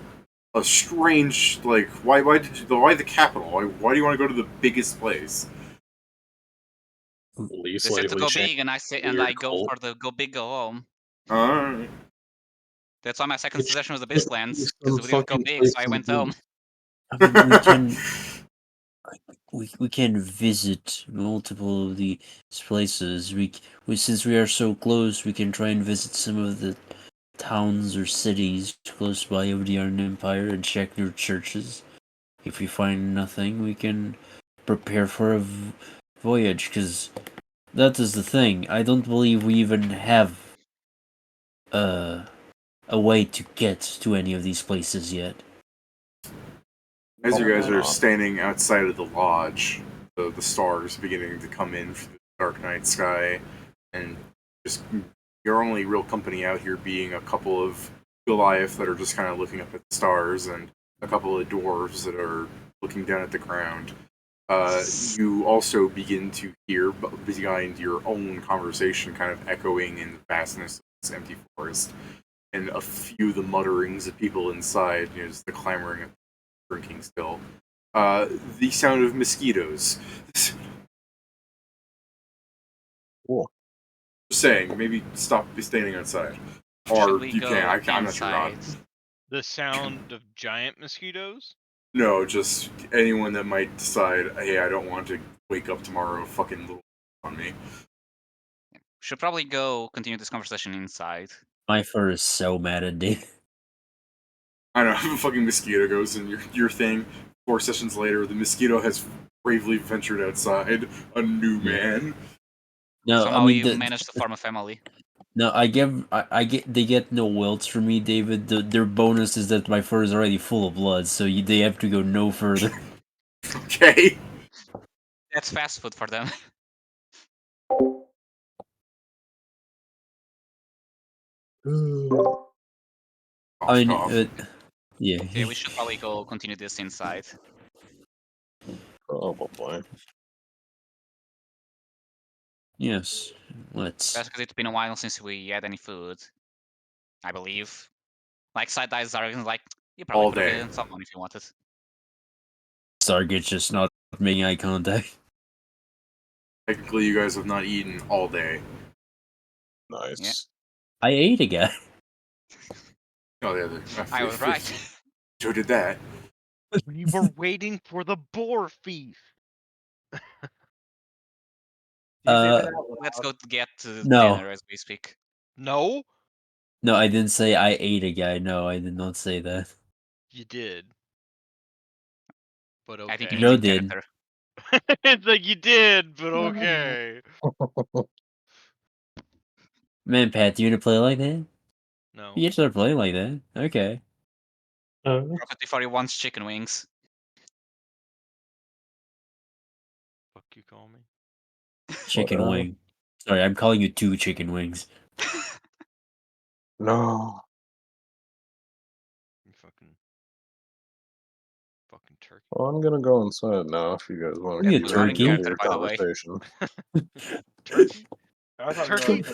a strange, like, why the capital? Why do you want to go to the biggest place? Least They said to likely go change big, and I say, and weird I go cult. for the go big, go home. Alright. That's why my second It should suggestion was the be Beastlands, some because we didn't go fucking big, place so I in the went home. woods. I mean, we can visit multiple of these places. Since we are so close, we can try and visit some of the towns or cities close by of the Iron Empire and check their churches. If we find nothing, we can prepare for a voyage. Because that is the thing. I don't believe we even have a way to get to any of these places yet. As you guys Probably are not. standing outside of the lodge, the stars beginning to come in through the dark night sky, and just your only real company out here being a couple of Goliath that are just kind of looking up at the stars, and a couple of dwarves that are looking down at the ground. You also begin to hear behind your own conversation kind of echoing in the vastness of this empty forest, and a few of the mutterings of people inside, just the clamoring of drinking still. The sound of mosquitoes. Cool. Just saying, maybe stop standing outside. Should Or we you can. go I'm not your god. inside? The sound of giant mosquitoes? No, just anyone that might decide, hey, I don't want to wake up tomorrow fucking little on me. Should probably go continue this conversation inside. My fur is so mad at Dave. I don't know, fucking mosquito goes in your thing. 4 sessions later, the mosquito has bravely ventured outside, a new Yeah. man. No, I Somehow mean you managed to form a family. no. I get they get no welts from me, David. Their bonus is that my fur is already full of blood, so they have to go no further. Okay. That's fast food for them. I mean, Cough. yeah. Okay, we should probably go continue this inside. Probably. Yes. Let's. That's because it's been a while since we had any food. I believe. Like side eyes are like, you probably All could have day. given someone if you wanted. Stargate's just not making eye contact. Technically, you guys have not eaten all day. Nice. I ate a guy. Oh, yeah, I was right. Joe did that. We were waiting for the boar feast. Do you say that Uh, out Let's loud? go get to No. dinner as we speak. No, No, I didn't say I ate a guy. No, I did not say that. you did. But I think you okay. need Joe in did. character. It's like you did, but okay. Man, Pat, you gonna play like that? No. You start playing like that. Okay. Profit before he wants chicken wings. you call me? Chicken Whatever. wing. Sorry, I'm calling you 2 chicken wings. No. You fucking turkey. Well, I'm gonna go inside now if you guys want Are you to a was not in turkey? continue character, your by the way. conversation. Turkey? I thought Turkey?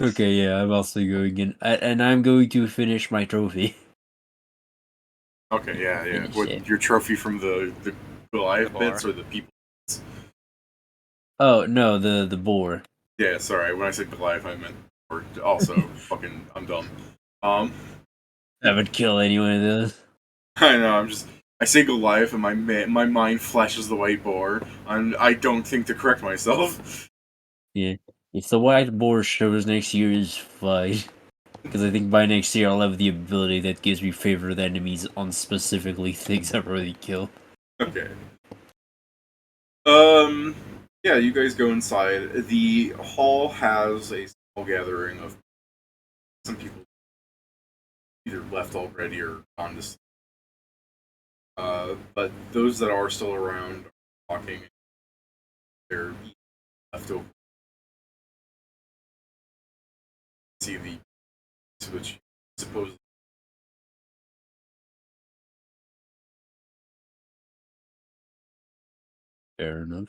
Okay, yeah, I'm also going in. And I'm going to finish my trophy. Okay, yeah. Finish What it. your trophy from the Goliath The bits bar. or the people? Oh, no, the boar. Yeah, sorry. When I said Goliath, I meant or also fucking. I'm dumb. Um, I would kill any one of those. I know. I say Goliath, and my mind flashes the white boar. I don't think to correct myself. Yeah. If the white boar shows next year is fine. Because I think by next year I'll have the ability that gives me favorite enemies on specifically things I already kill. Okay. Yeah, you guys go inside. The hall has a small gathering of some people either left already or gone to sleep. But those that are still around are talking. They're eating leftover. See the which supposedly Fair enough.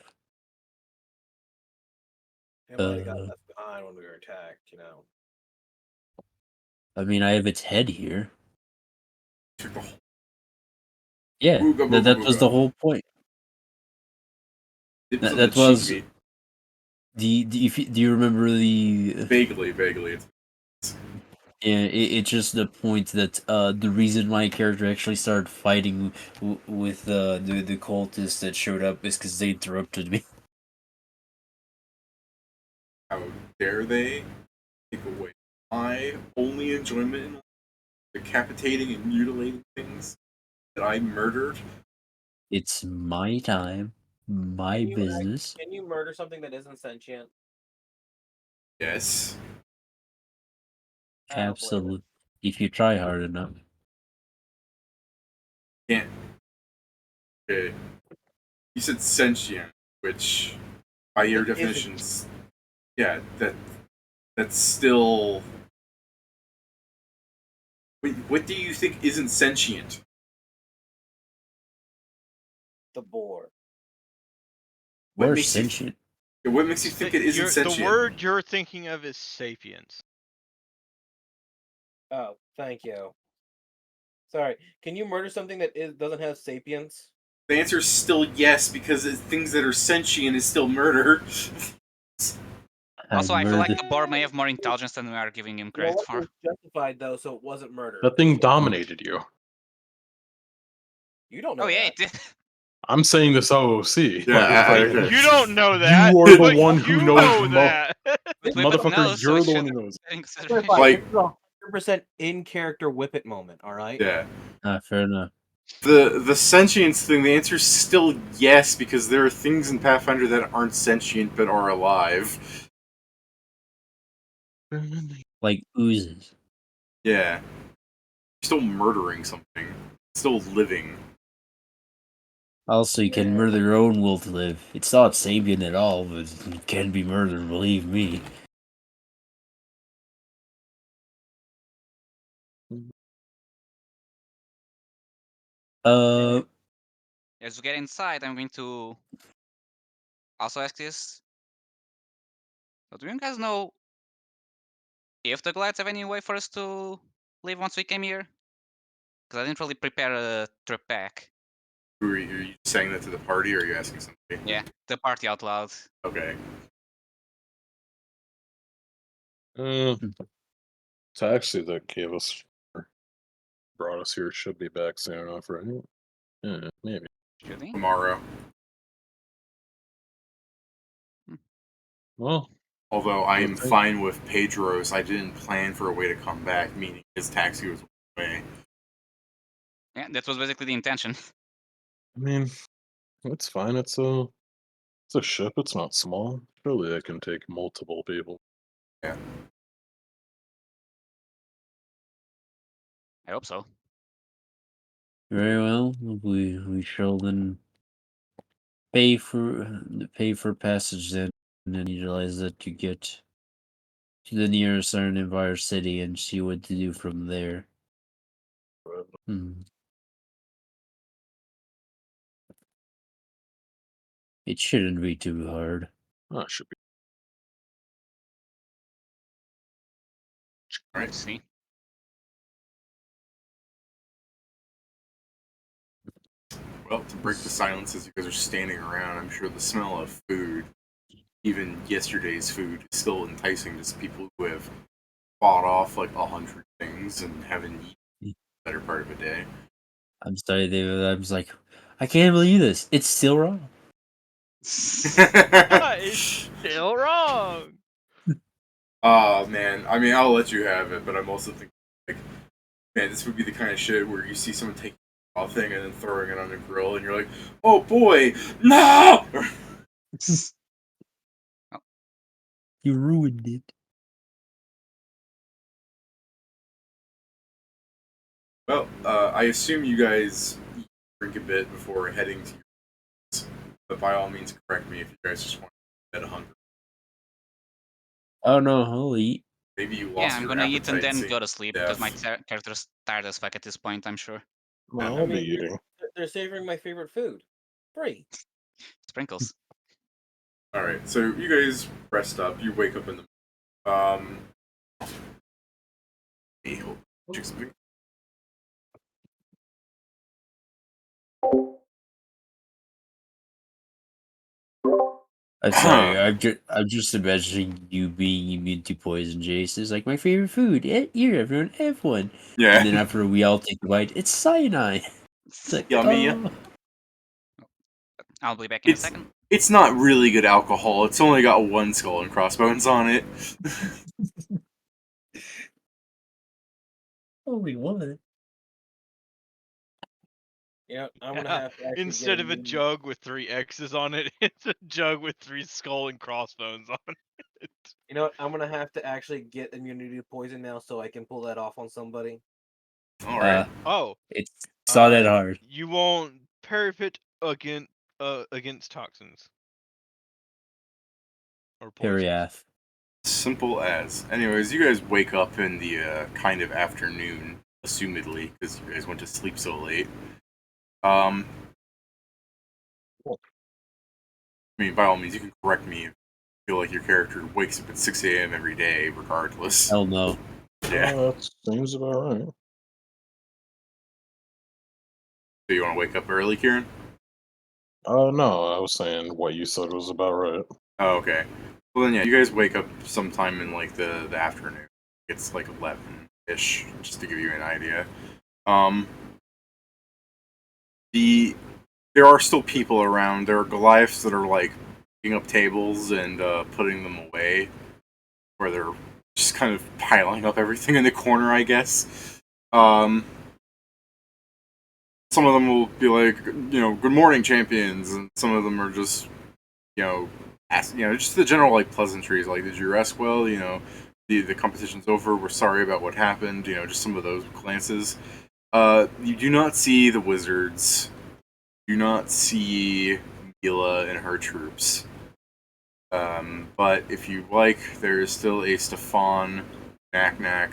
It might have got Uh, left behind when we were attacked, you know. I mean, I have its head here. took the whole. Yeah, Ooga booga that was the booga. whole point. It was on the That cheap was meat. do you remember the? Vaguely. Yeah, it's just the point that the reason my character actually started fighting with the cultists that showed up is because they interrupted me. How dare they take away my only enjoyment in decapitating and mutilating things that I murdered? It's my time, my business. Can you murder something that isn't sentient? Yes. I don't believe it. Absolutely. If you try hard enough. Can't. Okay. You said sentient, which by your That isn't- definitions, yeah, that's still. Wait, what do you think isn't sentient? The boar. What Or makes you? sentient. What makes you think it isn't The sentient? word you're thinking of is sapiens. Oh, thank you. Sorry. Can you murder something that doesn't have sapience? The answer is still yes, because things that are sentient is still murder. Also, I feel like murder. the boar may have more intelligence than we are giving him You know credit what? It for. was justified though, so it wasn't murder. That thing dominated you. You don't know Oh yeah, that. it did. I'm saying this OOC. Yeah, Like, You don't know that. you are the but one who you knows know the most. that. But Whippet Motherfucker, knows, so you're we the one should who knows. take into Clarify, consideration. Like- this is a 100% in character whippet moment. All right. Yeah. Fair enough. The sentience thing, the answer is still yes, because there are things in Pathfinder that aren't sentient but are alive. Like oozes. Yeah. You're still murdering something. Still living. Also, you can murder your own will to live. It's not sapient at all, but it can be murdered, believe me. As we get inside, I'm going to also ask this. So do you guys know if the glides have any way for us to leave once we came here? Because I didn't really prepare a trip back. Are you saying that to the party, or are you asking somebody? Yeah, the party out loud. Okay. It's actually that gave us, brought us here should be back soon enough, right? Yeah, maybe. Should he? Tomorrow. Well, Although I am Okay. fine with Pedro's, I didn't plan for a way to come back, meaning his taxi was away. Yeah, that was basically the intention. I mean, it's fine. It's a ship. It's not small. Surely it can take multiple people. Yeah. I hope so. Very well. We shall then pay for passage then, and then utilize that to get to the nearest Iron Empire city and see what to do from there. Hmm. It shouldn't be too hard. Oh, it should be. Right. Let's see. Well, to break the silence as you guys are standing around, I'm sure the smell of food, even yesterday's food, is still enticing to people who have fought off like 100 things and haven't eaten the better part of a day. I'm sorry, David. I was like, I can't believe this. It's still wrong. It's still wrong. Oh man, I mean, I'll let you have it, but I'm also thinking, like, man, this would be the kind of shit where you see someone taking a thing and then throwing it on the grill, and you're like, oh boy, no! You ruined it. Well, I assume you guys drink a bit before heading to your, but by all means, correct me if you guys just want to get hungry. Oh no, I'll eat. Maybe you lost Yeah, I'm your gonna eat and appetite then seeing go to sleep because my death. character's tired as fuck at this point, I'm sure. Well, I I'll be mean, eating. They're savoring my favorite food. Free. Sprinkles. All right, so you guys rest up. You wake up in the hey, just- I'm sorry. I'm just imagining you being immune to poison. Jace is like my favorite food. Here, everyone, have one. yeah. And then after we all take a bite, it's cyanide. It's like, Yummy. oh. I'll be back in a It's second. it's not really good alcohol. It's only got one skull and crossbones on it. Only one. You know, I'm gonna have to actually Instead get of a immune- jug with 3 X's on it, it's a jug with 3 skull and crossbones on it. You know what? I'm gonna have to actually get immunity to poison now, so I can pull that off on somebody. All right. Oh, It's not that uh, hard. you won't parapet against toxins or poisons. Periath. Simple as. Anyways, you guys wake up in the kind of afternoon, assumedly, because you guys went to sleep so late. I mean, by all means, you can correct me if you feel like your character wakes up at 6 a.m. every day, regardless. Hell no. Yeah. That seems about right. So you want to wake up early, Kieran? No, I was saying what you said was about right. Oh, okay. Well then, yeah, you guys wake up sometime in like the afternoon. It's like 11-ish, just to give you an idea. Um, there are still people around. There are Goliaths that are like picking up tables and putting them away, where they're just kind of piling up everything in the corner, I guess. Some of them will be like, good morning, champions, and some of them are just, just the general like pleasantries, like, did you rest well? The competition's over. We're sorry about what happened. Just some of those glances. You do not see the wizards. Do not see Mila and her troops. But if you like, there is still a Stefan, Knack.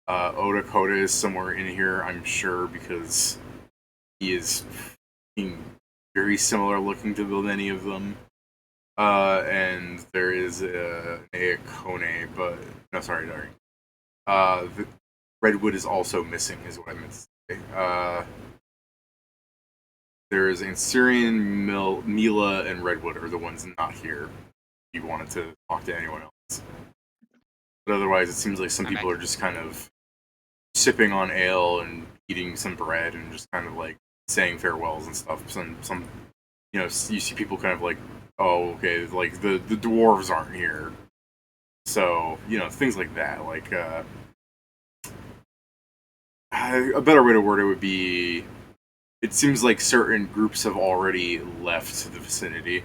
Oda Koda is somewhere in here, I'm sure, because he is very similar looking to many of them. And there is a Kone, but no, sorry. The Redwood is also missing, is what I meant to say. There is Ansurian, Mila, and Redwood are the ones not here. If you wanted to talk to anyone else, but otherwise, it seems like some Okay. people are just kind of sipping on ale and eating some bread and just kind of like saying farewells and stuff. Some you see people kind of like, oh, okay, like the dwarves aren't here, so things like that. Like a better way to word it would be, it seems like certain groups have already left the vicinity.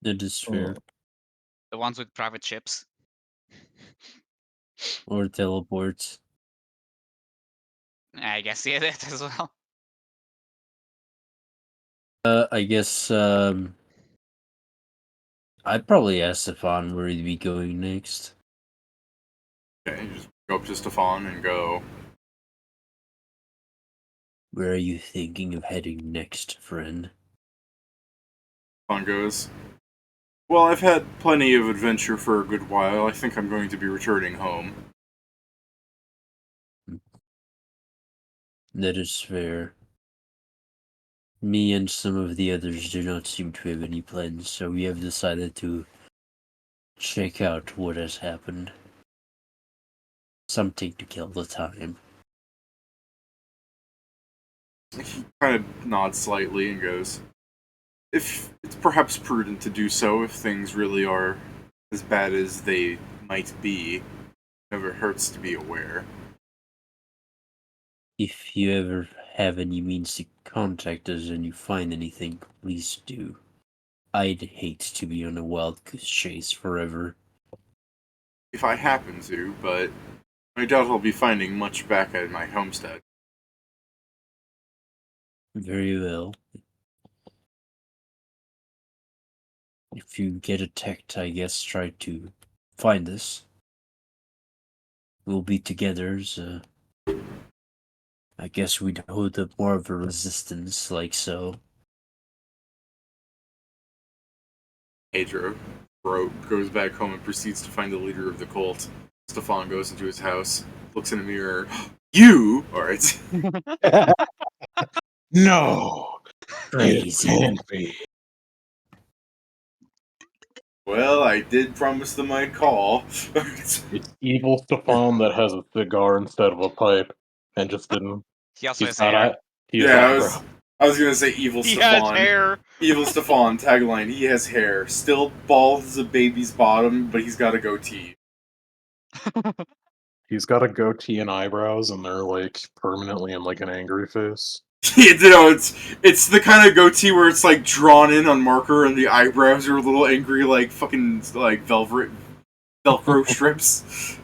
That is fair. The ones with private ships. Or teleports. I guess yeah, that as well. I guess I'd probably ask Stefan where he'd be going next. Okay, you just go up to Stefan and go, Where are you thinking of heading next, friend? Stefan goes, well, I've had plenty of adventure for a good while. I think I'm going to be returning home. That is fair. Me and some of the others do not seem to have any plans, so we have decided to check out what has happened. Something to kill the time. He kind of nods slightly and goes, if it's perhaps prudent to do so if things really are as bad as they might be, never hurts to be aware. If you ever have any means to contact us and you find anything, please do. I'd hate to be on a wild goose chase forever. If I happen to, but I doubt I'll be finding much back at my homestead. Very well. If you get attacked, I guess try to find us. We'll be together, so I guess we'd hold up more of a resistance, like so. Pedro goes back home and proceeds to find the leader of the cult. Stefan goes into his house, looks in a mirror. You? Alright. No, it Crazy. can't be. Well, I did promise them I'd call. It's evil Stefan that has a cigar instead of a pipe, and just didn't. He also He's has got hair. he has Yeah, eyebrow. I was gonna say evil He has Stefan. hair. Evil Stefan, tagline, he has hair. Still bald as a baby's bottom, but he's got a goatee. He's got a goatee and eyebrows, and they're like permanently in like an angry face. You know, it's the kind of goatee where it's like drawn in on marker and the eyebrows are little angry like fucking like Velcro strips.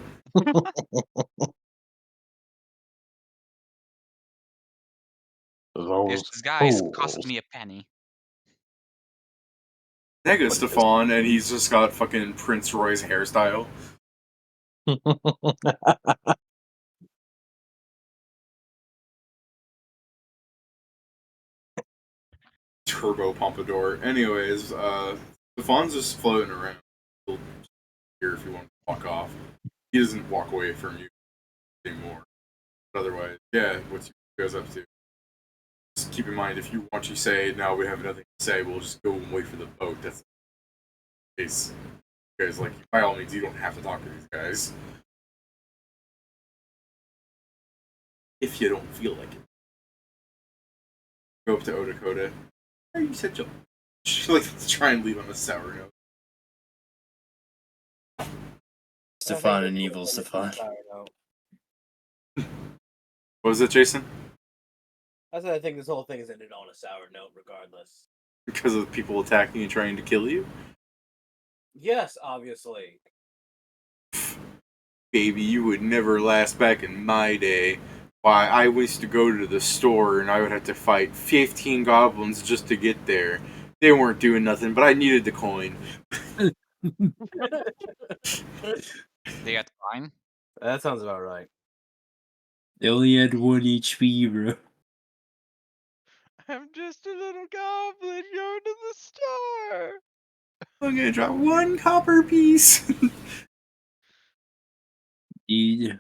Those This guy's cost fools. me a penny. Nega Stefan, and he's just got fucking Prince Roy's hairstyle. Turbo pompadour. Anyways, Stefan's just floating around. He'll here if you want to walk off. He doesn't walk away from you anymore. But otherwise, yeah, what's he goes up to? Just keep in mind, if you want to say, now we have nothing to say, we'll just go and wait for the boat. That's the case. You guys, like, by all means, you don't have to talk to these guys. If you don't feel like it. Go up to Odakota. Are you such a... She likes to try and leave on a sour note. Stefan and evil Stefan. What was it, Jason? I said I think this whole thing is ended on a sour note, regardless. Because of people attacking and trying to kill you? Yes, obviously. Baby, you would never last back in my day. Why, I used to go to the store and I would have to fight 15 goblins just to get there. They weren't doing nothing, but I needed the coin. They got fine. That sounds about right. They only had 1 HP, bro. I'm just a little goblin going to the store. I'm gonna drop 1 copper piece. Yeah,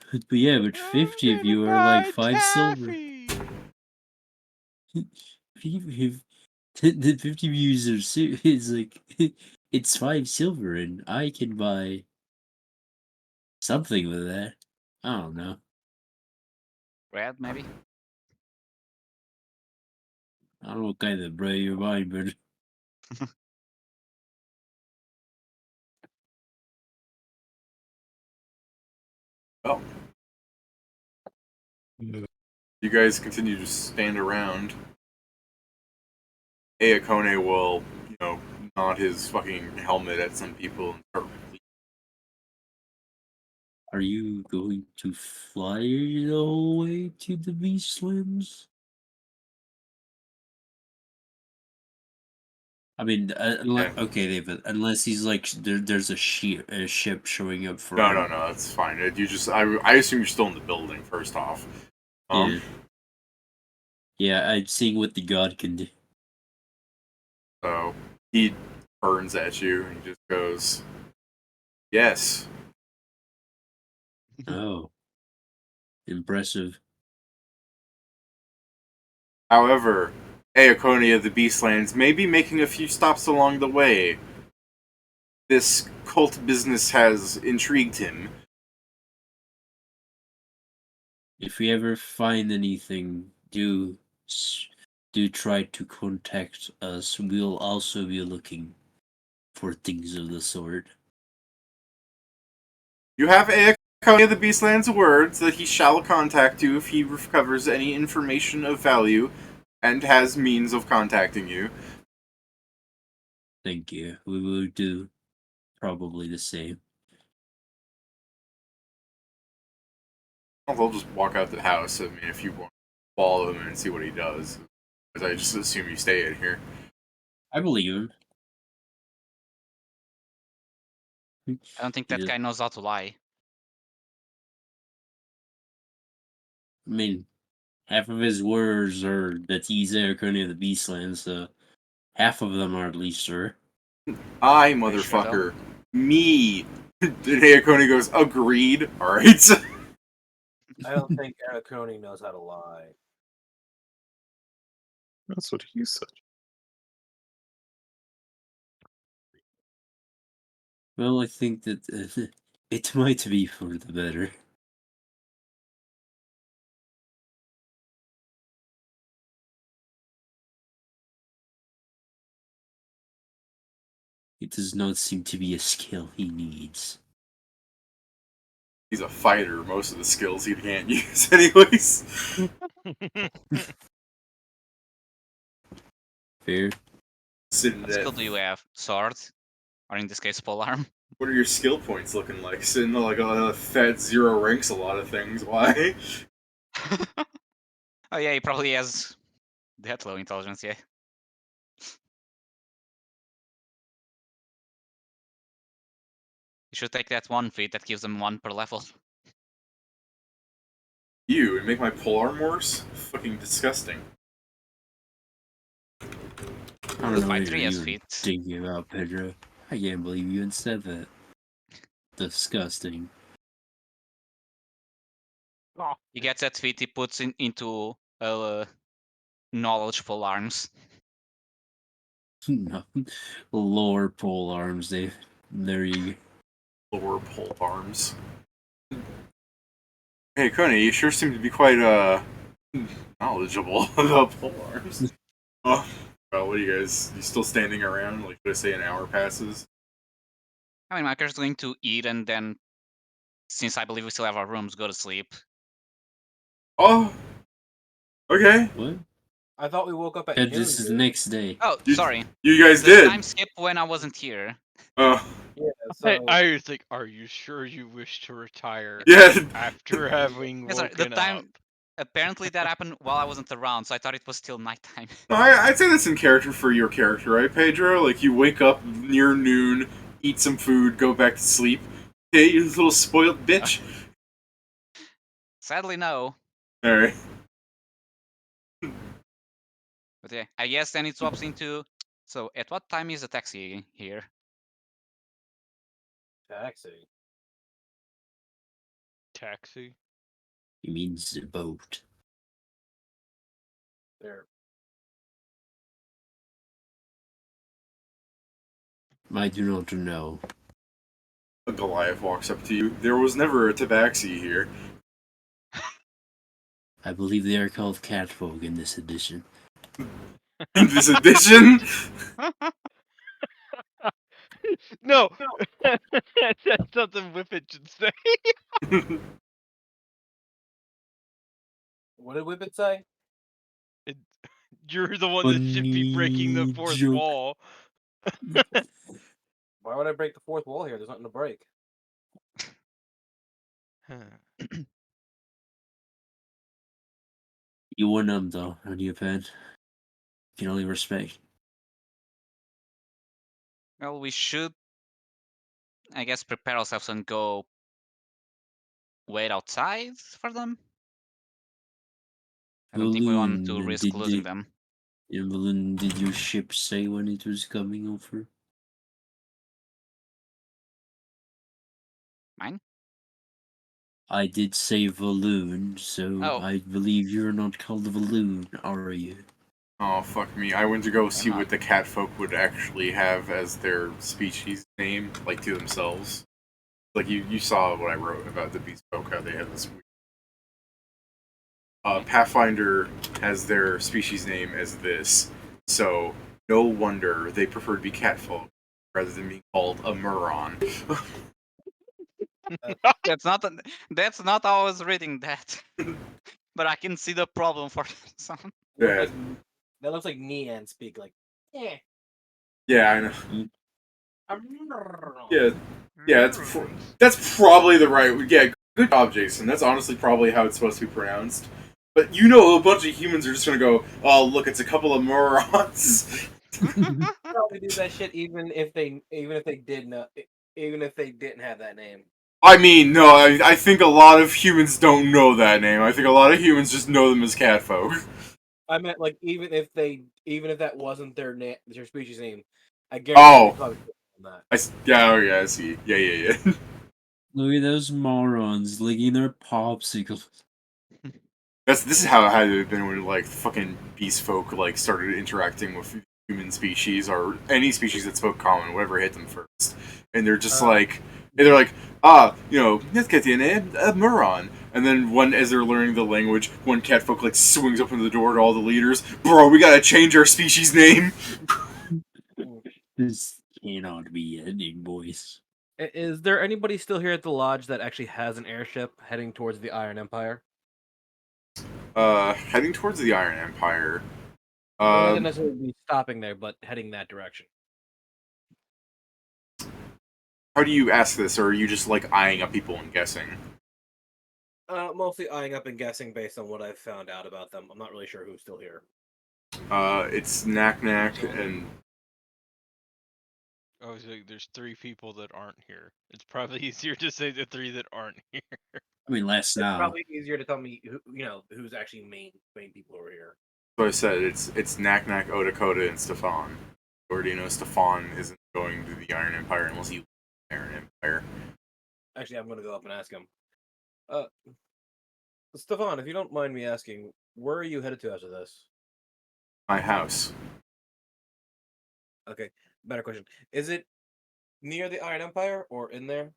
but 50 of you are like 5 silver. The 50 views is like it's 5 silver, and I can buy something with that. I don't know. Red, maybe? I don't know what kind of bread you're buying, but Well, you guys continue to stand around. Ayakone will, nod his fucking helmet at some people and start. are you going to fly the whole way to the Beastlands? I mean, unless, Yeah. okay, David. Unless he's like there's a ship showing up for No, him. no, no, that's fine. You just, I assume you're still in the building. First off, Yeah. Yeah, I'm seeing what the god can do. So he turns at you and just goes, "Yes." Oh, impressive. However, Aeconia of the Beastlands may be making a few stops along the way. This cult business has intrigued him. If we ever find anything, do try to contact us. We'll also be looking for things of the sort. You have Aeconia of the Beastlands' words that he shall contact you if he recovers any information of value and has means of contacting you. Thank you. We will do probably the same. I'll just walk out the house. I mean, if you want to follow him and see what he does. Because I just assume you stay in here. I believe him. I don't think He that does- guy knows how to lie. I mean, half of his words are that he's Ericone of the Beastlands, so half of them are at least sure. I, Are you sure, though? motherfucker. Me. And Aeconia goes, agreed. Alright. I don't think Araconi knows how to lie. That's what he said. Well, I think that it might be for the better. It does not seem to be a skill he needs. He's a fighter. Most of the skills he can't use, anyways. Fair. Sitting What at, skill do you have? Sword? Or in this case, polearm? what are your skill points looking like? Sitting like a fat 0 ranks a lot of things. Why? Oh yeah, he probably has that low intelligence, yeah. You should take that one feat that gives them 1 per level. You, and make my polearm worse? Fucking disgusting. I don't know Fight what 3 you're has even feet. thinking about, Pedro. I can't believe you even said that. Disgusting. He gets that feat he puts into knowledge polearms. No. Lower pole arms, Dave. There you Lower polearms. Hey, Coney, you sure seem to be quite, knowledgeable about polearms. Oh, well, what are you guys? You still standing around? Like, should I say an hour passes? I mean, my character's going to eat and then, since I believe we still have our rooms, go to sleep. Oh, okay. What? I thought we woke up at Ted, noon. this is the dude. next day. Oh, You, sorry. you guys The did. time skip when I wasn't here. Oh, Yeah, so I was like, are you sure you wish to retire yeah. after having Yeah, sorry, the woken up? time apparently that happened while I wasn't around, so I thought it was still nighttime. No, I'd say that's in character for your character, right, Pedro? Like, you wake up near noon, eat some food, go back to sleep. Hey, you little spoiled bitch. Sadly, no. Alright. But yeah, I guess then it swaps into. So, at what time is the taxi here? taxi. Taxi? He means the boat. There. I do not know. A Goliath walks up to you. There was never a tabaxi here. I believe they are called catfolk in this edition. In this edition? No! That's something Whippet should say. What did Whippet say? You're the one that should be breaking the Funny fourth joke. wall. Why would I break the fourth wall here? There's nothing to break. You won them though, on your pen. Can only respect. Well, we should, I guess, prepare ourselves and go wait outside for them. I don't think we want to Balloon, risk losing them. Balloon, did your ship say when it was coming over? Mine? I did say Balloon, so Oh. I believe you're not called Balloon, are you? Oh, fuck me. I went to go see not. what the cat folk would actually have as their species name, like to themselves. Like, you saw what I wrote about the beast folk, how they had this. Pathfinder has their species name as this, so no wonder they prefer to be cat folk rather than being called a Muron. That's not how I was reading that. But I can see the problem for some. Yeah. That looks like Nian speak like. Yeah. Yeah, I know. Yeah. Yeah, that's probably the right. Yeah, good job, Jason. That's honestly probably how it's supposed to be pronounced. But you know, a bunch of humans are just gonna go, "Oh, look, it's a couple of morons." Probably do that shit even if they didn't have that name. I mean, no, I think a lot of humans don't know that name. I think a lot of humans just know them as cat folk. I meant like even if that wasn't their species name, I guarantee Oh. they probably on that. I see. Yeah. Look at those morons licking their popsicles. This is how it had to have been when like fucking beast folk like started interacting with human species or any species that spoke common, whatever hit them first, and they're just let's get the name a Muron. And then as they're learning the language, one cat folk like swings open the door to all the leaders. Bro, we gotta change our species name. This cannot be ending, boys. Is there anybody still here at the lodge that actually has an airship heading towards the Iron Empire? Heading towards the Iron Empire. It doesn't necessarily be stopping there, but heading that direction. How do you ask this, or are you just like eyeing up people and guessing? Mostly eyeing up and guessing based on what I've found out about them. I'm not really sure who's still here. It's Knack and. Oh, so there's 3 people that aren't here. It's probably easier to say the 3 that aren't here. I mean, less It's now. probably easier to tell me who's actually main people over here. So I said it's Knack, Odakota, and Stefan. You already know Stefan isn't going to the Iron Empire unless he leaves the Iron Empire. Actually, I'm gonna go up and ask him. Stefan, if you don't mind me asking, where are you headed to after this? My house. Okay, better question. Is it near the Iron Empire or in there?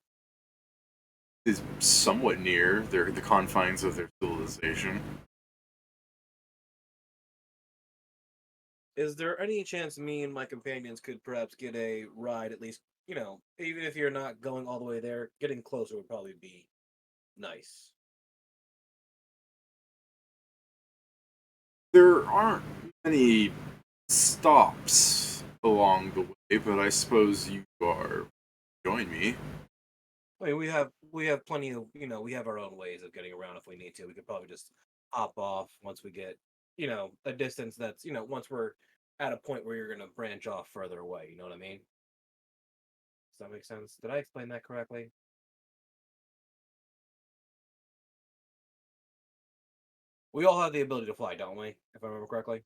Is somewhat near the confines of their civilization. Is there any chance me and my companions could perhaps get a ride, at least, even if you're not going all the way there, getting closer would probably be nice. There aren't many stops along the way, but I suppose you are join me. I mean, we have plenty of, we have our own ways of getting around if we need to. We could probably just hop off once we get, a distance that's, once we're at a point where you're going to branch off further away. You know what I mean? Does that make sense? Did I explain that correctly? We all have the ability to fly, don't we? If I remember correctly.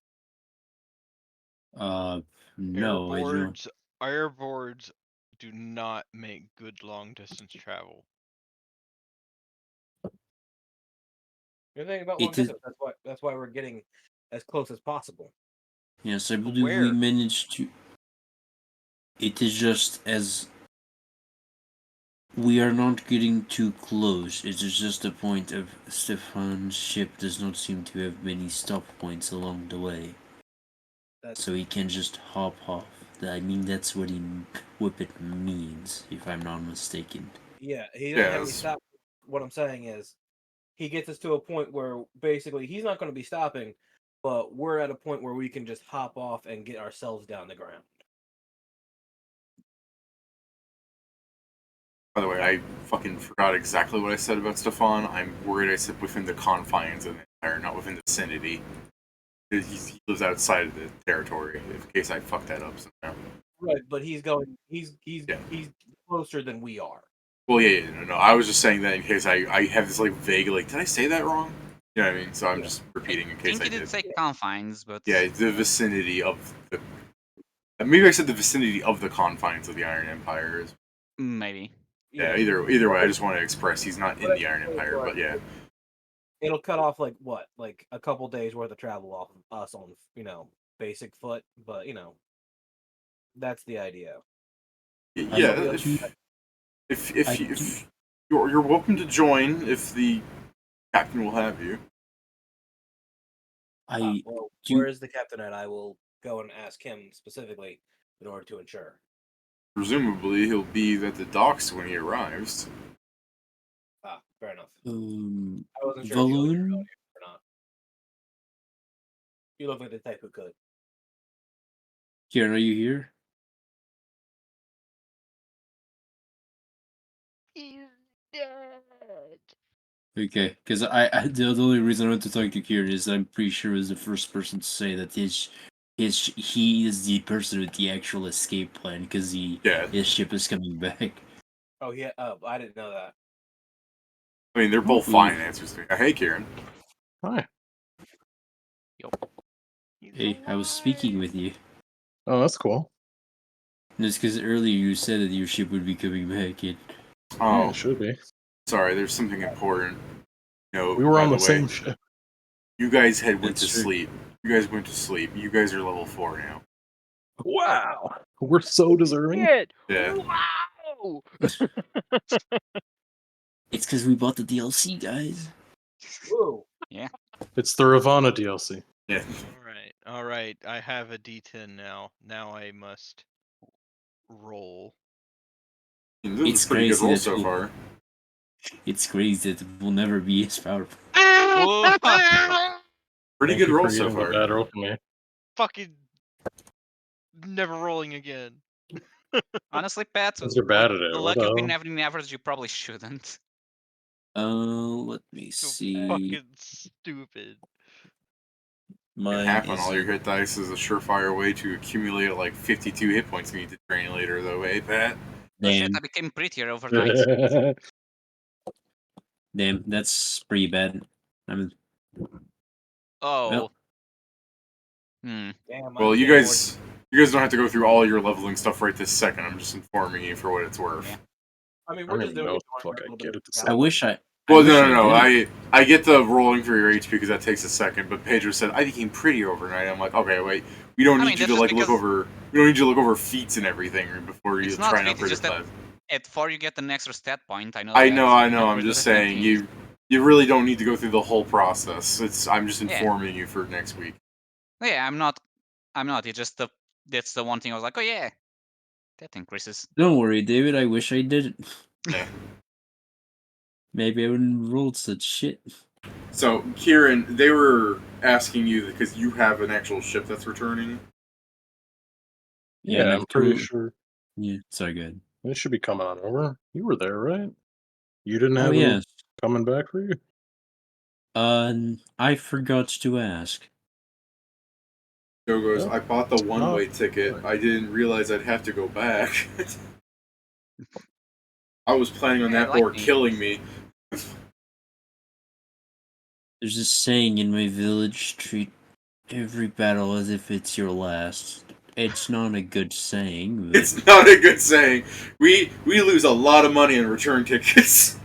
No, I don't. Airboards do not make good long distance travel. You're thinking about long distance. That's why we're getting as close as possible. Yes, I believe we Where? managed to. It is just as we are not getting too close. It is just a point of Stefan's ship does not seem to have many stop points along the way. So he can just hop off. I mean, that's what it means, if I'm not mistaken. Yeah, he doesn't have any stop. What I'm saying is, he gets us to a point where basically he's not going to be stopping, but we're at a point where we can just hop off and get ourselves down the ground. By the way, I fucking forgot exactly what I said about Stefan. I'm worried I said within the confines of the empire, not within the vicinity. He lives outside of the territory, in case I fucked that up somehow. Right, but he's going. He's Yeah. he's closer than we are. Well, yeah, no. I was just saying that in case I have this like vague like, did I say that wrong? You know what I mean? So I'm just repeating in I case think I you did did. say confines, but Yeah, the vicinity of the. Maybe I said the vicinity of the confines of the Iron Empire is. maybe. Yeah, either way, I just want to express he's not in the Iron Empire, but yeah. It'll cut off like what, like a couple days worth of travel off of us on basic foot, but that's the idea. Yeah, if you're welcome to join if the captain will have you. Well, where is the captain at? I will go and ask him specifically in order to ensure. Presumably, he'll be at the docks when he arrives. Fair enough. I Um, wasn't sure if you wanted to go Valoon? or not. You look like the type who could. Kieran, are you here? He's dead. Okay, because the only reason I went to talk to Kieran is I'm pretty sure he was the first person to say that he is the person with the actual escape plan because his ship is coming back. Oh yeah. I didn't know that. I mean, they're both fine answers to me. Hey, Kieran. Hi. Hey, I was speaking with you. Oh, that's cool. Just because earlier you said that your ship would be coming back. Yeah, Oh, it should be. sorry. There's something important. We were by on the way, same ship. You guys went That's to true. sleep. You guys went to sleep. You guys are level 4 now. Wow, we're so deserving. Shit. Yeah. Wow. It's because we bought the DLC, guys. Whoa. Yeah. It's the Ravana DLC. Yeah. All right. I have a D10 now. Now I must roll. This is It's a pretty good crazy roll that so we'll- far. It's crazy that it will never be as powerful. Whoa. Pretty Thank good you roll for so getting the far. bad roll for me. Fucking never rolling again. Honestly, Pat, Because you're bad at the it. luck What you've been the hell? having average, you probably shouldn't. Let me So see. fucking stupid. And Mine half on is all your hit dice is a surefire way to accumulate like 52 hit points you need to drain later, though, eh, Pat? Oh shit, damn. I became prettier overnight. Damn, that's pretty bad. I'm Oh. well. Hmm. Damn. Well, you guys don't have to go through all your leveling stuff right this second. I'm just informing you for what it's worth. Yeah. I mean, I we're don't just even doing know it if to learn a I little get bit it this of I wish I. Well, wish I no. did. I get the rolling for your HP because that takes a second. But Pedro said I became pretty overnight. I'm like, okay, wait. We don't I need mean, you that's to just like look because over. We don't need you to look over feats and everything before you it's not try and feat, it's upgrade your just that class. at 4 you get an extra stat point. I know I that. know. And I'm upgrades just at saying 19. you really don't need to go through the whole process. I'm just Yeah. informing you for next week. Yeah, I'm not. It's just that's the one thing I was like, oh yeah, that increases. Don't worry, David. I wish I did it. Yeah. Maybe I wouldn't rolled such shit. So, Kieran, they were asking you because you have an actual ship that's returning. Yeah, and I'm I've pretty told- sure Yeah, sorry, good. it should be coming on over. You were there, right? You didn't Oh have yeah. it coming back for you? I forgot to ask. Joe goes, Yeah. I bought the one-way Oh, ticket. right. I didn't realize I'd have to go back. I was planning on Yeah, that like board me. killing me. There's this saying in my village: treat every battle as if it's your last. It's not a good saying, but It's not a good saying. We lose a lot of money on return tickets.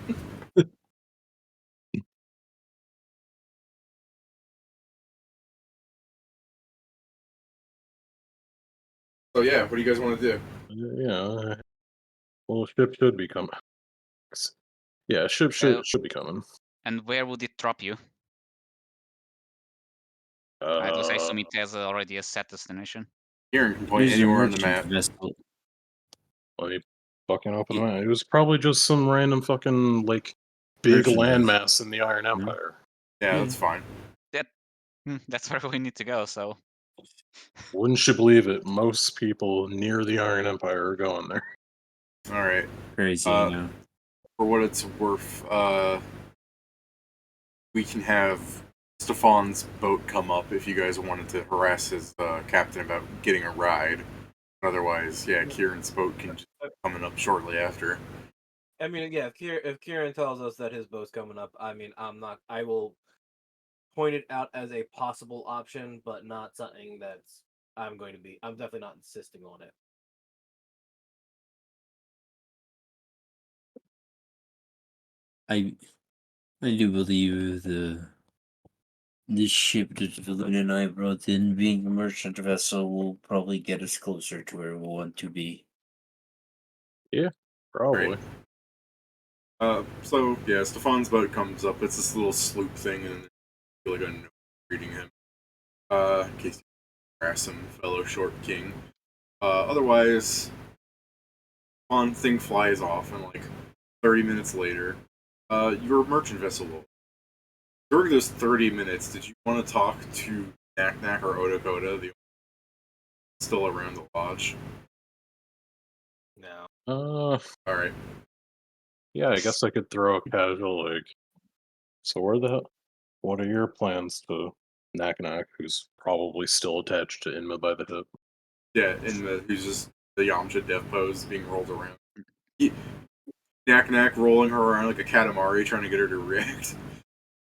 So yeah, what do you guys want to do? Yeah. Well, ship should be coming. Yeah, ship should be coming. And where would it drop you? At least I assume it has already a set destination. Kieran can point there's a anywhere on the merchant map. vessel. Let me fucking open the map. It was probably just some random fucking like big Merchant landmass in the Iron Yeah. Empire. Yeah, that's fine. That's where we need to go. So Wouldn't you believe it? Most people near the Iron Empire are going there. All right. Crazy, you know. For what it's worth, we can have Stefan's boat come up if you guys wanted to harass his captain about getting a ride. Otherwise, yeah, Kieran's boat can just be coming up shortly after. I mean, yeah, if Kieran tells us that his boat's coming up, I mean, I will point it out as a possible option, but not something that's I'm definitely not insisting on it. I do believe the ship that Villain and I brought in, being a merchant vessel, will probably get us closer to where we want to be. Yeah, probably. So yeah, Stefan's boat comes up. It's this little sloop thing, and I feel like I know reading him. In case you harass him, fellow short king. Otherwise, Stefan thing flies off, and like 30 minutes later, your merchant vessel will. During those 30 minutes, did you want to talk to Knack Knack or Odakoda, the still around the lodge? No. Alright. Yeah, I guess I could throw a casual, like, so what are your plans to Knack Knack, who's probably still attached to Inma by the hip? Yeah, who's just the Yamcha death pose being rolled around. Knack Knack rolling her around like a Katamari trying to get her to react.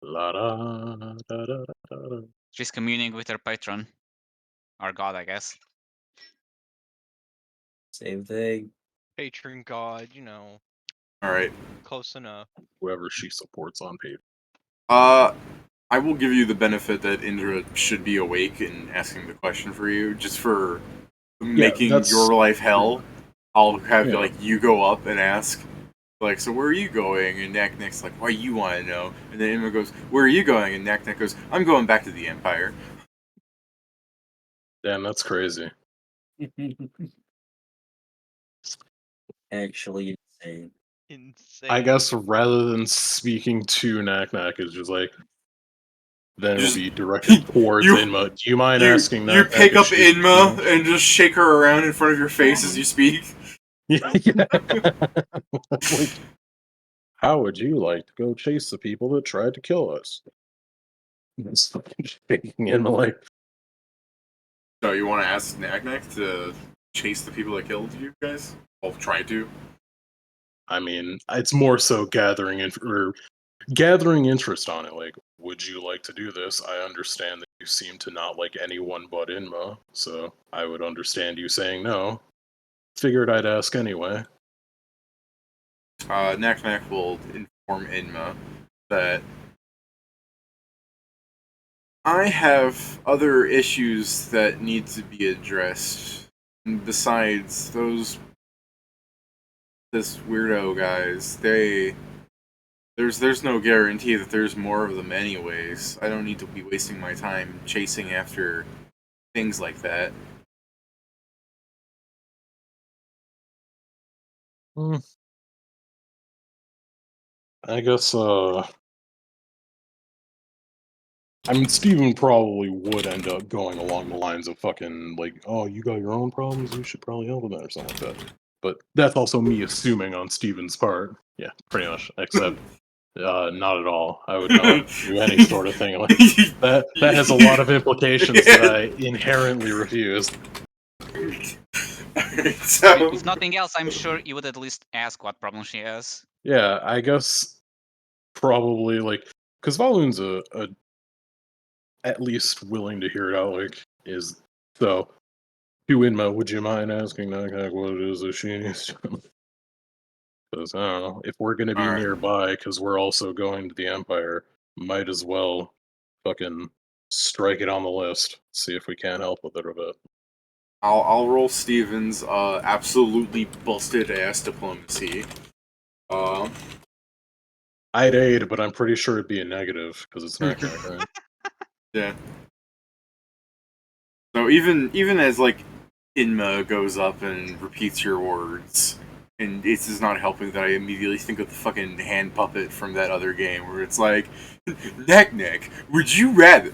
La da da da da da. She's communing with her patron. Our god, I guess. Same thing. Patron god, Alright. close enough. Whoever she supports on paper. I will give you the benefit that Indra should be awake and asking the question for you, just for making your life hell. I'll have like you go up and ask, like, so where are you going? And Knack Knack's like, why you want to know? And then Inma goes, where are you going? And Knack Knack goes, I'm going back to the Empire. Damn, that's crazy. Actually insane. Insane. I guess rather than speaking to Knack Knack, it's just like, then it'll be directed towards Inma. Do you mind asking You Knack Knack pick if up she's Inma and just shake her around in front of your face as you speak. Yeah. Like, how would you like to go chase the people that tried to kill us? It's fucking shaking Inma like, So you want to ask Knack Knack to chase the people that killed you guys? Well, try to. I mean, it's more so gathering interest on it. Like, would you like to do this? I understand that you seem to not like anyone but Inma, so I would understand you saying no. Figured I'd ask anyway. Knack Knack will inform Inma that I have other issues that need to be addressed. And besides this weirdo guys, there's no guarantee that there's more of them anyways. I don't need to be wasting my time chasing after things like that. I guess, I mean, Steven probably would end up going along the lines of fucking, like, oh, you got your own problems, you should probably help with that, or something like that. But that's also me assuming on Steven's part. Yeah, pretty much. Except, not at all. I would not do any sort of thing like that. That has a lot of implications that I inherently refuse. So, If nothing else, I'm sure you would at least ask what problem she has. Yeah, I guess probably, like, because Valoon's a at least willing to hear it out, like, is, so, to Inma, would you mind asking Knack Knack what it is that she needs to know? Because, I don't know, if we're gonna be Alright. nearby, because we're also going to the Empire, might as well fucking strike it on the list, see if we can't help with it a bit. I'll roll Steven's absolutely busted ass diplomacy. I'd aid, but I'm pretty sure it'd be a negative, because it's Knack Knack, right? Yeah. So even as like Inma goes up and repeats your words, and it's just not helping that I immediately think of the fucking hand puppet from that other game where it's like, Knack Knack, would you rather?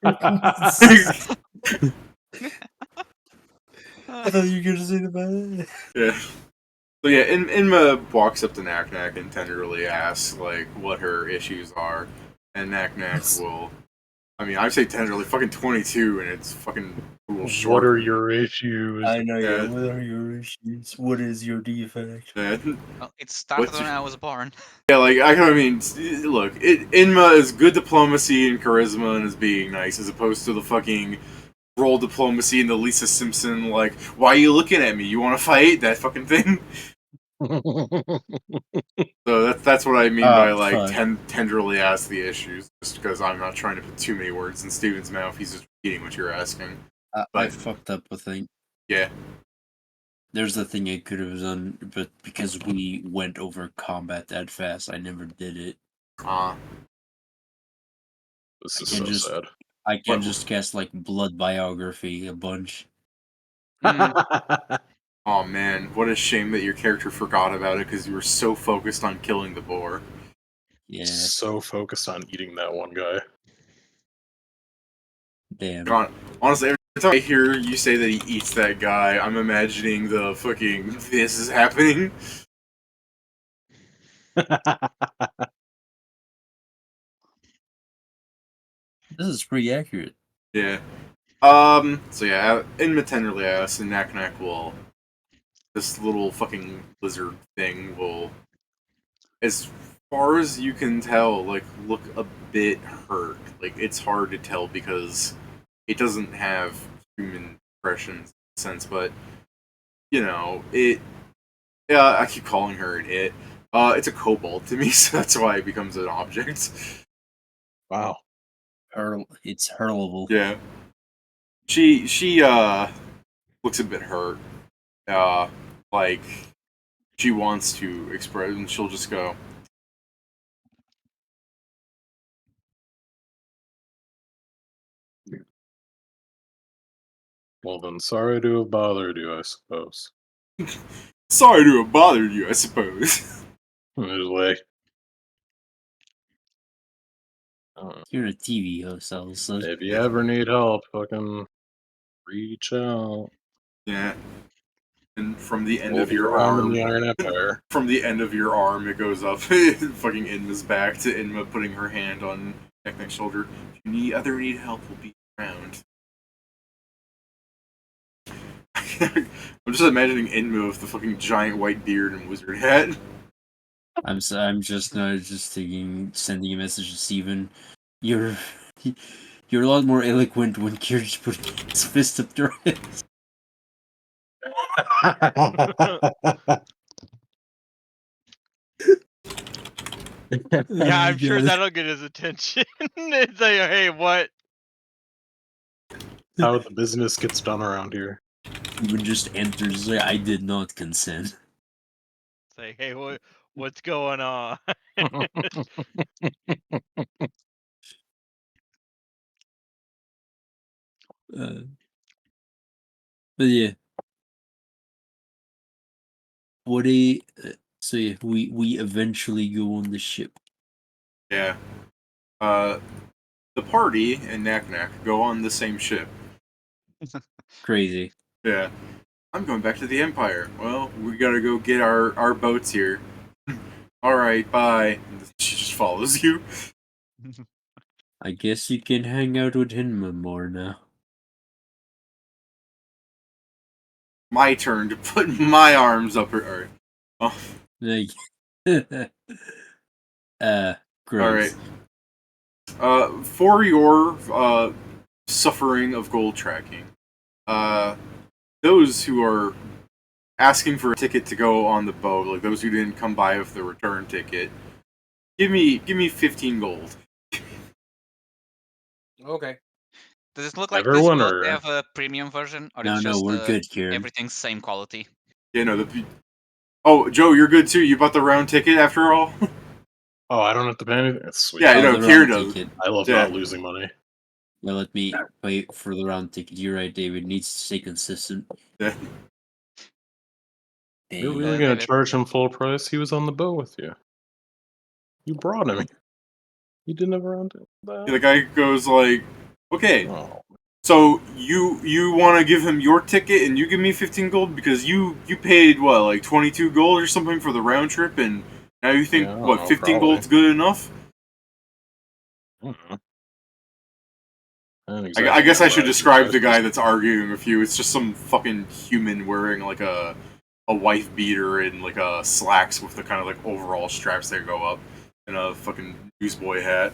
I thought you were gonna say the Yeah. So yeah, Inma walks up to Knack Knack and tenderly asks like what her issues are, and Knack Knack will I mean, I say tenderly, fucking 22, and it's fucking a little short. What are your issues? I know, Yeah. What are your issues? What is your defect? Yeah, Well, it started What's when your- I was born. yeah, like I mean, look, Inma is good diplomacy and charisma and is being nice, as opposed to the fucking roll diplomacy and the Lisa Simpson like, why are you looking at me? You want to fight? That fucking thing. So that's what I mean by like tenderly ask the issues, just because I'm not trying to put too many words in Steven's mouth. He's just repeating what you're asking. I But- fucked up a thing. Yeah. There's the thing I could have done, but because we went over combat that fast, I never did it. This I is can so just- sad. I can What- just cast like blood biography a bunch. Oh man, what a shame that your character forgot about it because you were so focused on killing the boar. Yeah, So focused on eating that one guy. damn. Honestly, every time I hear you say that he eats that guy, I'm imagining the fucking this is happening. This is pretty accurate. Yeah. So yeah, Inma tenderly asks, and Knack Knack will. This little fucking lizard thing will, as far as you can tell, like look a bit hurt. Like it's hard to tell because it doesn't have human expressions in a sense, but you know it. Yeah, I keep calling her an it. It's a kobold to me, so that's why it becomes an object. Wow. It's hurlable. Yeah. She looks a bit hurt. Like she wants to express, and she'll just go. Well then, sorry to have bothered you, I suppose. Sorry to have bothered you, I suppose. Anyway. You're a TV host, also. If you ever need help, fucking reach out. Yeah. And from the end We'll of be your around in arm, the Iron Empire. from the end of your arm, it goes up. Fucking Inma's back to Inma putting her hand on Neck's shoulder. If you need help, we'll be around. I'm just imagining Inma with the fucking giant white beard and wizard hat. I'm just sending a message to Steven. You're a lot more eloquent when Kirch put his fist up your ass. Yeah, I'm sure that'll get his attention. It's like, hey, what? How the business gets done around here. Steven just enters. Like, I did not consent. Say, hey, what's going on? But yeah, so yeah, we eventually go on the ship. Yeah. The party and Knack Knack go on the same ship. Crazy. Yeah. I'm going back to the Empire. Well, we gotta go get our boats here. Alright, bye. And she just follows you. I guess you can hang out with him more now. My turn to put my arms up her. Oh, Like, alright. gross. For your suffering of gold tracking, those who are asking for a ticket to go on the boat, like those who didn't come by with the return ticket, give me 15 gold. Okay. Does it look like Everyone this boat or- have a premium version, or No, it's no, just we're good, Kieran. everything's same quality? Yeah, no, Oh, Joe, you're good too. You bought the round ticket after all? Oh, I don't have to pay anything? That's sweet. Yeah, you know, the Kieran round does. ticket. I love Yeah. not losing money. Now let me wait for the round ticket. You're right, David. Needs to stay consistent. Yeah. You're Dang. really David. gonna charge him full price? He was on the boat with you. You brought him. You didn't have a round that? The guy goes like, okay, Oh, so you want to give him your ticket and you give me 15 gold because you paid what, like 22 gold or something for the round trip, and now you think Yeah, I don't what know, 15 probably. gold's good enough? I don't know. I guess I should describe the guy that's arguing with you. It's just some fucking human wearing like a wife beater and like a slacks with the kind of like overall straps that go up and a fucking newsboy hat.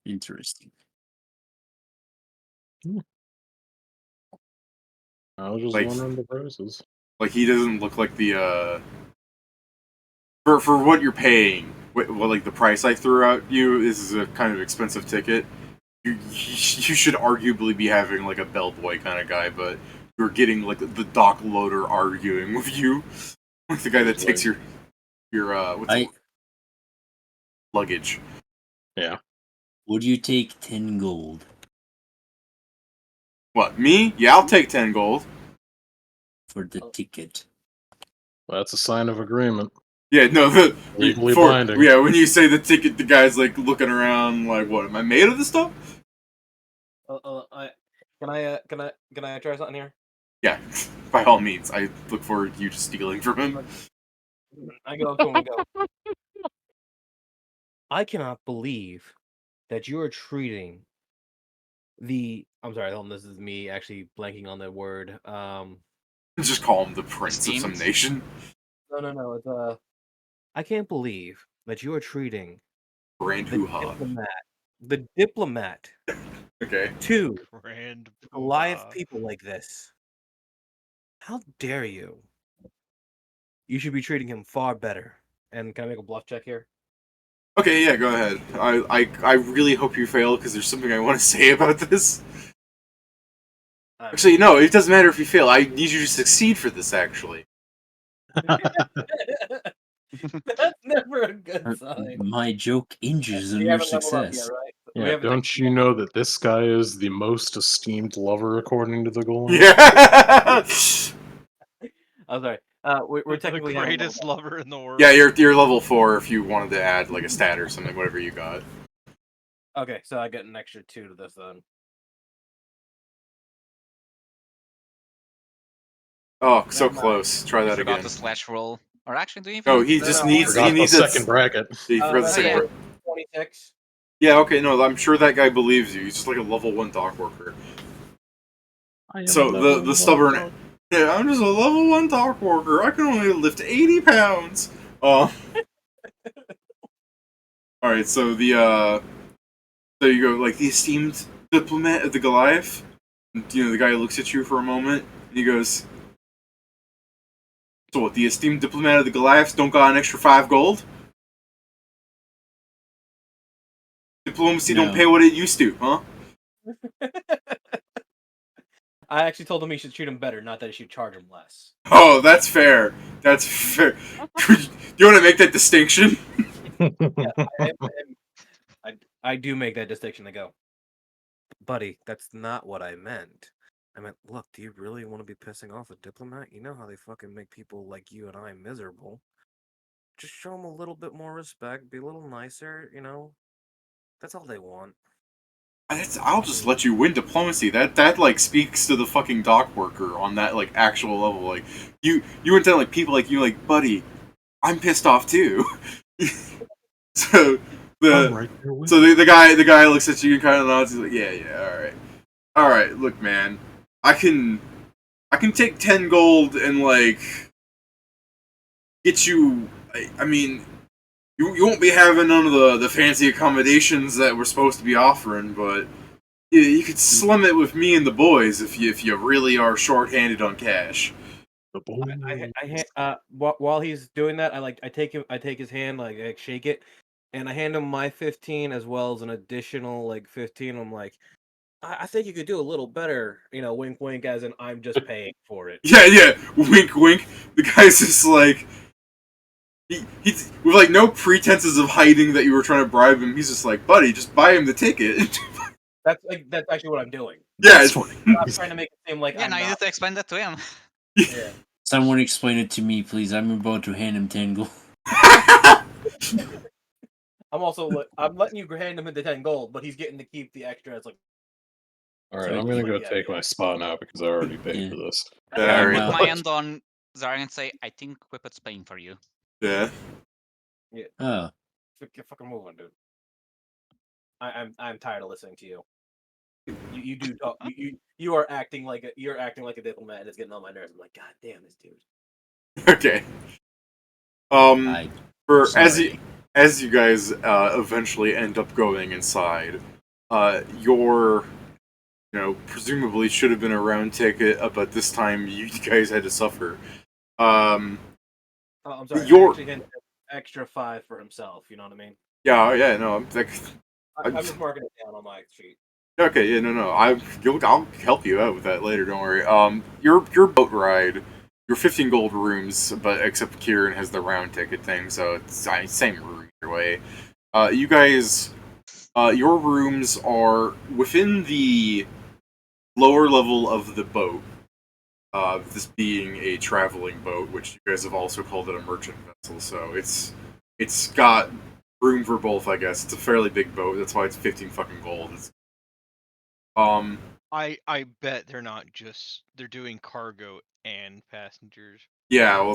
Interesting. I was just Like- wondering the prices. Like he doesn't look like the for what you're paying. What like the price I threw out you is a kind of expensive ticket. You should arguably be having like a bellboy kind of guy, but you're getting like the dock loader arguing with you, like the guy that takes your what's it? Luggage. Yeah. Would you take 10 gold? What, me? Yeah, I'll take 10 gold. For the ticket. Well, that's a sign of agreement. Yeah, no, Legally binding. Yeah, when you say the ticket, the guy's like looking around like, what, am I made of this stuff? Can I try something here? Yeah, by all means. I look forward to you just stealing from him. I go up to him and go, I cannot believe that you are treating I'm sorry, hold on, this is me actually blanking on the word. Just call him the prince of some nation. No, it's I can't believe that you are treating Grand hoo-ha. the diplomat Okay. to Grand Goliath poobah. people like this. How dare you? You should be treating him far better. And can I make a bluff check here? Okay, yeah, go ahead. I really hope you fail because there's something I want to say about this. Actually, no, it doesn't matter if you fail. I need you to succeed for this, actually. That's never a good sign. My joke injures on You your haven't leveled up success. yet, right? Yeah, don't you know that this guy is the most esteemed lover according to the golem? Yeah! I'm sorry. We're technically the having greatest level lover in the world. Yeah, you're level 4 if you wanted to add like a stat or something, whatever you got. Okay, so I get an extra 2 to this then. Oh, so Never mind. close. Try You that forgot again. the slash roll. Or actually, do you even... No, he No, just no, needs Forgot he the needs second bracket. He forgot the that's second yeah. bracket. 26. Yeah, okay, no, I'm sure that guy believes you. He's just like a level 1 dock worker. So the stubborn yeah, I'm just a level 1 dock worker. I can only lift 80 pounds. Alright, so there you go, like the esteemed diplomat of the Goliath. You know, the guy looks at you for a moment and he goes, so what, the esteemed diplomat of the Goliaths don't got an extra 5 gold? Diplomacy don't pay what it used to, huh? I actually told him he should treat him better, not that he should charge him less. Oh, that's fair. That's fair. Do you want to make that distinction? Yeah, I do make that distinction. I go, buddy, that's not what I meant. I meant, look, do you really want to be pissing off a diplomat? You know how they fucking make people like you and I miserable. Just show them a little bit more respect, be a little nicer, you know? That's all they want. I'll just let you win diplomacy. That like speaks to the fucking dock worker on that like actual level. Like you went down like people like you like, buddy, I'm pissed off too. so the guy looks at you and kind of nods. He's like, yeah, all right. Look, man, I can take 10 gold and like get you. I mean, you won't be having none of the fancy accommodations that we're supposed to be offering, but you could slim it with me and the boys if you really are short-handed on cash. While he's doing that, I take his hand, I shake it, and I hand him my 15 as well as an additional like 15. I'm like, I think you could do a little better, you know, wink wink, as in I'm just paying for it. Yeah, wink wink. The guy's just like he's with like no pretenses of hiding that you were trying to bribe him. He's just like, buddy, just buy him the ticket. That's actually what I'm doing. Yeah, I'm trying to make it seem like yeah, now you need to explain that to him. Yeah. Someone explain it to me, please. I'm about to hand him 10 gold. I'm letting you hand him the 10 gold, but he's getting to keep the extra as like. Alright, I'm gonna go take my spot now because I already paid for this. I put my hand on Zarya and say, I think Whippet's paying for you. Yeah. Yeah. Oh. Get fucking moving, dude. I'm tired of listening to you. You do talk. You are acting like a diplomat, and it's getting on my nerves. I'm like, God damn this dude. Okay. I For sorry. as you guys eventually end up going inside, your presumably should have been a round ticket, but this time you guys had to suffer. Um, Oh, I'm sorry. I your actually had an extra 5 for himself. You know what I mean? yeah, no, I'm like, I'm just marking it down on my sheet. okay, yeah, no, I'll help you out with that later. Don't worry. Your boat ride, your 15 gold rooms, but except Kieran has the round ticket thing, so it's same room either way. You guys, your rooms are within the lower level of the boat. This being a traveling boat, which you guys have also called it a merchant vessel, so it's got room for both, I guess. It's a fairly big boat. That's why it's 15 fucking gold. Um, I bet they're doing cargo and passengers. yeah, well,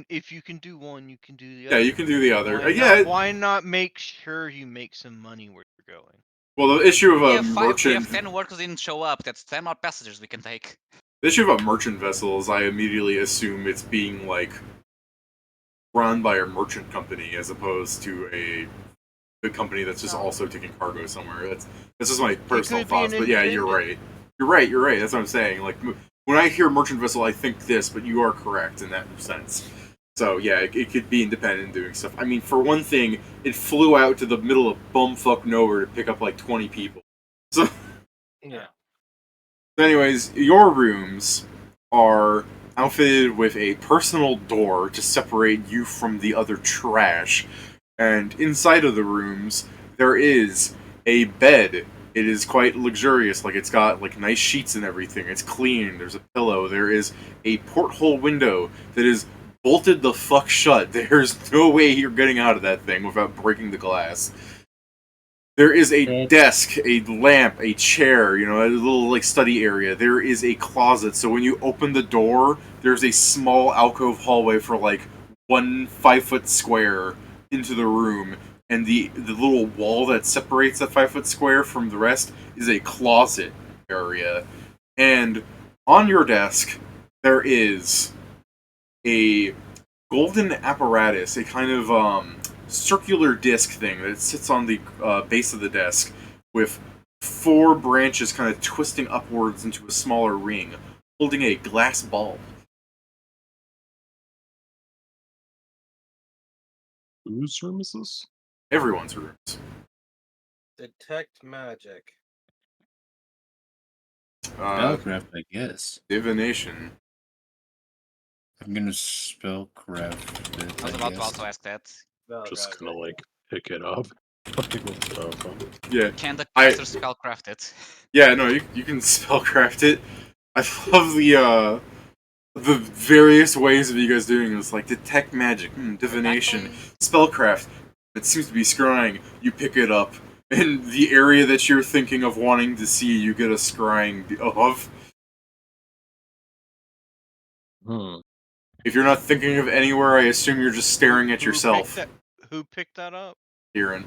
If you can do one, you can do the yeah, other. you can do the other. Why why not make sure you make some money where you're going? Well, the issue of We a have 5. We merchant, have 10 workers didn't show up. That's 10 more passengers we can take. the issue of a merchant vessel is I immediately assume it's being like run by a merchant company as opposed to a company that's just also taking cargo somewhere. That's just my personal could be an thoughts. But yeah, you're independent. right. You're right. That's what I'm saying. Like when I hear merchant vessel, I think this, but you are correct in that sense. So yeah, it could be independent doing stuff. I mean, for one thing, it flew out to the middle of bumfuck nowhere to pick up like 20 people. So, Yeah. anyways, your rooms are outfitted with a personal door to separate you from the other trash. And inside of the rooms, there is a bed. It is quite luxurious. Like it's got like nice sheets and everything. It's clean. There's a pillow. There is a porthole window that is bolted the fuck shut. There's no way you're getting out of that thing without breaking the glass. There is a Okay. desk, a lamp, a chair, a little like study area. There is a closet. So when you open the door, there's a small alcove hallway for like 1 5 foot square into the room, and the little wall that separates that 5 foot square from the rest is a closet area. And on your desk there is a golden apparatus, a kind of circular disc thing that sits on the base of the desk with 4 branches kind of twisting upwards into a smaller ring, holding a glass ball. Whose room is this? Everyone's rooms. Detect magic. Spellcraft, I guess. Divination. I'm gonna spellcraft it. I was I about to guess. also ask that. Just gonna Spellcraft. like pick it up. Like, what the fuck? Yeah. Can the caster spellcraft it? Yeah, no, you can spellcraft it. I love the various ways of you guys doing this, like detect magic, divination, Actually, spellcraft. It seems to be scrying. You pick it up, and the area that you're thinking of wanting to see, you get a scrying of. Hmm. If you're not thinking of anywhere, I assume you're just staring at yourself. Who picked that up? Kieran.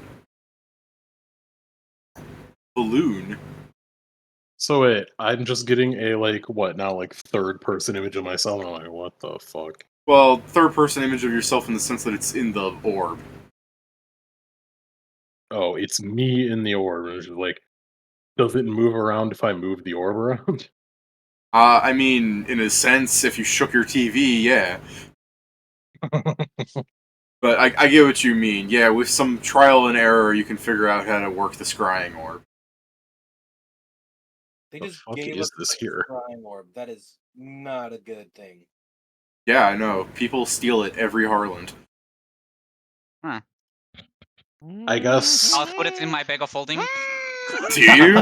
Balloon. So wait, I'm just getting a like what now, like third person image of myself. And I'm like, what the fuck? Well, third person image of yourself in the sense that it's in the orb. Oh, it's me in the orb. And it's just like, does it move around if I move the orb around? I mean, in a sense, if you shook your TV, yeah. But I get what you mean. Yeah, with some trial and error, you can figure out how to work the scrying orb. They The just fuck gave is us this a here? scrying orb. That is not a good thing. Yeah, I know. People steal it every Harlonde. huh. I guess. I'll put it in my bag of holding. Do you?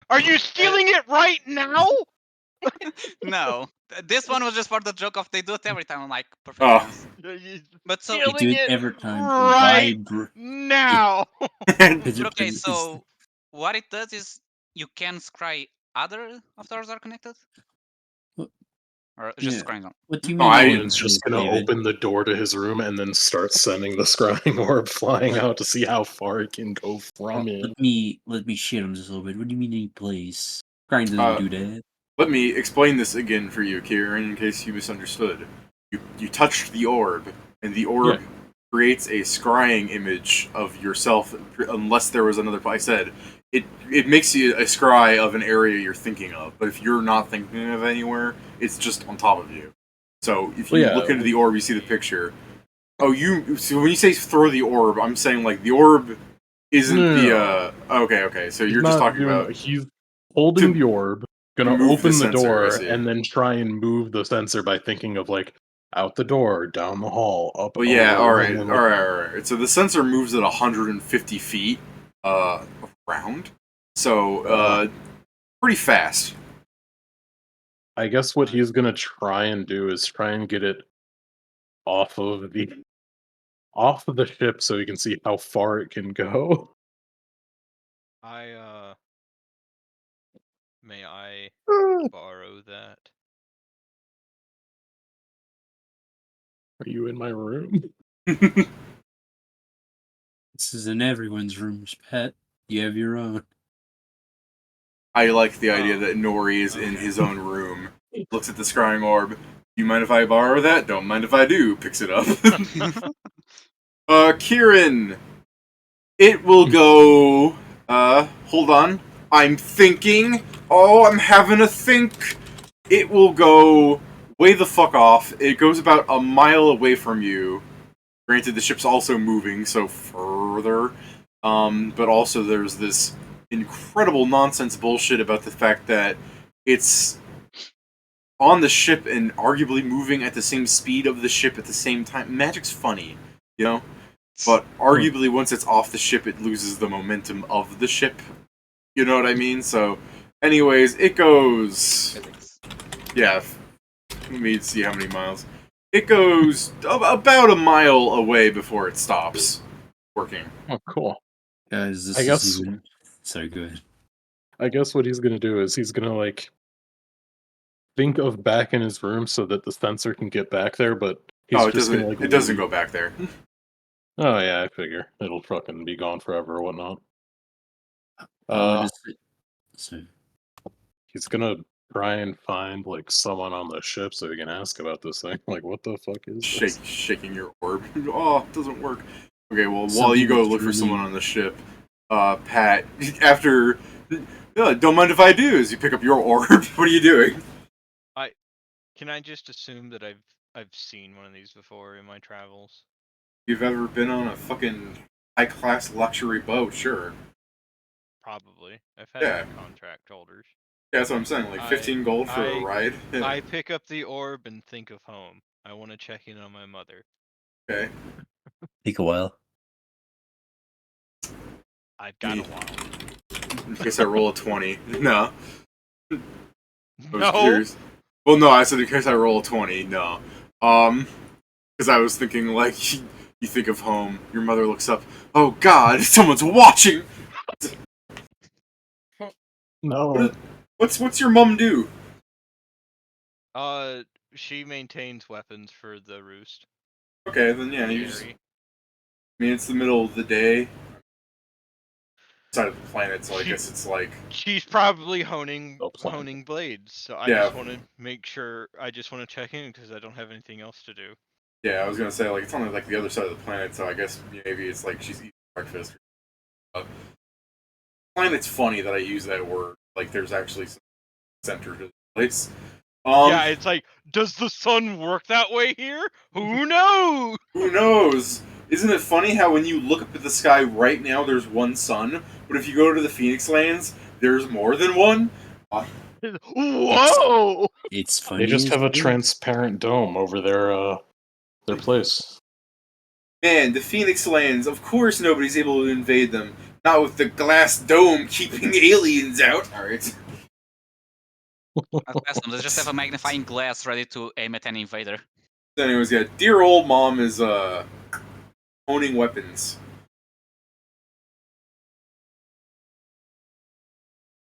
Are you stealing it right now? No, this one was just for the joke of they do it every time. I'm like, perfect Oh. sense. Are you But so, You stealing do it it every time. right now? but okay, so what it does is you can scry other avatars are connected. Or just Yeah. scrying on? What do you No, mean? I- all in Ian's just peace, gonna David? open the door to his room and then start sending the scrying orb flying out to see how far it can go from him. Let me shit on this a little bit. What do you mean any place? Grind doesn't Uh, do that. Let me explain this again for you, Kieran, in case you misunderstood. You touched the orb, and the orb creates a scrying image of yourself, unless there was another. I said it makes you a scry of an area you're thinking of, but if you're not thinking of anywhere, it's just on top of you. So if you Well, yeah, look into the orb, you see the picture. Oh, so when you say throw the orb, I'm saying like the orb isn't No. Okay. So He's you're just not talking doing about that. He's holding to the orb, gonna move the open the sensor. I door, see. and then try and move the sensor by thinking of like out the door, down the hall, up. Well, yeah, over, and then, like, all right. So the sensor moves at 150 feet around, so pretty fast. I guess what he's gonna try and do is try and get it off of the ship so he can see how far it can go. May I borrow that? Are you in my room? This is in everyone's rooms, pet. You have your own. I like the idea Oh, that Nori is in okay. his own room, looks at the scrying orb. You mind if I borrow that? Don't mind if I do. Picks it up. Kieran, it will go. Hold on. I'm thinking. Oh, I'm having a think. It will go way the fuck off. It goes about a mile away from you. Granted, the ship's also moving, so further. But also there's this incredible nonsense bullshit about the fact that it's on the ship and arguably moving at the same speed of the ship at the same time. Magic's funny, you know? But arguably once it's off the ship, it loses the momentum of the ship. You know what I mean? So, anyways, it goes... Physics. Yeah, let me see how many miles. It goes about a mile away before it stops working. Oh, cool. Guys, this I guess- is even... Sorry, go ahead. I guess what he's gonna do is he's gonna like think of back in his room so that the sensor can get back there, but he's Oh, it just doesn't. gonna like It doesn't leave. go back there. Oh yeah, I figure it'll fucking be gone forever or whatnot. I would just say... Sorry. He's gonna try and find like someone on the ship so he can ask about this thing. Like, what the fuck is this? Shaking your orb. Oh, it doesn't work. Okay, well, while Something you go that's look for really- someone on the ship, Pat, after don't mind if I do, as you pick up your orb. What are you doing? Can I just assume that I've seen one of these before in my travels? If you've ever been on a fucking high-class luxury boat, sure. Probably. I've had Yeah. contract holders. Yeah, that's what I'm saying. Like 15 gold for a ride. Yeah. I pick up the orb and think of home. I want to check in on my mother. Okay. Take a while. I've got a while. In case I roll a 20. No. I was No. curious. Well, no, I said in case I roll a 20. No. Because I was thinking, like, you think of home, your mother looks up, oh god, someone's watching! No. What's your mom do? She maintains weapons for the roost. Okay, then yeah, you just... I mean, it's the middle of the day. Side of the planet, so I guess it's like... She's probably honing No plan. honing blades, so I Yeah. just want to make sure. I just want to check in because I don't have anything else to do. Yeah, I was gonna say, like, it's on, like, the other side of the planet, so I guess maybe it's like she's eating breakfast. Planet's funny that I use that word. Like, there's actually some center to the place. Yeah, it's like, does the sun work that way here? Who knows? Who knows? Isn't it funny how when you look up at the sky right now, there's one sun, but if you go to the Phoenix Lands, there's more than one? Whoa! It's funny. They just as have a shit. transparent dome over their place. Man, the Phoenix Lands, of course nobody's able to invade them. Not with the glass dome keeping aliens out. Alright. That's awesome. Let's just have a magnifying glass ready to aim at any invader. Anyways, yeah, dear old mom is, owning weapons.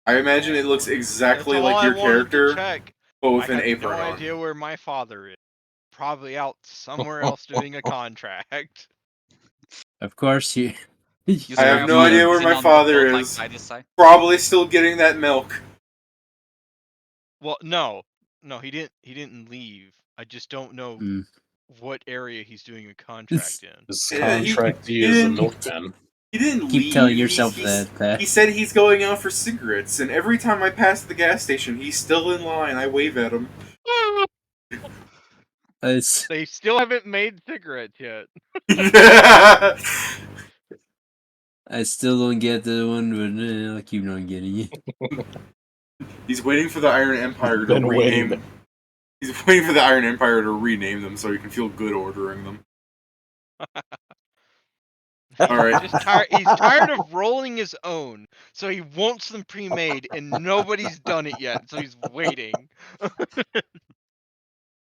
I imagine it looks exactly That's all like I your wanted to character. check. Well, I with an have apron no on. idea where my father is. Probably out somewhere else doing a contract. Of course, you. You I swear have your no father idea where isn't my on the father boat like is. by this side? Probably still getting that milk. Well, no, he didn't leave. I just don't know Mm. what area he's doing a contract in. His Yeah, he contractee is a didn't. milkman. He didn't Keep leave. telling yourself that, Pat. He said he's going out for cigarettes, and every time I pass the gas station, he's still in line. I wave at him. It's, They still haven't made cigarettes yet. I still don't get the one, but I'll keep on getting it. He's waiting for the Iron Empire to Been waiting. rename. He's waiting for the Iron Empire to rename them so he can feel good ordering them. All right. He's tired of rolling his own, so he wants them pre-made, and nobody's done it yet, so he's waiting. I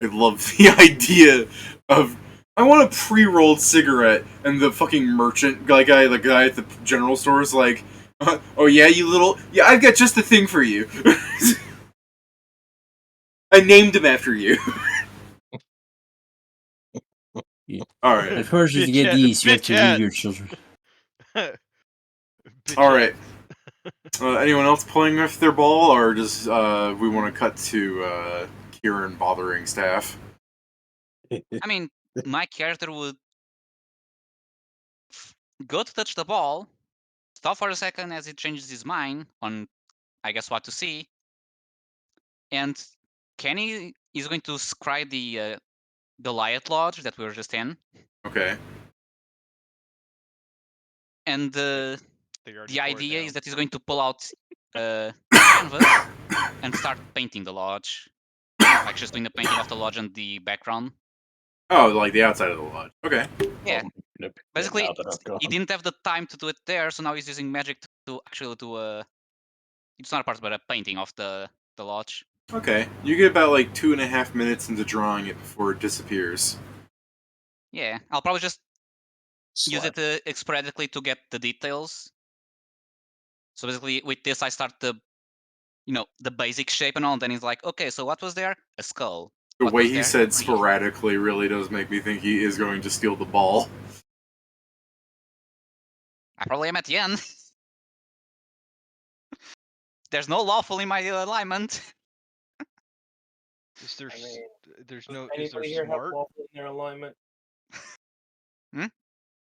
love the idea of I want a pre-rolled cigarette, and the fucking merchant guy, the guy at the general store is like, "Oh yeah, yeah, I've got just the thing for you. I named him after you." All right, Of course, to get these, you have to leave your Bitchettes. children. all right. Anyone else playing with their ball, or does we want to cut to Kieran bothering staff? I mean, my character would go to touch the ball, stop for a second as he changes his mind on, I guess, what to see, and Kenny is going to scry the Goliath Lodge that we were just in, Okay. and They already the tore it idea down. is that he's going to pull out canvas and start painting the lodge, like just doing the painting of the lodge and the background. Oh, like the outside of the lodge. Okay. Yeah. Basically, now that I've gone. he didn't have the time to do it there, so now he's using magic to actually do a. It's not a part, but a painting of the lodge. Okay. You get about like 2.5 minutes into drawing it before it disappears. Yeah, I'll probably just use Slap. it sporadically to get the details. So basically, with this, I start the basic shape and all. And then he's like, okay, so what was there? A skull. The What way was he there? said Tree. sporadically really does make me think he is going to steal the ball. I probably am at the end. There's no lawful in my alignment. Is there? I mean, There's does no. Is there anybody here have smart? lawful in their alignment?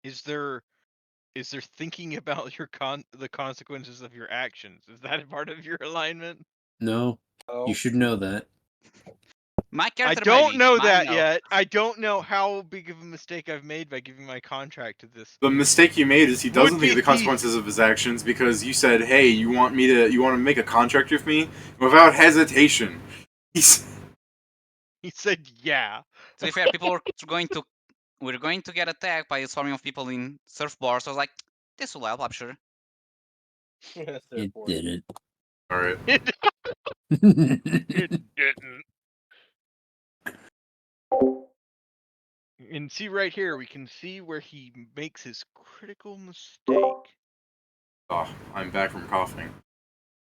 Is there thinking about the consequences of your actions? Is that a part of your alignment? No, Oh, you should know that. My I character don't maybe. know Mine, that no. yet. I don't know how big of a mistake I've made by giving my contract to this. The mistake you made is he doesn't think of Would-be the consequences of his actions because you said, "Hey, you want to make a contract with me?" Without hesitation. He said, "Yeah." To be fair, people we're going to get attacked by a swarming of people in surfboards. So I was like, this will help, I'm sure. yes, It therefore. didn't. All right. It didn't. And see right here, we can see where he makes his critical mistake. Oh, I'm back from coughing.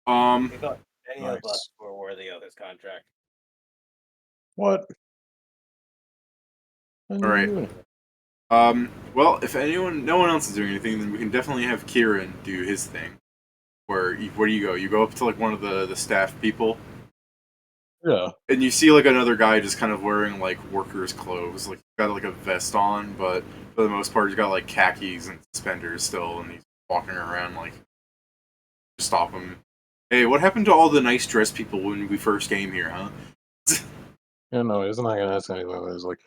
We thought any of Nice. us were worthy of this contract. What? All right. Well, if no one else is doing anything, then we can definitely have Kieran do his thing. Where do you go? You go up to like one of the staff people, Yeah. and you see like another guy just kind of wearing like workers' clothes, like got like a vest on, but for the most part he's got like khakis and suspenders still, and he's walking around like. Stop him. Hey, what happened to all the nice dressed people when we first came here, huh? Yeah, no, he's not gonna ask anything. He's like,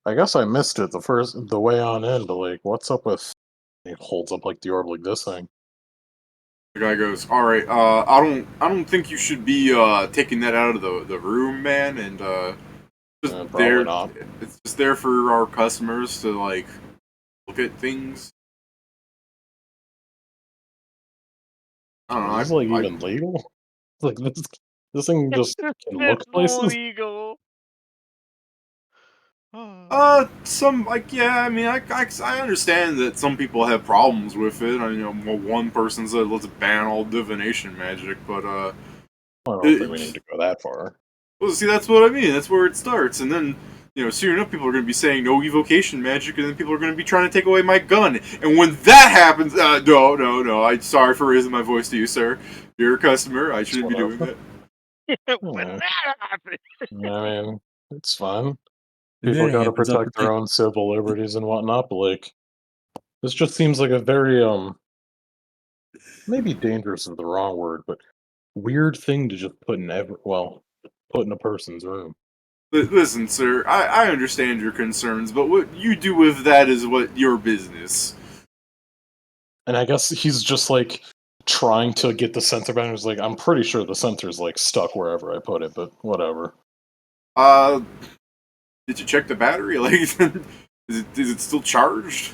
I guess I missed it the way on in, but like, what's up with? He holds up like the orb like this thing. The guy goes, "All right, I don't think you should be taking that out of the room, man, and just Probably there. not. It's just there for our customers to like look at things. I don't know. Is this like even legal? Like this thing just can look It's places. illegal. Some like yeah. I mean, I understand that some people have problems with it. I mean, well, one person said let's ban all divination magic, but I don't think we need to go that far. Well, see, that's what I mean. That's where it starts, and then soon enough, people are going to be saying no evocation magic, and then people are going to be trying to take away my gun. And when that happens, no. I'm sorry for raising my voice to you, sir. You're a customer. I shouldn't be doing that. When Yeah. that happens. I mean, it's fine. If People that got to happens, I'll protect their protect. own civil liberties and whatnot, but like, this just seems like a very maybe dangerous is the wrong word, but weird thing to just put in put in a person's room. Listen, sir, I understand your concerns, but what you do with that is what your business. And I guess he's just like trying to get the sensor back. He's like, I'm pretty sure the sensor's like stuck wherever I put it, but whatever. Did you check the battery? Like, is it still charged?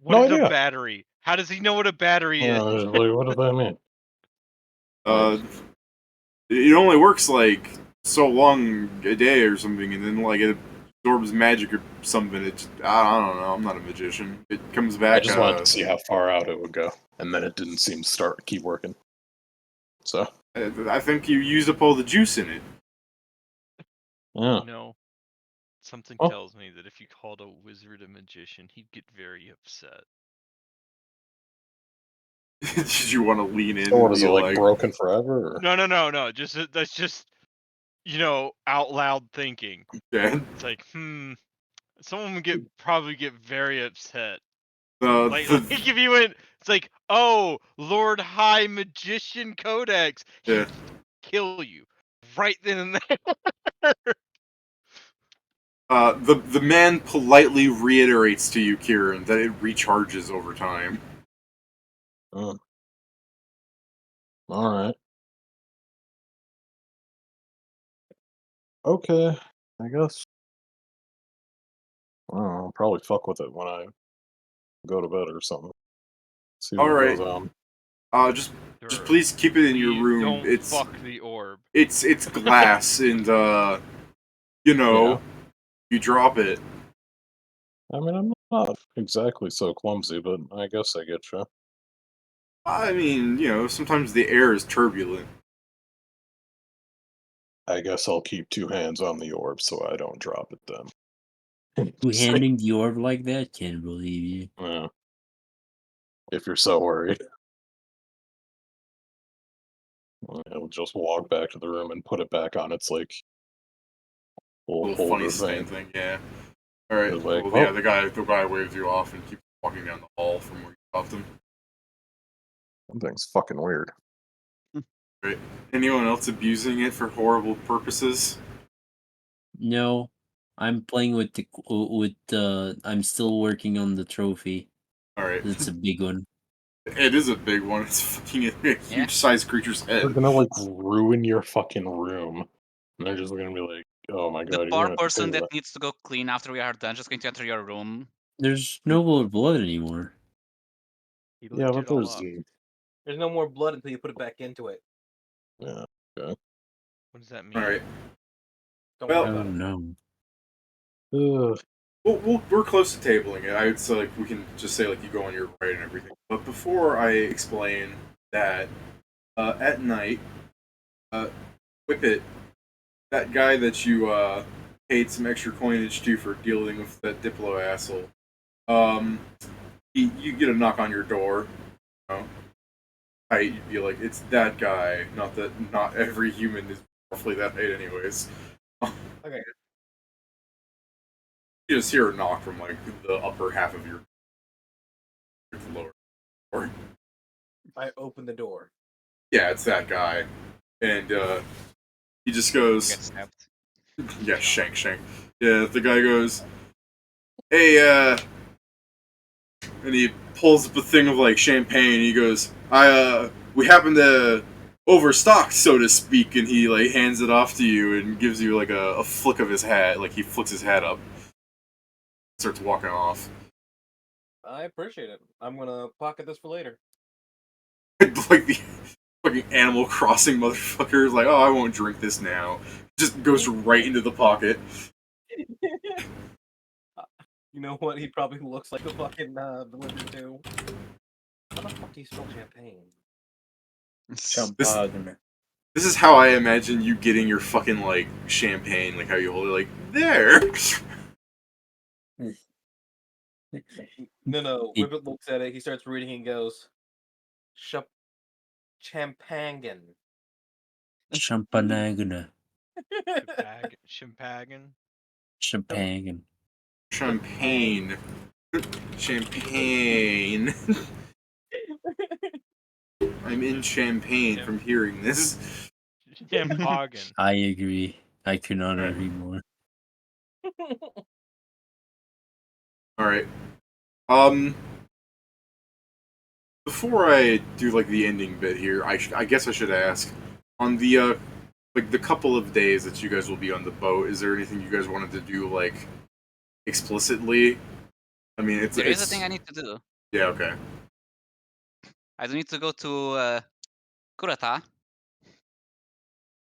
What No is idea. a battery? How does he know what a battery is? Like, what does that mean? It only works like so long a day or something, and then like it absorbs magic or something. I don't know. I'm not a magician. It comes back. I just wanted to see how far out it would go, and then it didn't seem to keep working. So I think you used up all the juice in it. yeah. No. Something Oh. tells me that if you called a wizard a magician, he'd get very upset. Did you want to lean in? So what and is be it like broken forever? Or? No. That's just out loud thinking. Yeah. It's like, someone would probably get very upset. Like if you went, it's like, oh, Lord High Magician Codex, he'd yeah. kill you right then and there. The man politely reiterates to you, Kieran, that it recharges over time. All right. Okay, I guess. I don't know, I'll probably fuck with it when I go to bed or something. See All what right. goes on. Just please keep it in your Please room. don't It's fuck the orb. it's glass, and Yeah. you drop it. I mean, I'm not exactly so clumsy, but I guess I get you. I mean, sometimes the air is turbulent. I guess I'll keep two hands on the orb so I don't drop it then. You handing the orb like that? Can't believe you. Yeah. If you're so worried. I'll just walk back to the room and put it back on its like little Little funny holder stand thing. Yeah. All right. It's like, Well, well, yeah, the guy waves you off and keeps walking down the hall from where you dropped him. something's fucking weird. Right. Anyone else abusing it for horrible purposes? No, I'm playing with I'm still working on the trophy. All right. It's a big one. It is a big one. It's fucking a huge sized creature's head. They're gonna like ruin your fucking room. And they're just gonna be like, oh my The god, you're poor gonna have to person pay that that. needs to go clean after we are done just going to enter your room. There's no more blood anymore. He Yeah, licked but it all there's up. There's no more blood until you put it back into it. yeah, okay. What does that mean? All right. Don't Well- worry Oh about it. no. Ugh. We're close to tabling it. I would say like we can just say like you go on your right and everything. But before I explain that, at night, Whippet, that guy that you paid some extra coinage to for dealing with that Diplo asshole, you get a knock on your door. You'd be like, it's that guy. Not every human is roughly that height, anyways. Okay. You just hear a knock from like the upper half of your lower door. I open the door. Yeah, it's that guy, and he just goes, Get stabbed. yeah, shank. Yeah, the guy goes, hey, and he pulls up a thing of like champagne. And he goes, we happen to overstock, so to speak, and he like hands it off to you and gives you like a flick of his hat, like he flicks his hat up, starts walking off. I appreciate it. I'm gonna pocket this for later. Like the fucking Animal Crossing motherfucker is like, oh, I won't drink this now. Just goes right into the pocket. You know what? He probably looks like the fucking villager too. How the fuck do you spell champagne? Champagne. This is how I imagine you getting your fucking, like, champagne, like how you hold it, like, there! No. Whippet looks at it, he starts reading and goes, Champangan. Champanagana. Chimpagan. Champagne. Champagne. Champagne. I'm in Champagne from hearing this. Champagan. I agree. I could not agree more. Alright. Before I do, like, the ending bit here, I guess I should ask, on the, like, the couple of days that you guys will be on the boat, is there anything you guys wanted to do, like, explicitly? I mean, There is a thing I need to do. Yeah, okay. I do need to go to Kurata.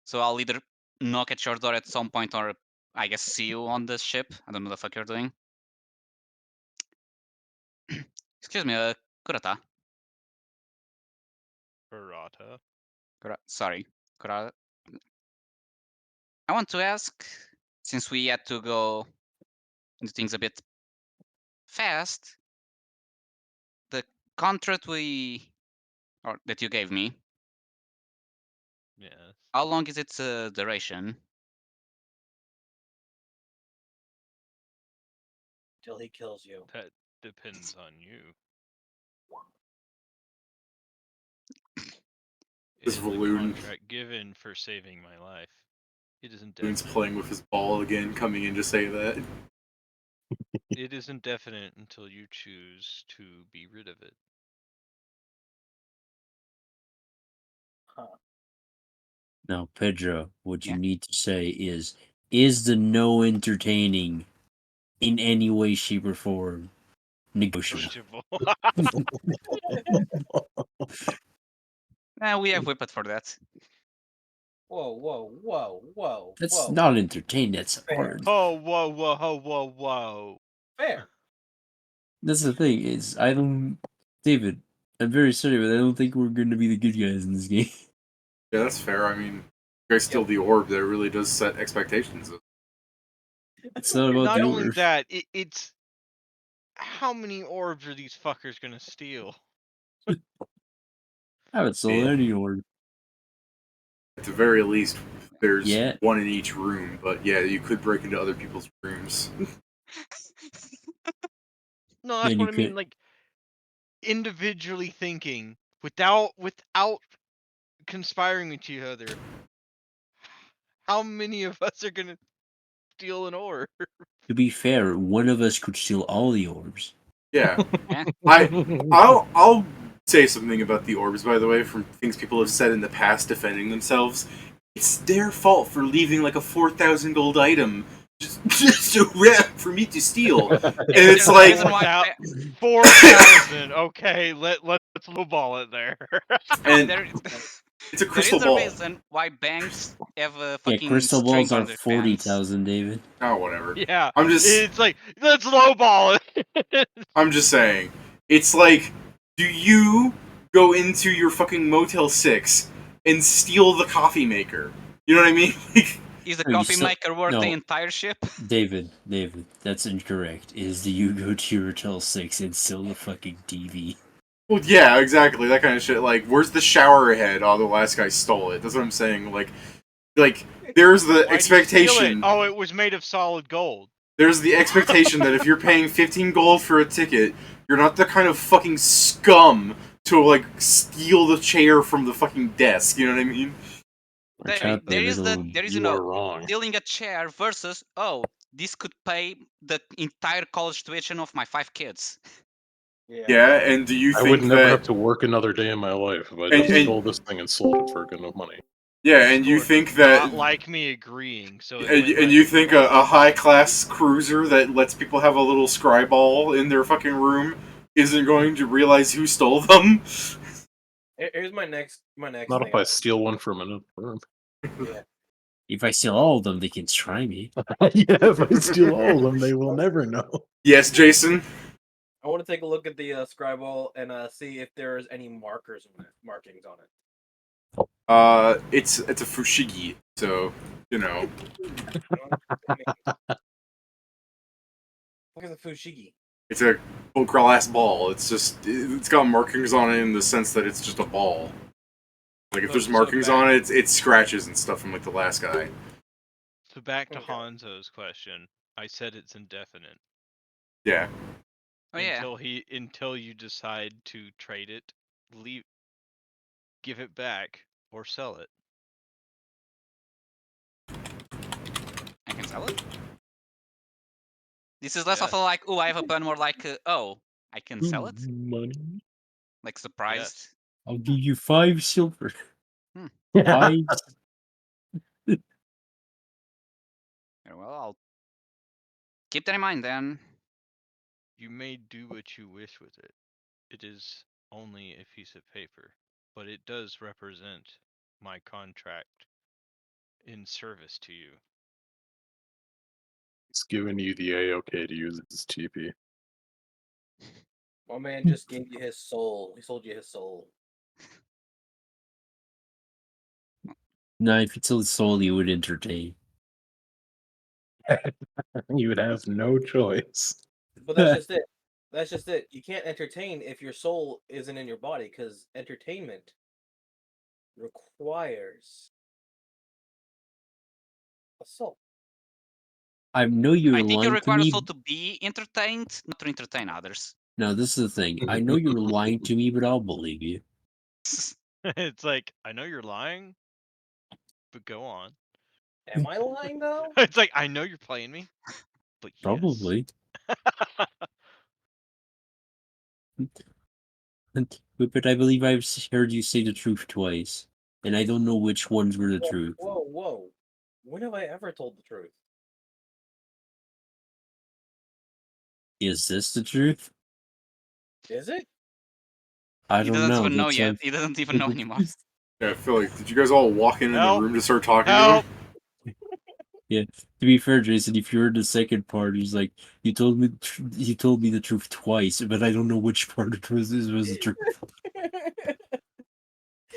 So I'll either knock at your door at some point or I guess see you on the ship. I don't know the fuck you're doing. Excuse me, Kurata. Barata. Sorry, Kurata. I want to ask, since we had to go into things a bit fast, the contract that you gave me, Yes. how long is its duration? Till he kills you. That depends on you. It This is a Valoon. contract given for saving my life. It isn't Valoon's definite. playing with his ball again, coming in to say that. It isn't definite until you choose to be rid of it. Now, Pedro, what you Yeah. need to say is the no entertaining in any way, shape, or form negotiable? We have Whippet for that. Whoa. That's not entertaining, that's Fair. art. Oh, whoa. Fair. That's the thing, is David, I'm very sorry, but I don't think we're going to be the good guys in this game. Yeah, that's fair. I mean, you guys steal the orb, that really does set expectations. It's not about Not the only orb. that, it's how many orbs are these fuckers gonna steal? I haven't sold Man. any orb. At the very least, there's Yeah. one in each room, but yeah, you could break into other people's rooms. No, that's Man, what you I mean. could- Like individually thinking without conspiring with each other. How many of us are gonna steal an orb? To be fair, one of us could steal all the orbs. Yeah. Yeah. I'll say something about the orbs, by the way, from things people have said in the past defending themselves. It's their fault for leaving like a 4,000 gold item just so rare for me to steal. And it's There's a like reason why 4,000. Okay, let's lowball it there. and there, it's a there crystal is a ball. reason why banks have a Yeah, fucking crystal string balls on are their pants. 40,000, David. Oh, whatever. Yeah, I'm it's like let's lowball it. I'm just saying. It's like, do you go into your fucking Motel 6 and steal the coffee maker? You know what I mean? Like, Is the No, you coffee still- maker worth no. the entire ship? David, that's incorrect. Is the you go to your Hotel 6 and steal the fucking TV? well, yeah, exactly. That kind of shit. Like, where's the shower head? Oh, the last guy stole it. That's what I'm saying. Like there's the Why'd you steal it? expectation. Oh, it was made of solid gold. There's the expectation that if you're paying 15 gold for a ticket, you're not the kind of fucking scum to, like, steal the chair from the fucking desk. You know what I mean? There is You are wrong. stealing a chair versus this could pay the entire college tuition of my 5 kids. Yeah, and do you I think would never that... have to work another day in my life if I And- just and- stole this thing and sold it for good enough money. Yeah, and you Score think did that... not like me agreeing, so it And, went and like you think a high-class cruiser that lets people have a little scry ball in their fucking room isn't going to realize who stole them? Here's my next Not thing. if I steal one from another room. Yeah. If I steal all of them, they can try me. Yeah, if I steal all of them, they will never know. Yes, Jason? I want to take a look at the scribble and see if there's any markings on it. It's a fushigi, so you know. Look at the fushigi. It's a glass ball. It's got markings on it in the sense that it's just a ball. Like if there's markings on it, it's scratches and stuff from like the last guy. So back to Okay. Hanzo's question. I said it's indefinite. Yeah. Oh yeah. Until you decide to trade it, give it back, or sell it. I can sell it. This is less of Yes. a like, oh, I have a pen, more like, oh, I can sell it. Money. Like surprised. Yes. I'll give you 5 silver. Hmm. 5. Very well, I'll keep that in mind then. You may do what you wish with it. It is only a piece of paper, but it does represent my contract in service to you. He's giving you the A-OK to use his TP. My man just gave you his soul. He sold you his soul. No, if you told soul, you would entertain. You would have no choice. But that's just it. That's just it. You can't entertain if your soul isn't in your body, because entertainment requires a soul. I know you're I think you lying to require me. also to be entertained, not to entertain others. No, this is the thing. I know you're lying to me, but I'll believe you. It's like, I know you're lying, but go on. Am I lying though? It's like, I know you're playing me, but yes. Probably. But I believe I've heard you say the truth twice, and I don't know which ones were the truth. Whoa. When have I ever told the truth? Is this the truth? Is it? I He don't doesn't know. even know That's yet. like... He doesn't even know anymore. Yeah, I feel like, did you guys all walk in the Help. room to start talking Help. to him? Yeah. To be fair, Jason, if you heard the second part, he's like, you told me the truth twice, but I don't know which part it was the truth.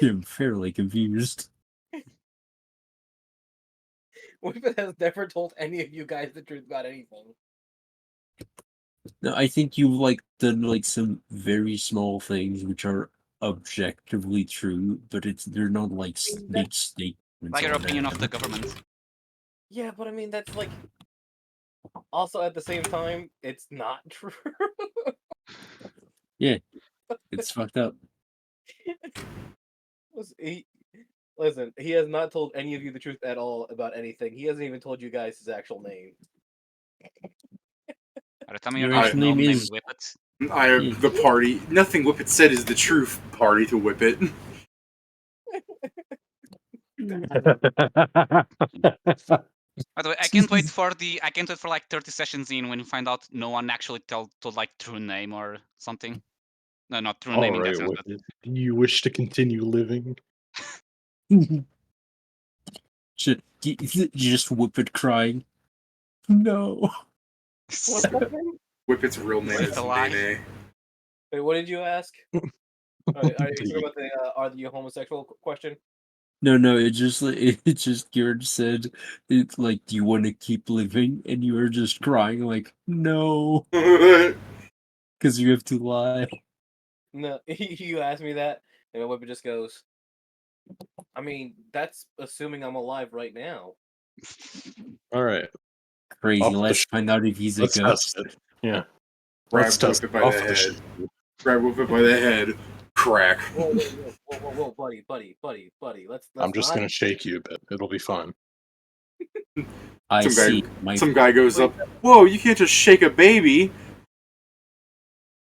I'm fairly confused. Whippet has never told any of you guys the truth about anything. No, I think you've like done like some very small things which are objectively true, but they're not like big statements. Like your on opinion that. of the government. Yeah, but I mean that's like also at the same time, it's not true. Yeah, it's fucked up. Listen, he has not told any of you the truth at all about anything. He hasn't even told you guys his actual name. Are you telling me Your you're actual not name named is... Whippet? The party. Nothing Whippet said is the truth. Party to Whippet. By the way, I can't wait for like 30 sessions in when you find out no one actually told like true name or something. No, not true name All in that right, sense, but Whippet. Do you wish to continue living? You just Whippet crying. No. What's happening? Whippet's real name Is it is a lie? Nene. Wait, what did you ask? Are you talking about the are you homosexual question? No, it just George said it's like, do you want to keep living? And you were just crying like, no, because you have to lie. No, you asked me that, and Whippet just goes, I mean, that's assuming I'm alive right now. All right. Crazy. Off the Let's sh- find out if he's a Let's test ghost. it. Yeah. Grab Let's test Whippet it. by Off the the head. sh- Grab Whippet by the head. Crack. Whoa, buddy. Let's I'm just not. gonna shake you a bit. It'll be fun. I Some see. some guy goes up. Whoa! You can't just shake a baby.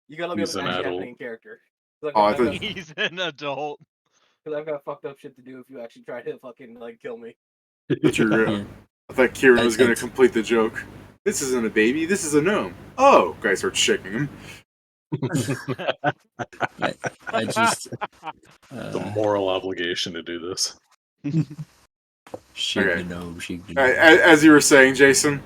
You gotta let me know He's what's an actually adult. happening in character. 'Cause Oh, I I've got, thought He's an adult. because I've got fucked up shit to do if you actually try to fucking like kill me. Yeah. I thought Kieran was I- gonna complete the joke. This isn't a baby. This is a gnome. Oh! Guy starts shaking him. I just The moral obligation to do this. shake Okay. the nose, shake the As you were saying, Jason.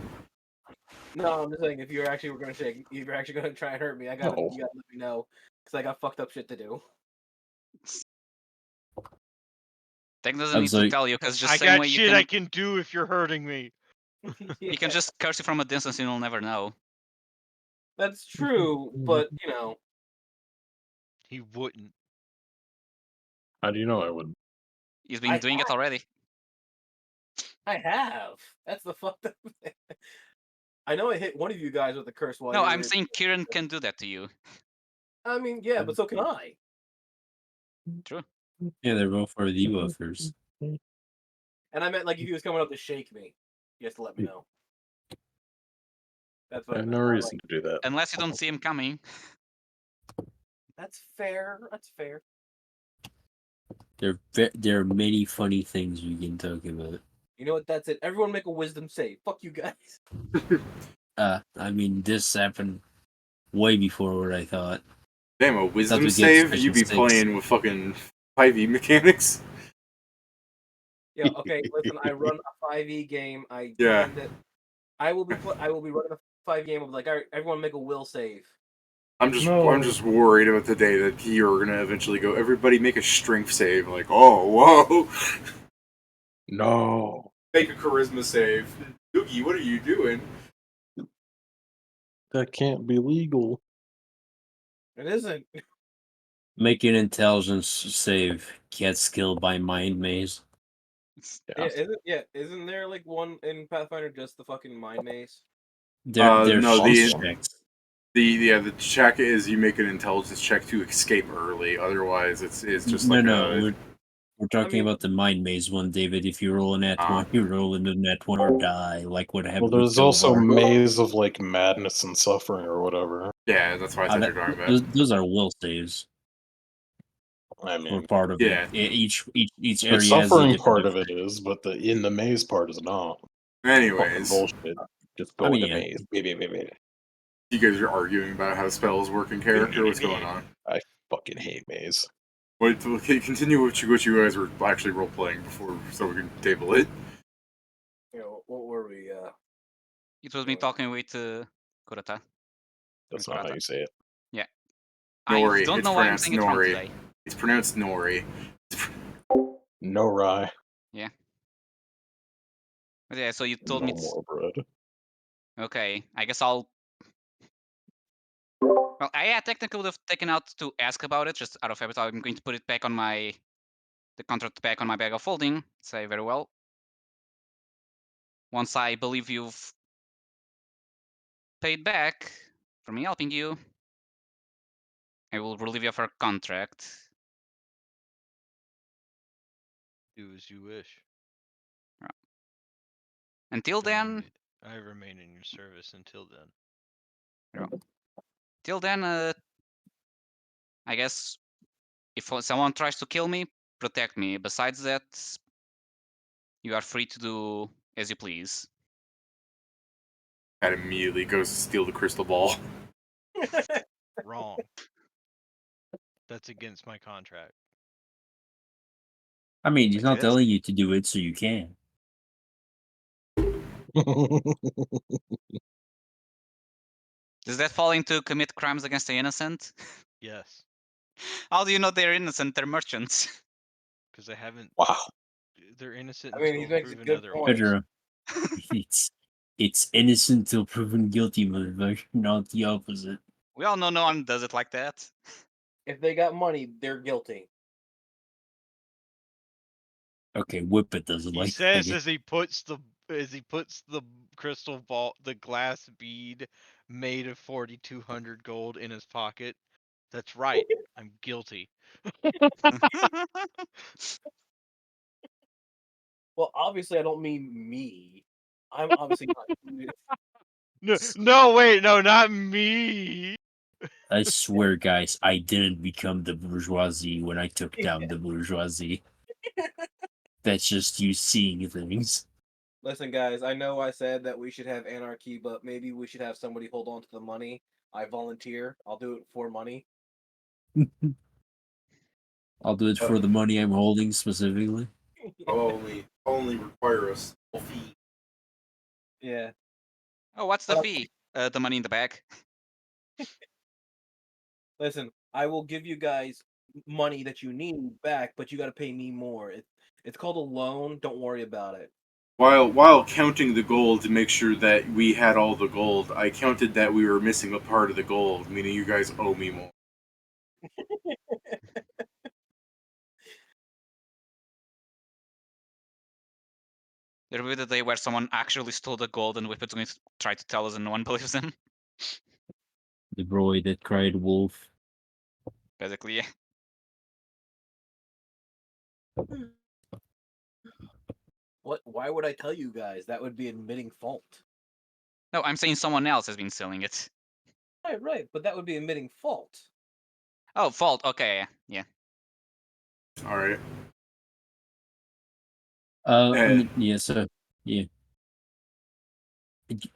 No, I'm just saying if you're actually gonna shake, if you're actually gonna try and hurt me, you gotta let me know because I got fucked up shit to do. Tech doesn't I'm need sorry. to tell you, because just I same got way shit I can do if you're hurting me. you can just curse you from a distance and you'll never know. That's true, but you know, He wouldn't. How do you know I would? He's been doing it already. I have. That's the fucked up thing. I know I hit one of you guys with a curse while No, you I'm were. saying Kieran can do that to you. I mean, yeah, but so can I. True. Yeah, they're both for the buffers. And I meant like if he was coming up to shake me, he has to let me know. That's what I I have meant. no not reason like- to do that. Unless you don't see him coming. That's fair. That's fair. There are many funny things we can talk about. You know what? That's it. Everyone make a wisdom save. Fuck you guys. I mean, this happened way before what I thought. Damn, a Thought wisdom we get save? special You be 6. playing with fucking 5e mechanics? Yeah. Okay. Listen, I run a 5e game. I Yeah. tend to. I will be running a 5 game of like, all right, everyone make a will save. I'm just worried about the day that you're gonna eventually go, everybody make a strength save. Like, oh, whoa. No, Make a charisma save. Doogie, what are you doing? that can't be legal. It isn't. Make an intelligence save. Get skilled by mind maze. Yeah. Isn't there like one in Pathfinder just the fucking mind maze? They're No, false checks. the check is you make an intelligence check to escape early. Otherwise, it's just like No. We're talking mean- about the mind maze one, David. If you roll a net one, you roll a net one or die. Like what happened. Well, there's with also Silvar. Maze of like madness and suffering or whatever. yeah, that's what I thought you were talking about. Those are will saves. I Or mean, part of Yeah. it. Each the area has a suffering different part of it effect. is, but the in the maze part is not. Fucking Anyways, bullshit. Just go I mean, into yeah. maze. Baby. you guys are arguing about how spells work in character. What's going on? I fucking hate maze. Wait, okay, continue what you guys were actually role playing before, so we can table it. You know, what were we? It was me talking with Kurata. That's not how you say it. Nori. I don't It's know why I'm pronounced saying it wrong Nori. today. It's pronounced Nori. No rye. But yeah, so you told No me. more bread. Okay, I guess I'll. Well, I technically would have taken out to ask about it, just out of habit. I'm going to put it back on the contract back on my bag of holding. Say very well. Once I believe you've paid back for me helping you, I will relieve you of our contract. Do as you wish. Until then, I remain in your service until then. till then, I guess if someone tries to kill me, protect me. Besides that, you are free to do as you please. That immediately goes to steal the crystal ball. Wrong. That's against my contract. I mean, he's But not it is. telling you to do it, so you can. Does that fall into commit crimes against the innocent? Yes, How do you know they're innocent? They're merchants. because they haven't. Wow. They're innocent I mean, he until makes a proven good otherwise. point. Pedro, it's innocent till proven guilty, motherfucker, not the opposite. We all know no one does it like that. If they got money, they're guilty. Okay, Whippet doesn't He like says that. as he puts the crystal ball, the glass bead made of 4,200 gold in his pocket. That's right. I'm guilty. Well, obviously, I don't mean me. I'm obviously not. No, wait, no, not me. I swear, guys, I didn't become the bourgeoisie when I took down the bourgeoisie. That's just you seeing things. Listen, guys, I know I said that we should have anarchy, but maybe we should have somebody hold on to the money. I volunteer. I'll do it for money. I'll do it for the money I'm holding specifically. Only require a small fee. Yeah. Oh, what's the fee? The money in the bag. Listen, I will give you guys money that you need back, but you got to pay me more. It's called a loan. Don't worry about it. While counting the gold to make sure that we had all the gold, I counted that we were missing a part of the gold, meaning you guys owe me more. There'll be the day where someone actually stole the gold and Whippet's going to try to tell us and no one believes him. The boy that cried wolf. Basically, yeah. What? Why would I tell you guys? That would be admitting fault. No, I'm saying someone else has been stealing it. Right. But that would be admitting fault. Oh, fault. Okay, yeah. All right. Yeah. So yeah.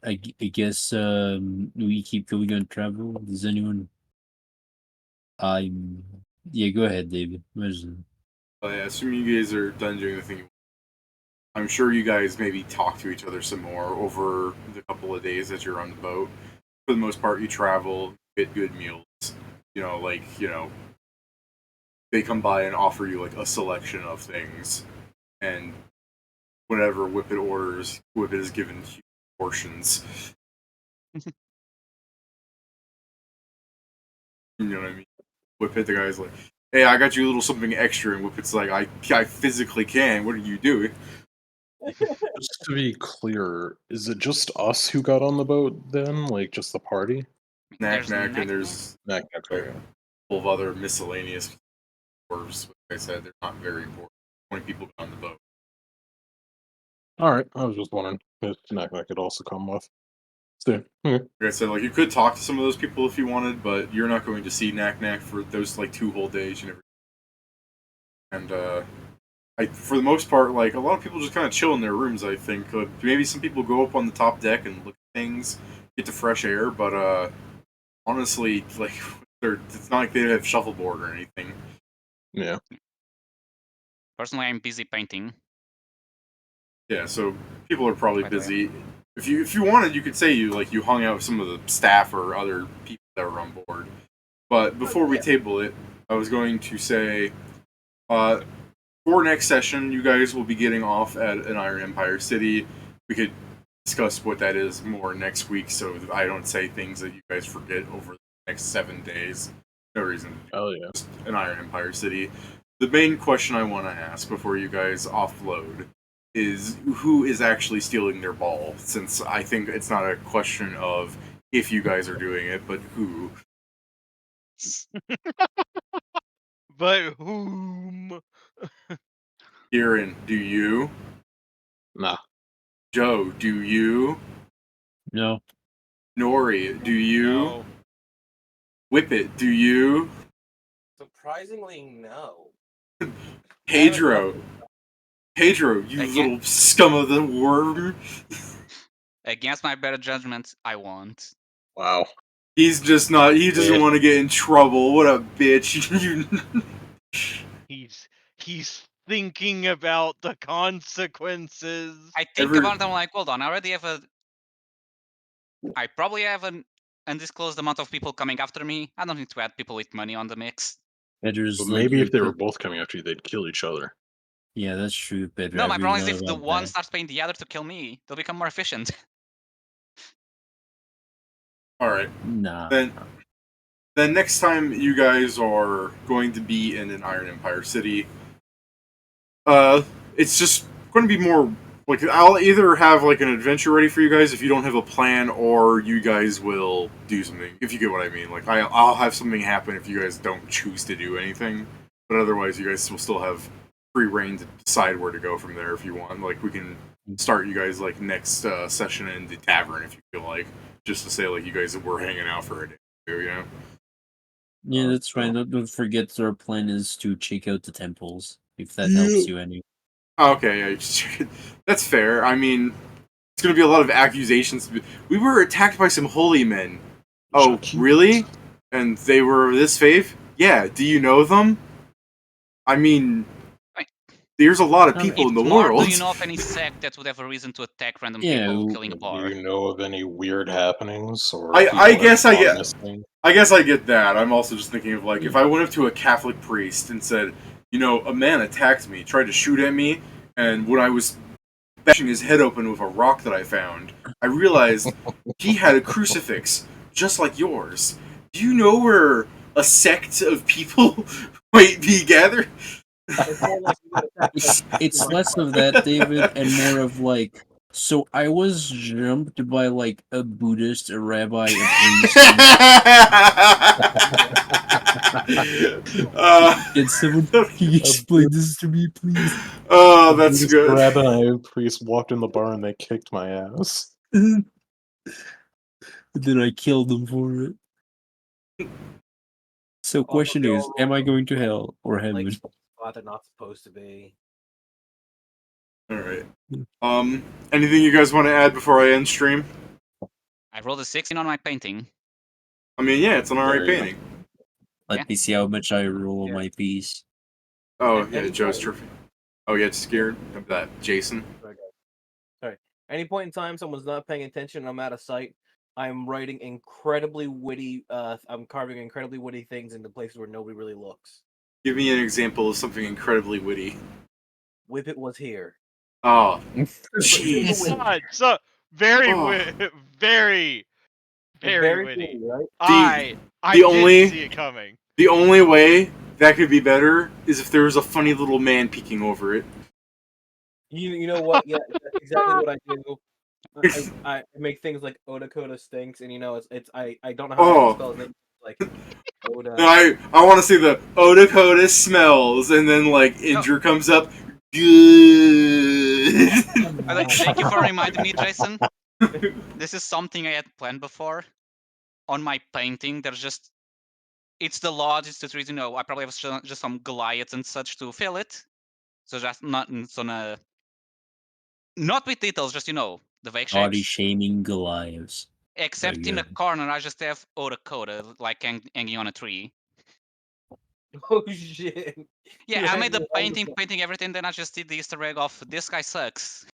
I guess we keep going on travel. Does anyone? Yeah. Go ahead, David. Yeah, assuming you guys are done doing the thing, I'm sure you guys maybe talk to each other some more over the couple of days that you're on the boat. For the most part, you travel, get good meals. They come by and offer you like a selection of things, and whenever Whippet orders, Whippet is given huge portions. You know what I mean? Whippet, the guy's like, "Hey, I got you a little something extra," and Whippet's like, "I physically can. What are you doing?" Just to be clear, is it just us who got on the boat then? Like, just the party? Knack There's knack, Knack and there's Knack, okay. a couple of other miscellaneous dwarves. Like I said, they're not very important. 20 people got on the boat. Alright, I was just wondering if Knack could also come with. So, okay. Like I said, like you could talk to some of those people if you wanted, but you're not going to see Knack knack for those like 2 whole days. You never. And for the most part, like a lot of people just kind of chill in their rooms. I think maybe some people go up on the top deck and look at things, get the fresh air. But honestly, like it's not like they have shuffleboard or anything. Yeah. Personally, I'm busy painting. Yeah, so people are probably By the way. busy. If you wanted, you could say you hung out with some of the staff or other people that were on board. But before we table it, I was going to say, for next session, you guys will be getting off at an Iron Empire City. We could discuss what that is more next week, so that I don't say things that you guys forget over the next 7 days. No reason to do Oh, yeah. just an Iron Empire City. The main question I want to ask before you guys offload is who is actually stealing their ball, since I think it's not a question of if you guys are doing it, but who. But whom? Kieran, do you? Nah. Joe, do you? No. Nori, do you? No. Whippet, do you? Surprisingly, no. Pedro, you Again- little scum of the worm. Against my better judgment, I won't. Wow. He's just not. He doesn't Yeah. want to get in trouble. What a bitch! He's thinking about the consequences. I think Every- about it, I'm like, hold on, I already have I probably have an undisclosed amount of people coming after me. I don't need to add people with money on the mix. Pedro's But like, maybe if they were both coming after you, they'd kill each other. Yeah, that's true, Pedro. No, I my really problem is thought if the about one that. starts paying the other to kill me, they'll become more efficient. All right. Nah. Then next time you guys are going to be in an Iron Empire City, it's just going to be more like I'll either have like an adventure ready for you guys if you don't have a plan, or you guys will do something. If you get what I mean, like I'll have something happen if you guys don't choose to do anything, but otherwise you guys will still have free reign to decide where to go from there if you want. Like we can start you guys like next session in the tavern if you feel like, just to say like you guys were hanging out for a day, you know. Yeah, that's fine. Don't forget our plan is to check out the temples, if that helps you any. Okay, yeah, that's fair. I mean, it's going to be a lot of accusations. We were attacked by some holy men. Oh, really? And they were this faith? Yeah. Do you know them? I mean, there's a lot of I mean, people in the More, world. do you know of any sect that would have a reason to attack random Yeah, people who- killing a Do bar? you know of any weird happenings or I people that guess have I gone get- missing? I guess I get that. I'm also just thinking of like if Hmm. I went up to a Catholic priest and said, you know, a man attacked me, tried to shoot at me, and when I was bashing his head open with a rock that I found, I realized he had a crucifix just like yours. Do you know where a sect of people might be gathered? It's more like you got attacked. It's less of that, David, and more of like. So I was jumped by like a Buddhist, a rabbi, a priest. Can someone fucking explain this to me, please? Oh, A that's Buddhist good. rabbi and priest walked in the bar and they kicked my ass. And then I killed them for it. So, question is, am I going to hell or heaven? Like spot they're not supposed to be. All right. Anything you guys want to add before I end stream? I rolled a 16 on my painting. I mean, yeah, it's an alright There you go. painting. Let me see how much I roll on Yeah. my piece. Oh, At yeah, any Joe's point- trophy. Oh, yeah, it's scared of that. Jason. Sorry. Any point in time someone's not paying attention and I'm out of sight, I'm writing incredibly witty I'm carving incredibly witty things into places where nobody really looks. Give me an example of something incredibly witty. Whippet was here. Oh, But jeez. witty. God, so very, Oh. very, very witty. witty, right? I the didn't only- see it coming. The only way that could be better is if there was a funny little man peeking over it. You know what? Yeah, that's exactly what I do. I make things like Oda stinks, and you know I don't know how Oh. to spell his name. Like Oda. No, I want to see the Oda smells, and then like Indra comes up. Good. By the way, thank you for reminding me, Jason. This is something I had planned before. On my painting, there's just... It's the lodge, it's the trees, you know, I probably have just some Goliaths and such to fill it. So just not with details, just, you know, the vague Body shapes. shaming Goliaths. Except in the good. corner, I just have Oda, like hanging on a tree. Oh shit! Yeah, You're I made the hanging on painting, everything, then I just did the Easter egg of this guy sucks.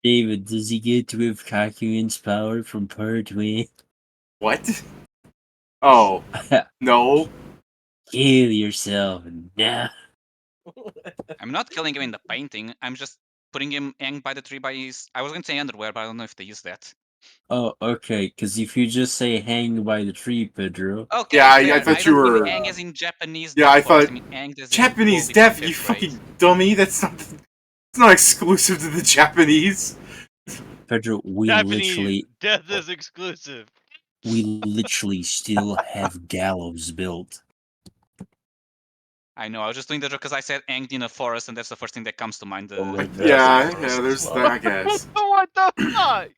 David, does he get to have Kakuin's power from part 1? What? Oh, no. Kill yourself now. I'm not killing him in the painting, I'm just putting him hanged by the tree by his... I was going to say underwear, but I don't know if they use that. Oh, okay, because if you just say hang by the tree, Pedro. Okay, Yeah, I fair. thought don't you mean were- hang as in Japanese Yeah, I deaf voice, thought mean hanged as Japanese in deaf, fifth you grade. fucking dummy. That's not. It's not exclusive to the Japanese. Pedro, we Japanese death is exclusive. literally still have gallows built. I know, I was just doing that because I said hanged in a forest, and that's the first thing that comes to mind. Only death Yeah, is yeah. There's well. that, I guess. What the fuck?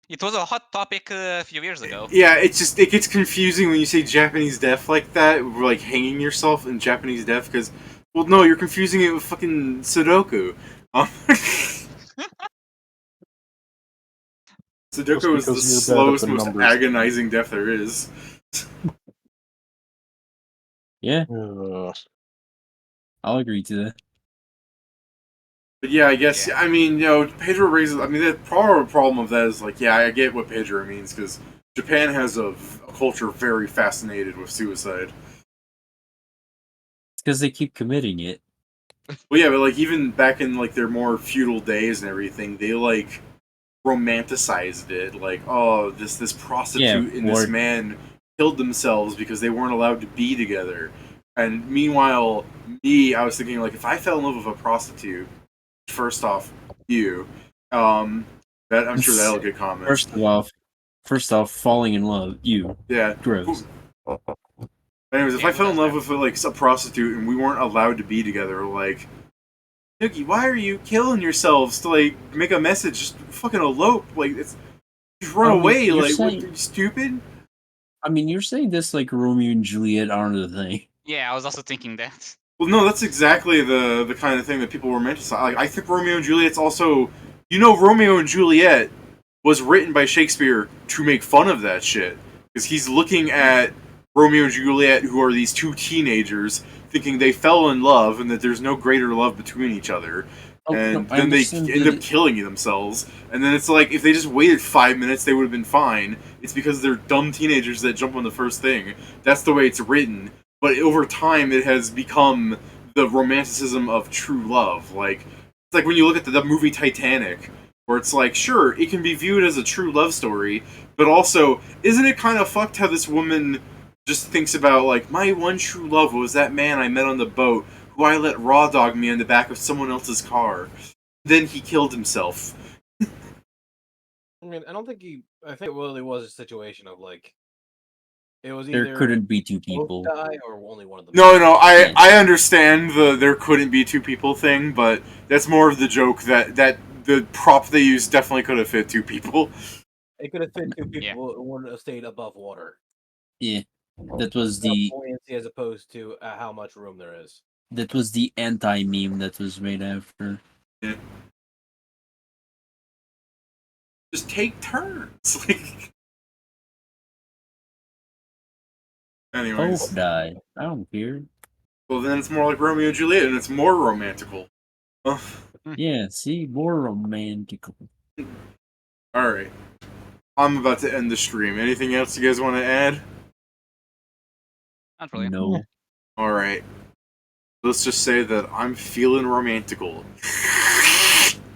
It was a hot topic a few years ago. Yeah, it gets confusing when you say Japanese deaf like that, like hanging yourself in Japanese deaf, because, well, no, you're confusing it with fucking Sudoku. Sudoku is the because you're bad at slowest, the most numbers. agonizing death there is. Yeah, Uh, I'll agree to that. But yeah, I guess, Yeah. I mean, you know, Pedro raises, I mean, the problem of that is, like, yeah, I get what Pedro means, because Japan has a culture very fascinated with suicide. It's because they keep committing it. Well, yeah, but, like, even back in, like, their more feudal days and everything, they, like, romanticized it. Like, oh, this prostitute and this or- man killed themselves because they weren't allowed to be together. And meanwhile, I was thinking, like, if I fell in love with a prostitute, first off, you, that I'm sure that'll get comments. First off, falling in love. You. Yeah. Gross. Anyways, if Yeah, I fell in who love does with like a prostitute and we weren't allowed to be together, like, Nookie, why are you killing yourselves to like make a message? Just fucking elope, like it's just run I mean, away, you're like saying- what, are you stupid? I mean, you're saying this like Romeo and Juliet aren't a thing. Yeah, I was also thinking that. Well, no, that's exactly the kind of thing that people romanticize. Like, I think Romeo and Juliet's also, you know, Romeo and Juliet was written by Shakespeare to make fun of that shit because he's looking at Romeo and Juliet, who are these two teenagers thinking they fell in love and that there's no greater love between each other. Oh, no, And I then they understand end that up killing themselves. And then it's like, if they just waited 5 minutes, they would have been fine. It's because they're dumb teenagers that jump on the first thing. That's the way it's written. But over time, it has become the romanticism of true love. Like, it's like when you look at the movie Titanic, where it's like, sure, it can be viewed as a true love story, but also, isn't it kind of fucked how this woman just thinks about, like, my one true love was that man I met on the boat who I let raw dog me in the back of someone else's car. Then he killed himself. I mean, I don't think he. I think it really was a situation of like, it was there either couldn't be two both people. die or only one of them. No, no, Yeah. I understand the there couldn't be two people thing, but that's more of the joke that the prop they used definitely could have fit two people. It could have fit two Yeah. people. It wouldn't have stayed above water. Yeah, that was About the buoyancy as opposed to how much room there is. anti meme that was made after. Yeah. Just take turns. Anyways, Both die. I don't care. well then it's more like Romeo and Juliet, and it's more romantical. Ugh. Yeah, see, more romantical. All right, I'm about to end the stream. Anything else you guys want to add? Not really. No. All right, let's just say that I'm feeling romantical.